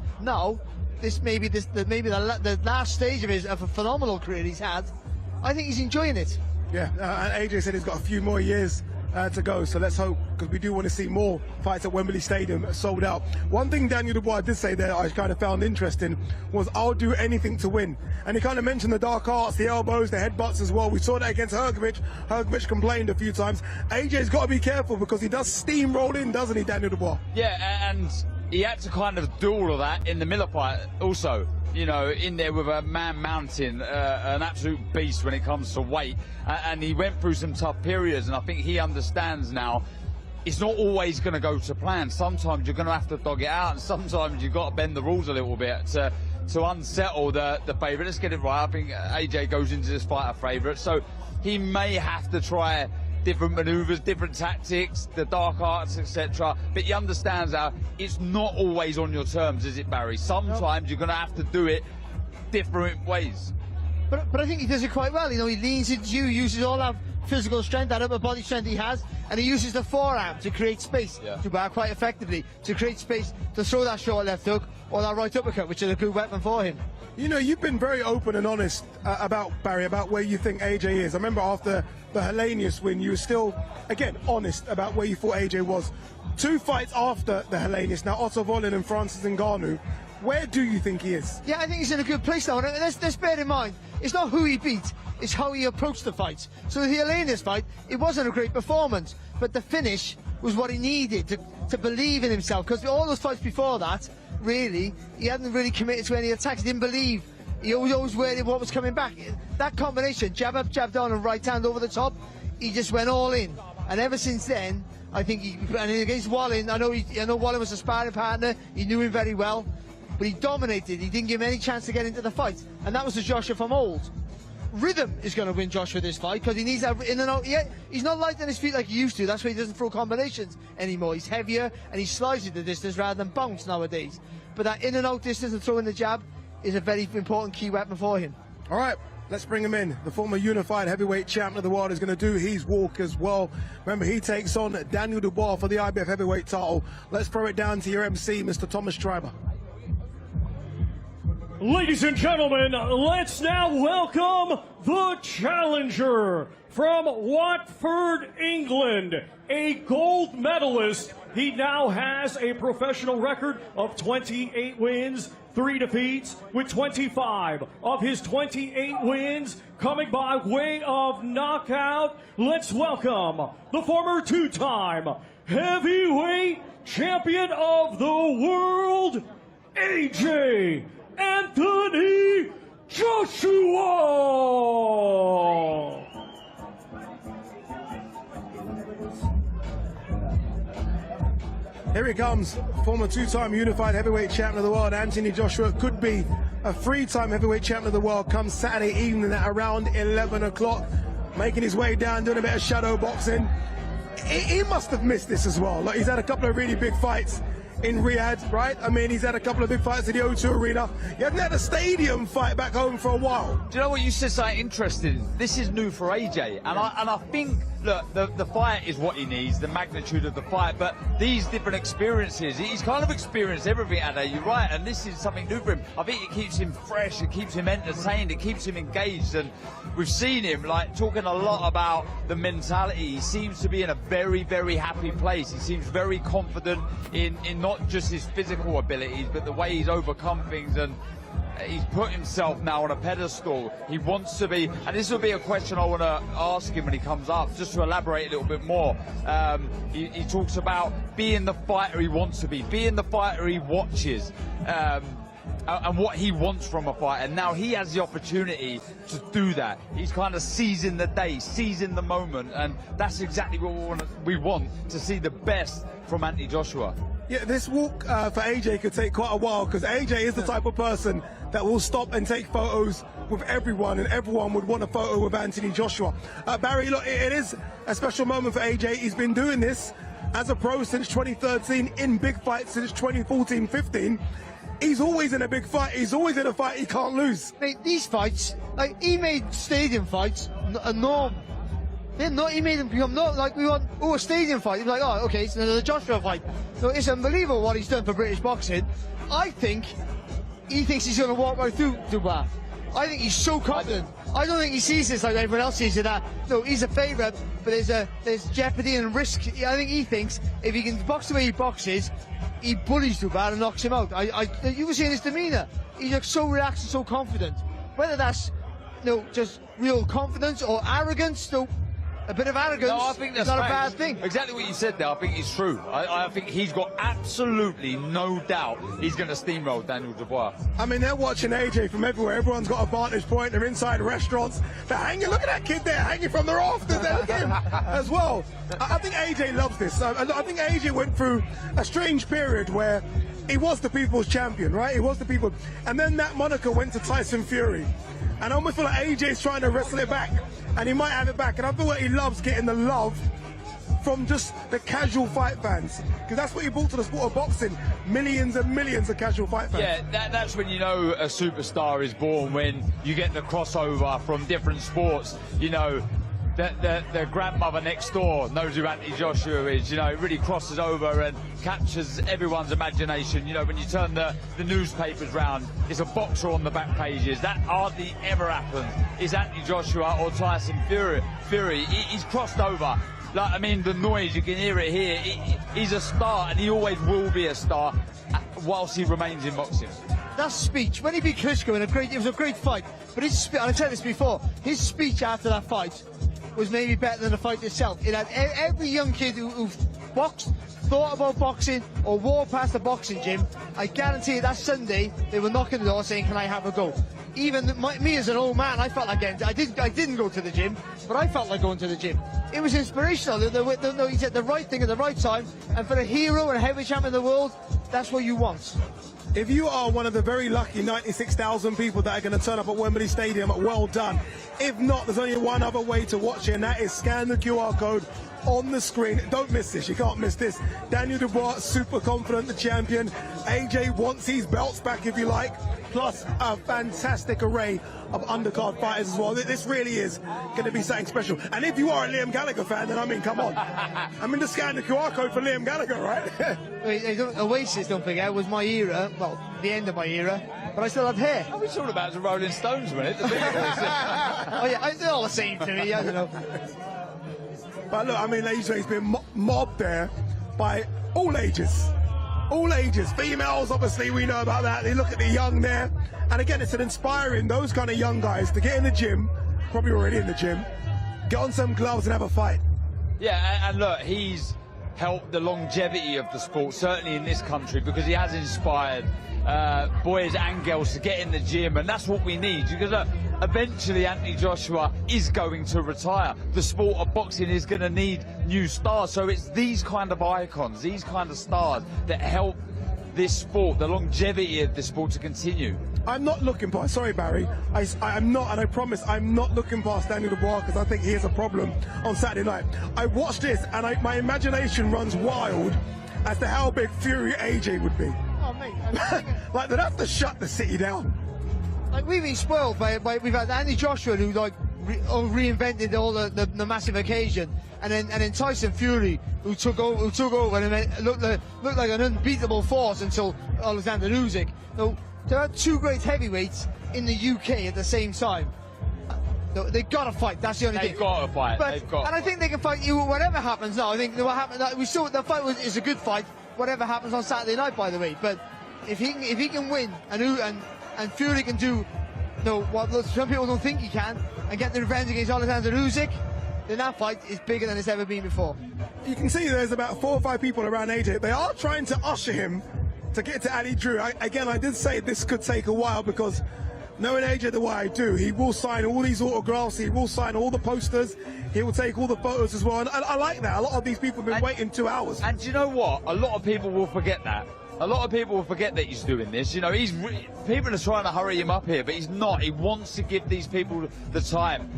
may be the last stage of a phenomenal career he's had. I think he's enjoying it. Yeah, and AJ said he's got a few more years to go, so let's hope, because we do want to see more fights at Wembley Stadium sold out. One thing Daniel Dubois did say there I kind of found interesting was, I'll do anything to win. And he kind of mentioned the dark arts, the elbows, the headbutts as well. We saw that against Hrgovic. Hrgovic complained a few times. AJ's got to be careful because he does steamroll in, doesn't he, Daniel Dubois? Yeah, and he had to kind of do all of that in the Miller fight also. You know, in there with a man mountain, an absolute beast when it comes to weight. And he went through some tough periods, and I think he understands now it's not always going to go to plan. Sometimes you're going to have to dog it out, and sometimes you've got to bend the rules a little bit to unsettle the favourite. Let's get it right. I think AJ goes into this fight a favourite, so he may have to try different manoeuvres, different tactics, the dark arts, etc. But he understands how it's not always on your terms, is it, Barry? Sometimes you're going to have to do it different ways. But I think he does it quite well. You know, he leans into you, uses all that physical strength, that upper body strength he has, and he uses the forearm to create space, quite effectively, to create space to throw that short left hook or that right uppercut, which is a good weapon for him. You know, you've been very open and honest about where you think AJ is. I remember after the Helenius win, you were still, again, honest about where you thought AJ was. 2 fights after the Helenius, now Otto Wallin and Francis Ngannou. Where do you think he is? Yeah, I think he's in a good place now. And let's bear in mind, it's not who he beat, it's how he approached the fights. So the Helenius fight, it wasn't a great performance, but the finish was what he needed to believe in himself. Because all those fights before that, really, he hadn't really committed to any attacks. He didn't believe. He always worried what was coming back. That combination, jab up, jab down, and right hand over the top, he just went all in. And ever since then, I think and against Wallin, I know Wallin was a sparring partner. He knew him very well, but he dominated. He didn't give him any chance to get into the fight, and that was the Joshua from old. Rhythm is going to win Joshua this fight because he needs that in and out. He's not light on his feet like he used to. That's why he doesn't throw combinations anymore. He's heavier and he slides at the distance rather than bounce nowadays. But that in and out distance and throwing the jab is a very important key weapon for him. All right, Let's bring him in. The former unified heavyweight champion of the world is going to do his walk as well. Remember, he takes on Daniel Dubois for the IBF heavyweight title. Let's throw it down to your MC, Mr. Thomas Schreiber. Ladies and gentlemen, let's now welcome the challenger from Watford, England, a gold medalist. He now has a professional record of 28 wins, 3 defeats, with 25 of his 28 wins coming by way of knockout. Let's welcome the former two-time heavyweight champion of the world, AJ Anthony Joshua! Here he comes, former two-time unified heavyweight champion of the world, Anthony Joshua. Could be a 3-time heavyweight champion of the world come Saturday evening at around 11 o'clock. Making his way down, doing a bit of shadow boxing. He must have missed this as well. Like, he's had a couple of really big fights in Riyadh, right? I mean, he's had a couple of big fights at the O2 Arena. He hasn't had a stadium fight back home for a while. Do you know what you said something interesting? This is new for AJ, and I think, look, the fight is what he needs, the magnitude of the fight, but these different experiences, he's kind of experienced everything out there, you're right, and this is something new for him. I think it keeps him fresh, it keeps him entertained, it keeps him engaged, and we've seen him, like, talking a lot about the mentality. He seems to be in a very, very happy place. He seems very confident in not just his physical abilities, but the way he's overcome things, and he's put himself now on a pedestal. He wants to be, and this will be a question I want to ask him when he comes up, just to elaborate a little bit more. He talks about being the fighter he wants to be, being the fighter he watches, and what he wants from a fight. And now he has the opportunity to do that. He's kind of seizing the day, seizing the moment, and that's exactly what we want to see the best from Anthony Joshua. Yeah, this walk for AJ could take quite a while, because AJ is the type of person that will stop and take photos with everyone, and everyone would want a photo with Anthony Joshua. Barry, look, it is a special moment for AJ. He's been doing this as a pro since 2013, in big fights since 2014-15. He's always in a big fight. He's always in a fight he can't lose. Mate, these fights, like, he made stadium fights a norm. He made them become not like we want. Oh, a stadium fight. He's like, oh, okay, it's another Joshua fight. So it's unbelievable what he's done for British boxing. I think he thinks he's going to walk right through Dubois. I think he's so confident. I don't think he sees this like everyone else sees it. That no, he's a favourite, but there's jeopardy and risk. I think he thinks if he can box the way he boxes, he bullies Dubois and knocks him out. You were seeing his demeanour. He looks so relaxed and so confident. Whether that's just real confidence or arrogance, a bit of arrogance, no, I think that's not a bad thing. Exactly what you said there, I think it's true. I think he's got absolutely no doubt he's going to steamroll Daniel Dubois. I mean, they're watching AJ from everywhere. Everyone's got a vantage point. They're inside restaurants. They're hanging. Look at that kid there, hanging from the rafters. Look at him as well. I think AJ loves this. I think AJ went through a strange period where he was the people's champion, right? He was the people. And then that moniker went to Tyson Fury. And I almost feel like AJ's trying to wrestle it back. And he might have it back. And I feel like he loves getting the love from just the casual fight fans. Because that's what he brought to the sport of boxing. Millions and millions of casual fight fans. Yeah, that's when you know a superstar is born, when you get the crossover from different sports. You know, the grandmother next door knows who Anthony Joshua is. You know, it really crosses over and captures everyone's imagination. You know, when you turn the newspapers round, it's a boxer on the back pages. That hardly ever happens. Is Anthony Joshua or Tyson Fury? He's crossed over. Like, I mean, the noise, you can hear it here. He's a star, and he always will be a star whilst he remains in boxing. That speech, when he beat Klitschko it was a great fight, but his speech, and I said this before, his speech after that fight was maybe better than the fight itself. It had every young kid who boxed, thought about boxing, or walked past the boxing gym. I guarantee you that Sunday they were knocking the door saying, "Can I have a go?" Even me as an old man, I felt like getting. I didn't go to the gym, but I felt like going to the gym. It was inspirational. He said the right thing at the right time, and for a hero and a heavyweight champion of the world, that's what you want. If you are one of the very lucky 96,000 people that are going to turn up at Wembley Stadium, well done. If not, there's only one other way to watch it, and that is scan the QR code on the screen. Don't miss this. You can't miss this. Daniel Dubois, super confident, the champion. AJ wants his belts back, if you like. Plus a fantastic array of undercard fighters as well. This really is going to be something special. And if you are a Liam Gallagher fan, then I mean, come on. I'm in the scan the QR code for Liam Gallagher, right? Oasis, don't forget, was my era. Well, the end of my era. But I still had hair. Are we talking about the Rolling Stones, wasn't it? Oh yeah, they're all the same to me. I don't know. But look, I mean, AJ's been mobbed there by all ages. All ages. Females, obviously, we know about that. They look at the young there. And again, it's an inspiring, those kind of young guys to get in the gym, probably already in the gym, get on some gloves and have a fight. Yeah, and look, he's helped the longevity of the sport, certainly in this country, because he has inspired boys and girls to get in the gym, and that's what we need. Because look, eventually Anthony Joshua is going to retire. The sport of boxing is going to need new stars. So it's these kind of icons, these kind of stars that help this sport, the longevity of this sport to continue. I'm not looking past, sorry Barry, I'm not, and I promise I'm not looking past Daniel Dubois because I think he has a problem on Saturday night. I watched this and my imagination runs wild as to how big Fury AJ would be. Oh mate, like they'd have to shut the city down. Like we've been spoiled by we've had Anthony Joshua who like reinvented all the massive occasion, and then Tyson Fury who took over and looked like an unbeatable force until Alexander Usyk. So there are two great heavyweights in the UK at the same time. They've got to fight. That's the only thing. They've got to fight. And I think they can fight you. Whatever happens now, I think what happened. We saw the fight is a good fight. Whatever happens on Saturday night, by the way. But if he can win and Fury can do what some people don't think he can and get the revenge against Alexander Usyk, then that fight is bigger than it's ever been before. You can see there's about 4 or 5 people around AJ. They are trying to usher him to get to Ali Drew. Again, I did say this could take a while because knowing AJ the way I do, he will sign all these autographs, he will sign all the posters, he will take all the photos as well. And I like that. A lot of these people have been waiting 2 hours. And do you know what? A lot of people will forget that. A lot of people will forget that he's doing this. You know, people are trying to hurry him up here, but he's not. He wants to give these people the time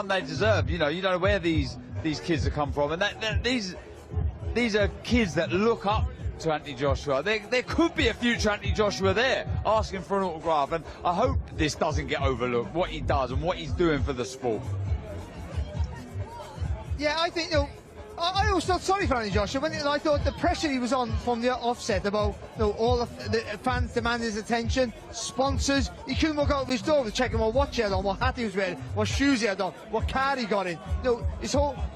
they deserve. You don't know where these kids have come from, and these are kids that look up to Anthony Joshua. There could be a future Anthony Joshua there asking for an autograph, and I hope this doesn't get overlooked, what he does and what he's doing for the sport. Yeah, I think, I always felt sorry for Anthony Joshua when I thought the pressure he was on from the offset about all the fans demanding his attention, sponsors. He couldn't walk out of his door to check what watch he had on, what hat he was wearing, what shoes he had on, what car he got in.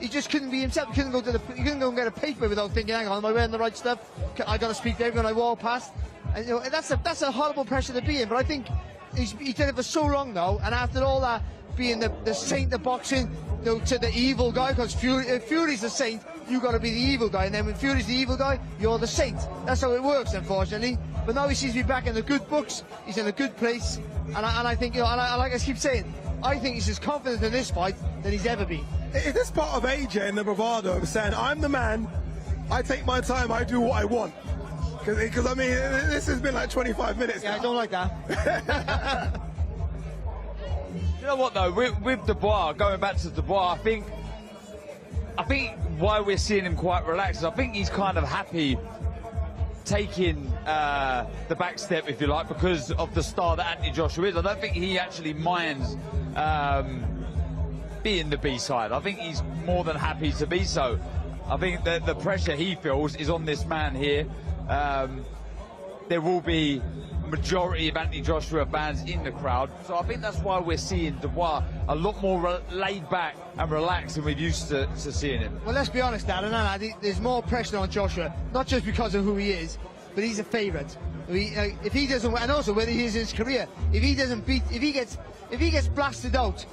He just couldn't be himself. He couldn't go and get a paper without thinking, hang on, am I wearing the right stuff? I got to speak to everyone I walk past. And that's a horrible pressure to be in. But I think he's done it for so long now, and after all that, being the saint of boxing, to the evil guy, because if Fury's the saint, you got to be the evil guy, and then when Fury's the evil guy, you're the saint. That's how it works, unfortunately. But now he seems to be back in the good books. He's in a good place, and I think, and like I keep saying, I think he's as confident in this fight than he's ever been. Is this part of AJ and the bravado of saying, I'm the man, I take my time, I do what I want? Because I mean, this has been like 25 minutes. Yeah, now. I don't like that. You know what though, with Dubois, going back to Dubois, I think why we're seeing him quite relaxed, I think he's kind of happy taking the back step, if you like, because of the star that Anthony Joshua is. I don't think he actually minds being the B-side. I think he's more than happy to be so. I think that the pressure he feels is on this man here. There will be majority of Anthony Joshua fans in the crowd, so I think that's why we're seeing Dubois a lot more laid back and relaxed than we're used to seeing him. Well, let's be honest, Dan, there's more pressure on Joshua, not just because of who he is, but he's a favourite. If he doesn't, and also whether he is in his career, if he gets blasted out,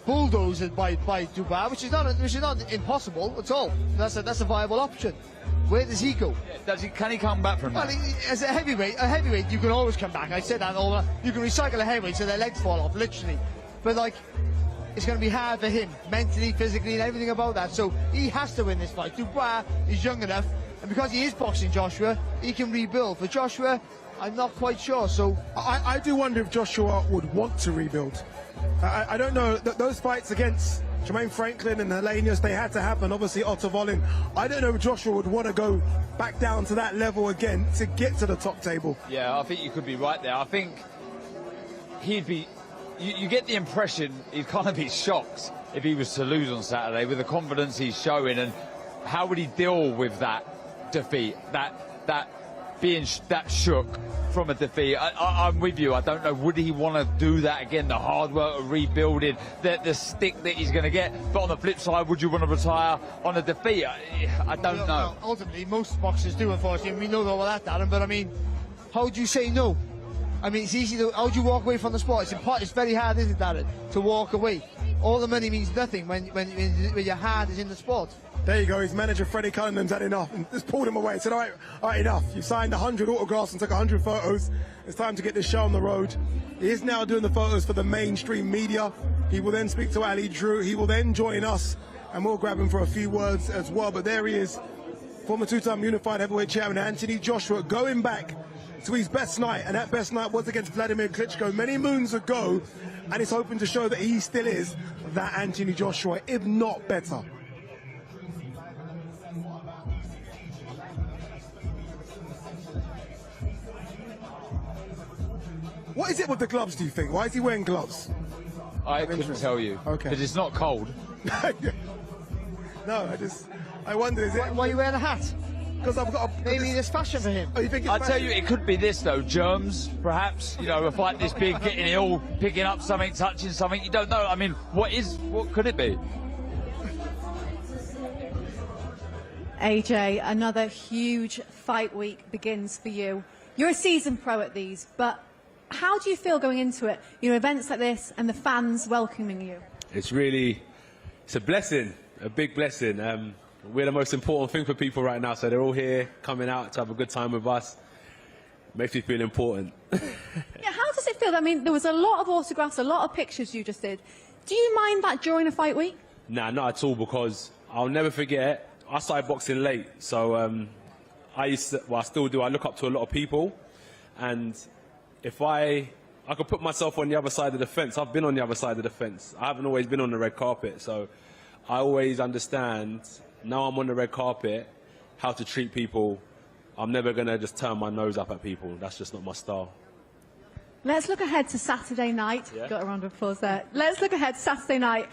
bulldozed by Dubois, which is not impossible at all. That's a viable option. Where does he go? Can he come back from that? Well, as a heavyweight, you can always come back. I said that all. You can recycle a heavyweight so their legs fall off, literally. But like, it's going to be hard for him, mentally, physically, and everything about that. So he has to win this fight. Dubois is young enough, and because he is boxing Joshua, he can rebuild. For Joshua, I'm not quite sure. So I do wonder if Joshua would want to rebuild. I don't know. Those fights against Jermaine Franklin and Hellenius, they had to happen. Obviously, Otto Volin. I don't know if Joshua would want to go back down to that level again to get to the top table. Yeah, I think you could be right there. I think he'd be... You get the impression he'd kind of be shocked if he was to lose on Saturday with the confidence he's showing, and how would he deal with that defeat, that being that shook from a defeat? I'm with you. I don't know, would he want to do that again, the hard work of rebuilding, the stick that he's going to get? But on the flip side, would you want to retire on a defeat? I don't know. Well, ultimately, most boxers do, unfortunately. We know all that, Darren, but I mean, how do you say no? I mean, it's easy to... How do you walk away from the sport? It's very hard, isn't it, Darren, to walk away? All the money means nothing when your heart is in the sport. There you go, his manager Freddie Cunningham's had enough and just pulled him away. Said, all right, enough. You've signed 100 autographs and took 100 photos. It's time to get this show on the road. He is now doing the photos for the mainstream media. He will then speak to Ali Drew. He will then join us, and we'll grab him for a few words as well. But there he is, former two-time unified heavyweight champion Anthony Joshua, going back to his best night, and that best night was against Vladimir Klitschko many moons ago, and he's hoping to show that he still is that Anthony Joshua, if not better. What is it with the gloves, do you think? Why is he wearing gloves? I couldn't tell you. Okay. Because it's not cold. No, I wonder, is it... Why are you wearing a hat? Because I've got maybe it's fashion for him. Oh, you think it's I tell you, it could be this though, germs, perhaps. You know, a fight this big, getting ill, picking up something, touching something. You don't know. I mean, what could it be? AJ, another huge fight week begins for you. You're a seasoned pro at these, but how do you feel going into it? You know, events like this and the fans welcoming you. It's a blessing, a big blessing. We're the most important thing for people right now, so they're all here, coming out to have a good time with us. Makes me feel important. Yeah, how does it feel? I mean, there was a lot of autographs, a lot of pictures you just did. Do you mind that during a fight week? Nah, not at all, because I'll never forget, I started boxing late, so I still do, I look up to a lot of people, and if I could put myself on the other side of the fence. I've been on the other side of the fence. I haven't always been on the red carpet, so I always understand, now I'm on the red carpet, how to treat people. I'm never going to just turn my nose up at people. That's just not my style. Let's look ahead to Saturday night. Yeah. Got a round of applause there. Let's look ahead to Saturday night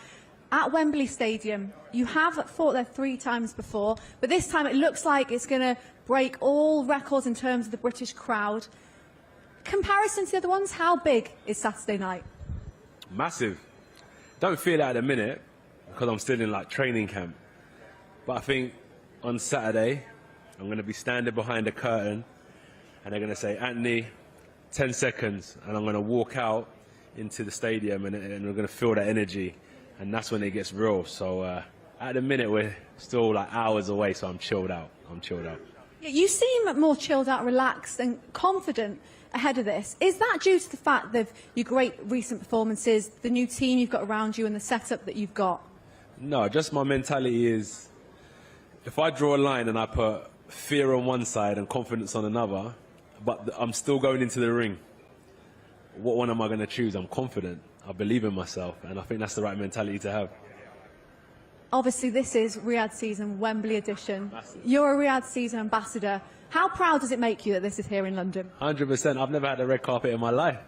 at Wembley Stadium. You have fought there 3 times before, but this time it looks like it's going to break all records in terms of the British crowd. Comparison to the other ones, how big is Saturday night? Massive. Don't feel it at the minute, because I'm still in like training camp. But I think on Saturday, I'm going to be standing behind the curtain, and they're going to say, Anthony, 10 seconds, and I'm going to walk out into the stadium, and we're going to feel that energy, and that's when it gets real. So at the minute, we're still like hours away, so I'm chilled out. Yeah, you seem more chilled out, relaxed, and confident ahead of this. Is that due to the fact of your great recent performances, the new team you've got around you, and the setup that you've got? No, just my mentality is, if I draw a line and I put fear on one side and confidence on another, but I'm still going into the ring, what one am I going to choose? I'm confident. I believe in myself, and I think that's the right mentality to have. Obviously, this is Riyadh season, Wembley edition. You're a Riyadh season ambassador. How proud does it make you that this is here in London? 100%. I've never had a red carpet in my life.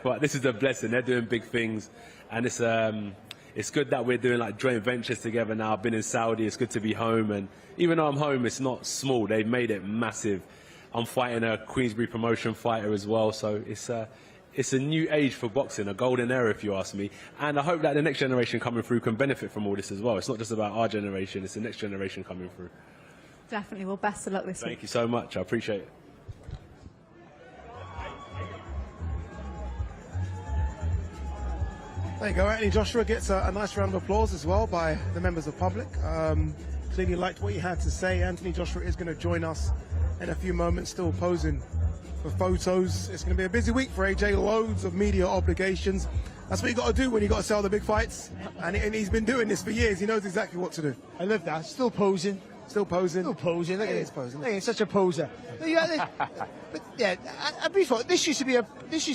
But this is a blessing. They're doing big things, and it's good that we're doing like joint ventures together now. I've been in Saudi. It's good to be home, and even though I'm home, it's not small. They've made it massive. I'm fighting a Queensbury promotion fighter as well, so it's a new age for boxing, a golden era, if you ask me. And I hope that the next generation coming through can benefit from all this as well. It's not just about our generation; it's the next generation coming through. Definitely. Well, best of luck this week. Thank you so much. I appreciate it. There you go. Anthony Joshua gets a nice round of applause as well by the members of public. Clearly liked what he had to say. Anthony Joshua is going to join us in a few moments, still posing for photos. It's going to be a busy week for AJ. Loads of media obligations. That's what you got to do when you got to sell the big fights. And he's been doing this for years. He knows exactly what to do. I love that. Still posing. Still posing. Still posing. Look at He's posing. Look at such a poser. But yeah, this used to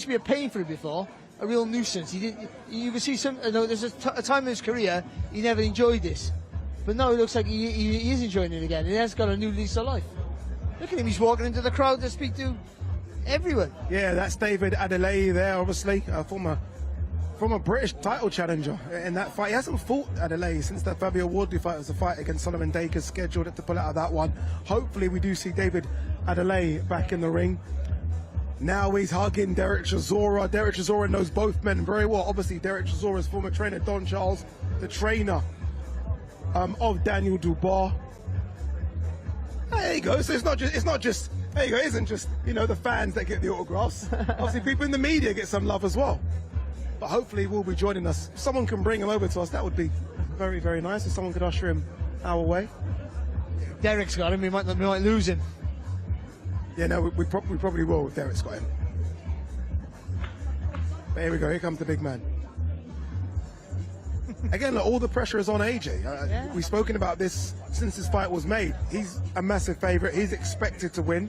be a pain for him before. a real nuisance. You can see there's a time in his career he never enjoyed this, but now it looks like he is enjoying it again. He has got a new lease of life. Look at him, he's walking into the crowd to speak to everyone. Yeah, that's David Adelaide there, obviously, former British title challenger in that fight. He hasn't fought Adelaide since that Fabio Wardley fight. It was a fight against Solomon Dacres, scheduled to pull out of that one. Hopefully we do see David Adelaide back in the ring. Now he's hugging Derek Chisora. Derek Chisora knows both men very well. Obviously, Derek Chisora's former trainer, Don Charles, the trainer of Daniel Dubois. There you go. So it's not just there you go. It isn't just, you know, the fans that get the autographs. Obviously, people in the media get some love as well. But hopefully, he will be joining us. If someone can bring him over to us, that would be very, very nice. If someone could usher him our way. Derek's got him. We might lose him. Yeah, no, we probably will if Derek's got him. But here we go. Here comes the big man. Again, look, all the pressure is on AJ. We've spoken about this since this fight was made. He's a massive favourite. He's expected to win.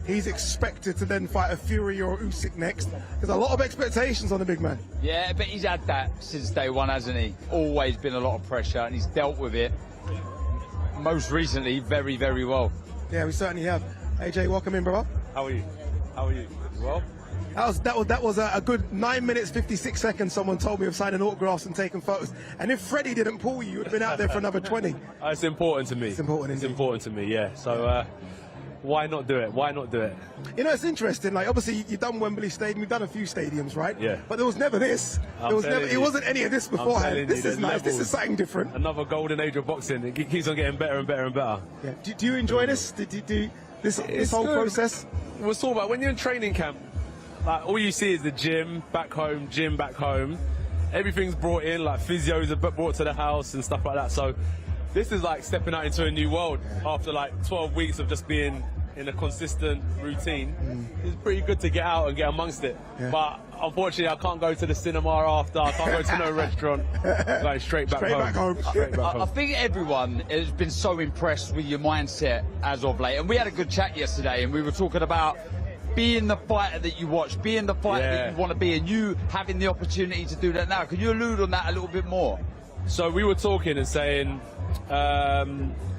He's expected to then fight a Fury or Usyk next. There's a lot of expectations on the big man. Yeah, but he's had that since day one, hasn't he? Always been a lot of pressure, and he's dealt with it, most recently, very, very well. Yeah, we certainly have. AJ, welcome in, brother. How are you? How are you? Well? That was a good 9 minutes 56 seconds. Someone told me of signing autographs and taking photos. And if Freddie didn't pull you, you would have been out there for another 20. It's important to me. It's important. It's important to me. Yeah. So why not do it? Why not do it? You know, it's interesting. Like, obviously, you've done Wembley Stadium. You've done a few stadiums, right? Yeah. But there was never this. It wasn't any of this beforehand. This is nice. Levels. This is something different. Another golden age of boxing. It keeps on getting better and better and better. Yeah. Do you enjoy this? This whole process? We're talking about when you're in training camp. Like, all you see is the gym back home. Everything's brought in, like physios are brought to the house and stuff like that. So this is like stepping out into a new world after like 12 weeks of just being in a consistent routine. It's pretty good to get out and get amongst it. Yeah. But unfortunately, I can't go to the cinema after. I can't go to no restaurant. Going straight back home. I think everyone has been so impressed with your mindset as of late. And we had a good chat yesterday, and we were talking about being the fighter that you watch, being the fighter that you want to be, and you having the opportunity to do that now. Can you allude on that a little bit more? So we were talking and saying,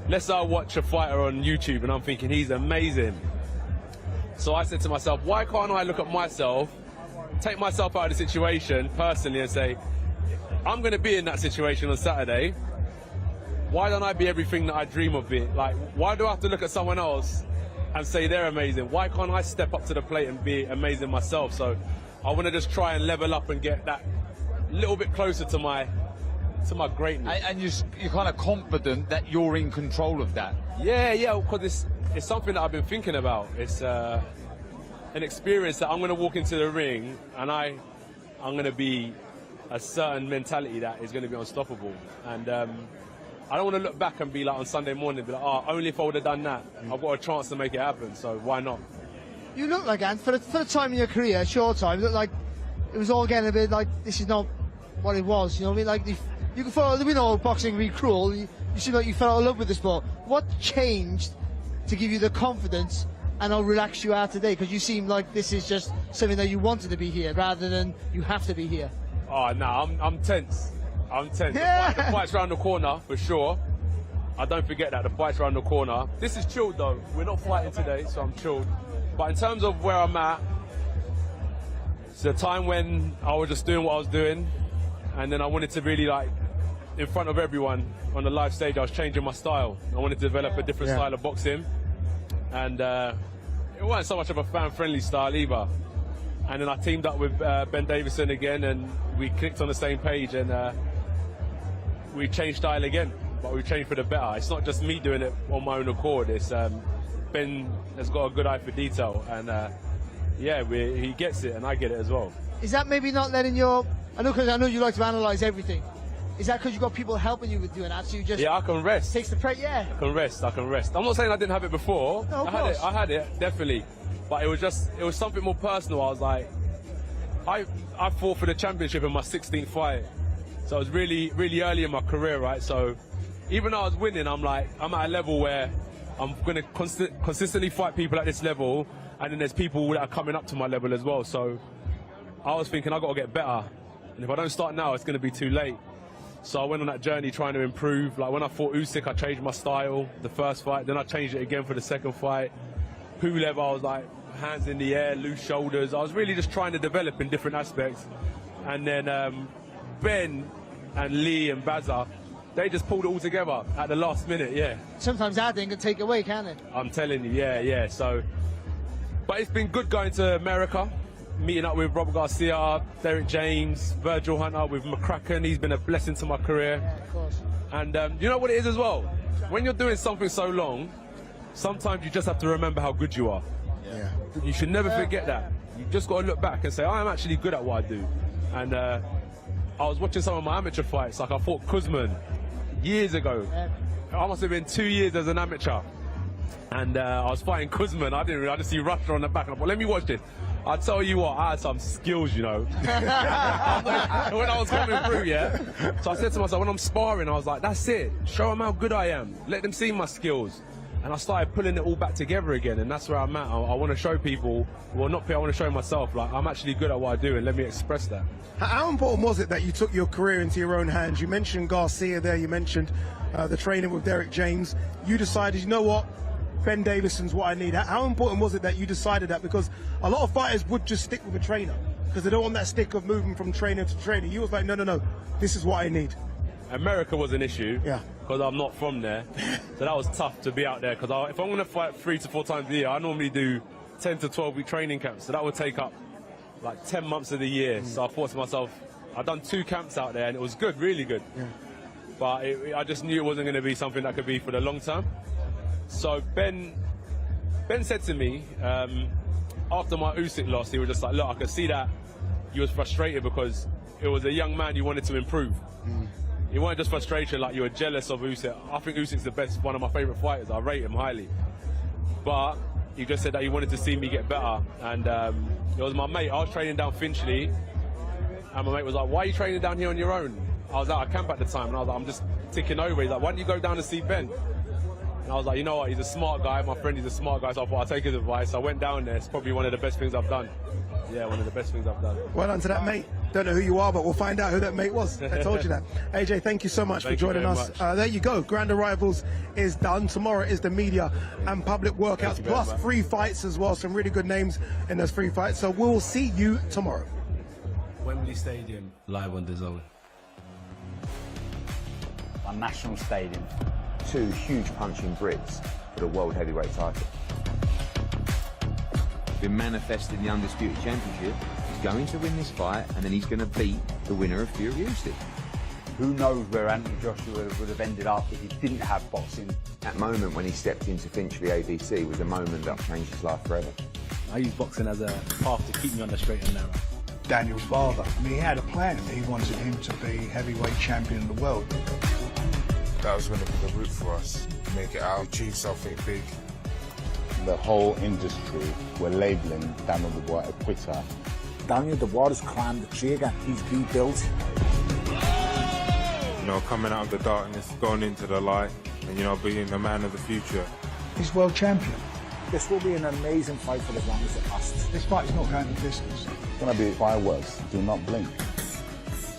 let's say I watch a fighter on YouTube and I'm thinking he's amazing. So I said to myself, why can't I look at myself, take myself out of the situation personally and say, I'm going to be in that situation on Saturday. Why don't I be everything that I dream of being? Like, why do I have to look at someone else and say they're amazing? Why can't I step up to the plate and be amazing myself? So I want to just try and level up and get that little bit closer to my greatness. And you're kind of confident that you're in control of that? Yeah, because it's something that I've been thinking about. It's an experience that I'm going to walk into the ring and I'm going to be a certain mentality that is going to be unstoppable. And I don't want to look back and be like on Sunday morning, be like, oh, only if I would have done that. I've got a chance to make it happen, so why not? You look like, Ant, for the time in your career, short time, look like it was all getting a bit like, this is not what it was, you know what I mean? Like, you can follow, we know boxing can be cruel, you seem like you fell in love with the sport. What changed to give you the confidence and how relaxed you are today? Because you seem like this is just something that you wanted to be here, rather than you have to be here. Oh, no, I'm tense. I'm tense. Yeah. The fight's around the corner, for sure. I don't forget that, the fight's around the corner. This is chilled, though. We're not fighting today, so I'm chilled. But in terms of where I'm at, it's a time when I was just doing what I was doing, and then I wanted to really, like, in front of everyone on the live stage, I was changing my style. I wanted to develop a different style of boxing, and it wasn't so much of a fan-friendly style either. And then I teamed up with Ben Davison again, and we clicked on the same page, and we changed style again, but we changed for the better. It's not just me doing it on my own accord. It's Ben has got a good eye for detail, and he gets it, and I get it as well. Is that maybe not letting your... I know you like to analyse everything. Is that because you've got people helping you with doing that, so you just... Yeah, I can rest. Takes the pressure, I can rest. I'm not saying I didn't have it before. No, of course. I had it, definitely. But it was something more personal. I was like, I fought for the championship in my 16th fight. So I was really, really early in my career, right? So even though I was winning, I'm at a level where I'm going to consistently fight people at this level, and then there's people that are coming up to my level as well. So I was thinking I got to get better, and if I don't start now, it's going to be too late. So I went on that journey trying to improve. Like when I fought Usyk, I changed my style the first fight, then I changed it again for the second fight. Pulev, I was like hands in the air, loose shoulders. I was really just trying to develop in different aspects. And then Ben and Lee and Bazza, they just pulled it all together at the last minute, yeah. Sometimes that thing can take away, can't it? I'm telling you, yeah. So, but it's been good going to America, meeting up with Robert Garcia, Derek James, Virgil Hunter, with McCracken. He's been a blessing to my career. Yeah, of course. And you know what it is as well? When you're doing something so long, sometimes you just have to remember how good you are. Yeah. You should never forget that. You just got to look back and say, I am actually good at what I do. And I was watching some of my amateur fights, like I fought Kuzman years ago. I must have been 2 years as an amateur. And I was fighting Kuzman. I just see Russia on the back. And I thought, let me watch this. I tell you what, I had some skills, you know. When I was coming through, yeah. So I said to myself, when I'm sparring, I was like, that's it. Show them how good I am. Let them see my skills. And I started pulling it all back together again, and that's where I'm at. I want to show people, well, not people, I want to show myself, like, I'm actually good at what I do, and let me express that. How important was it that you took your career into your own hands? You mentioned Garcia there, you mentioned the training with Derek James. You decided, you know what, Ben Davison's what I need. How important was it that you decided that? Because a lot of fighters would just stick with a trainer, because they don't want that stick of moving from trainer to trainer. You was like, no, this is what I need. America was an issue, yeah, because I'm not from there. So that was tough to be out there, because if I'm going to fight 3 to 4 times a year, I normally do 10 to 12 week training camps, so that would take up like 10 months of the year. So I thought to myself, I've done 2 camps out there, and it was good, really good. Yeah. But I just knew it wasn't going to be something that could be for the long term. So Ben said to me, after my Usyk loss, he was just like, look, I could see that you was frustrated because it was a young man you wanted to improve. You weren't just frustrated, like you were jealous of Usyk. I think Usyk's the best, one of my favourite fighters. I rate him highly. But he just said that he wanted to see me get better. And it was my mate. I was training down Finchley, and my mate was like, why are you training down here on your own? I was out of camp at the time, and I was like, I'm just ticking over. He's like, why don't you go down and see Ben? And I was like, you know what, he's a smart guy. My friend, he's a smart guy, so I thought I'd take his advice. I went down there. It's probably one of the best things I've done. Yeah, one of the best things I've done. Well done to that mate. Don't know who you are, but we'll find out who that mate was. I told you that. AJ, thank you so much for joining us. There you go. Grand Arrivals is done. Tomorrow is the media and public workouts, plus free fights as well. Some really good names in those free fights. So we'll see you tomorrow. Wembley Stadium, live on DAZN. Our national stadium. 2 huge punching Brits for the World Heavyweight title. Been manifesting the Undisputed Championship. He's going to win this fight, and then he's going to beat the winner of Fury Usyk. Who knows where Anthony Joshua would have ended up if he didn't have boxing. That moment when he stepped into Finchley ABC was a moment that changed his life forever. I use boxing as a path to keep me on the straight and narrow. Daniel's father, I mean, he had a plan. He wanted him to be heavyweight champion of the world. That was going to be the route for us. Make it out, achieve something big. The whole industry were labelling Daniel Dubois a quitter. Daniel Dubois has climbed the tree again. He's rebuilt. You know, coming out of the darkness, going into the light, and, you know, being the man of the future. He's world champion. This will be an amazing fight for as long as it lasts. This fight is not going to distance. It's going to be fireworks. Do not blink.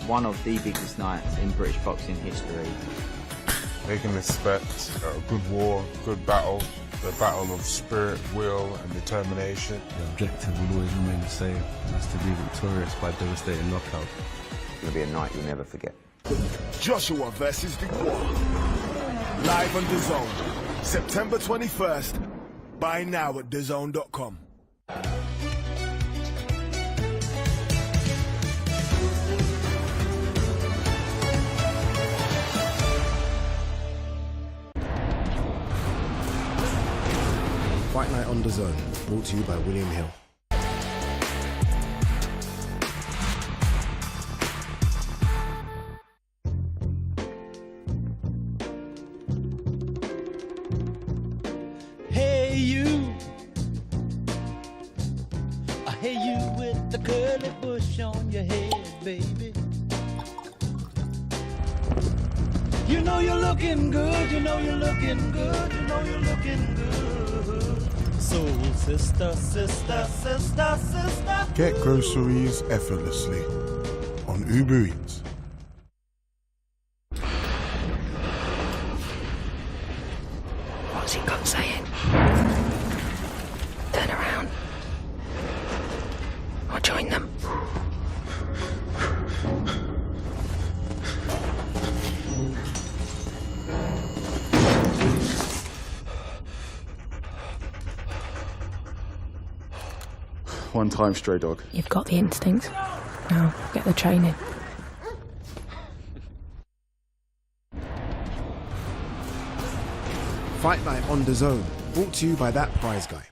One of the biggest nights in British boxing history. They can expect a good war, good battle, the battle of spirit, will and determination. The objective will always remain the same. That's to be victorious by devastating knockout. It's going to be a night you'll never forget. Joshua versus Dubois. Live on DAZN. September 21st. Buy now at DAZN.com. Fight Night on DAZN, brought to you by William Hill. Hey you, I hear you with the curly bush on your head, baby. You know you're looking good, you know you're looking good, you know you're looking good. soul, sister, sister, sister, sister. Get groceries effortlessly on Uber Eats. What's he got saying? Turn around. I'll join them. One time, stray dog. You've got the instinct. Now, get the training. Fight Night on DAZN, brought to you by That Prize Guy.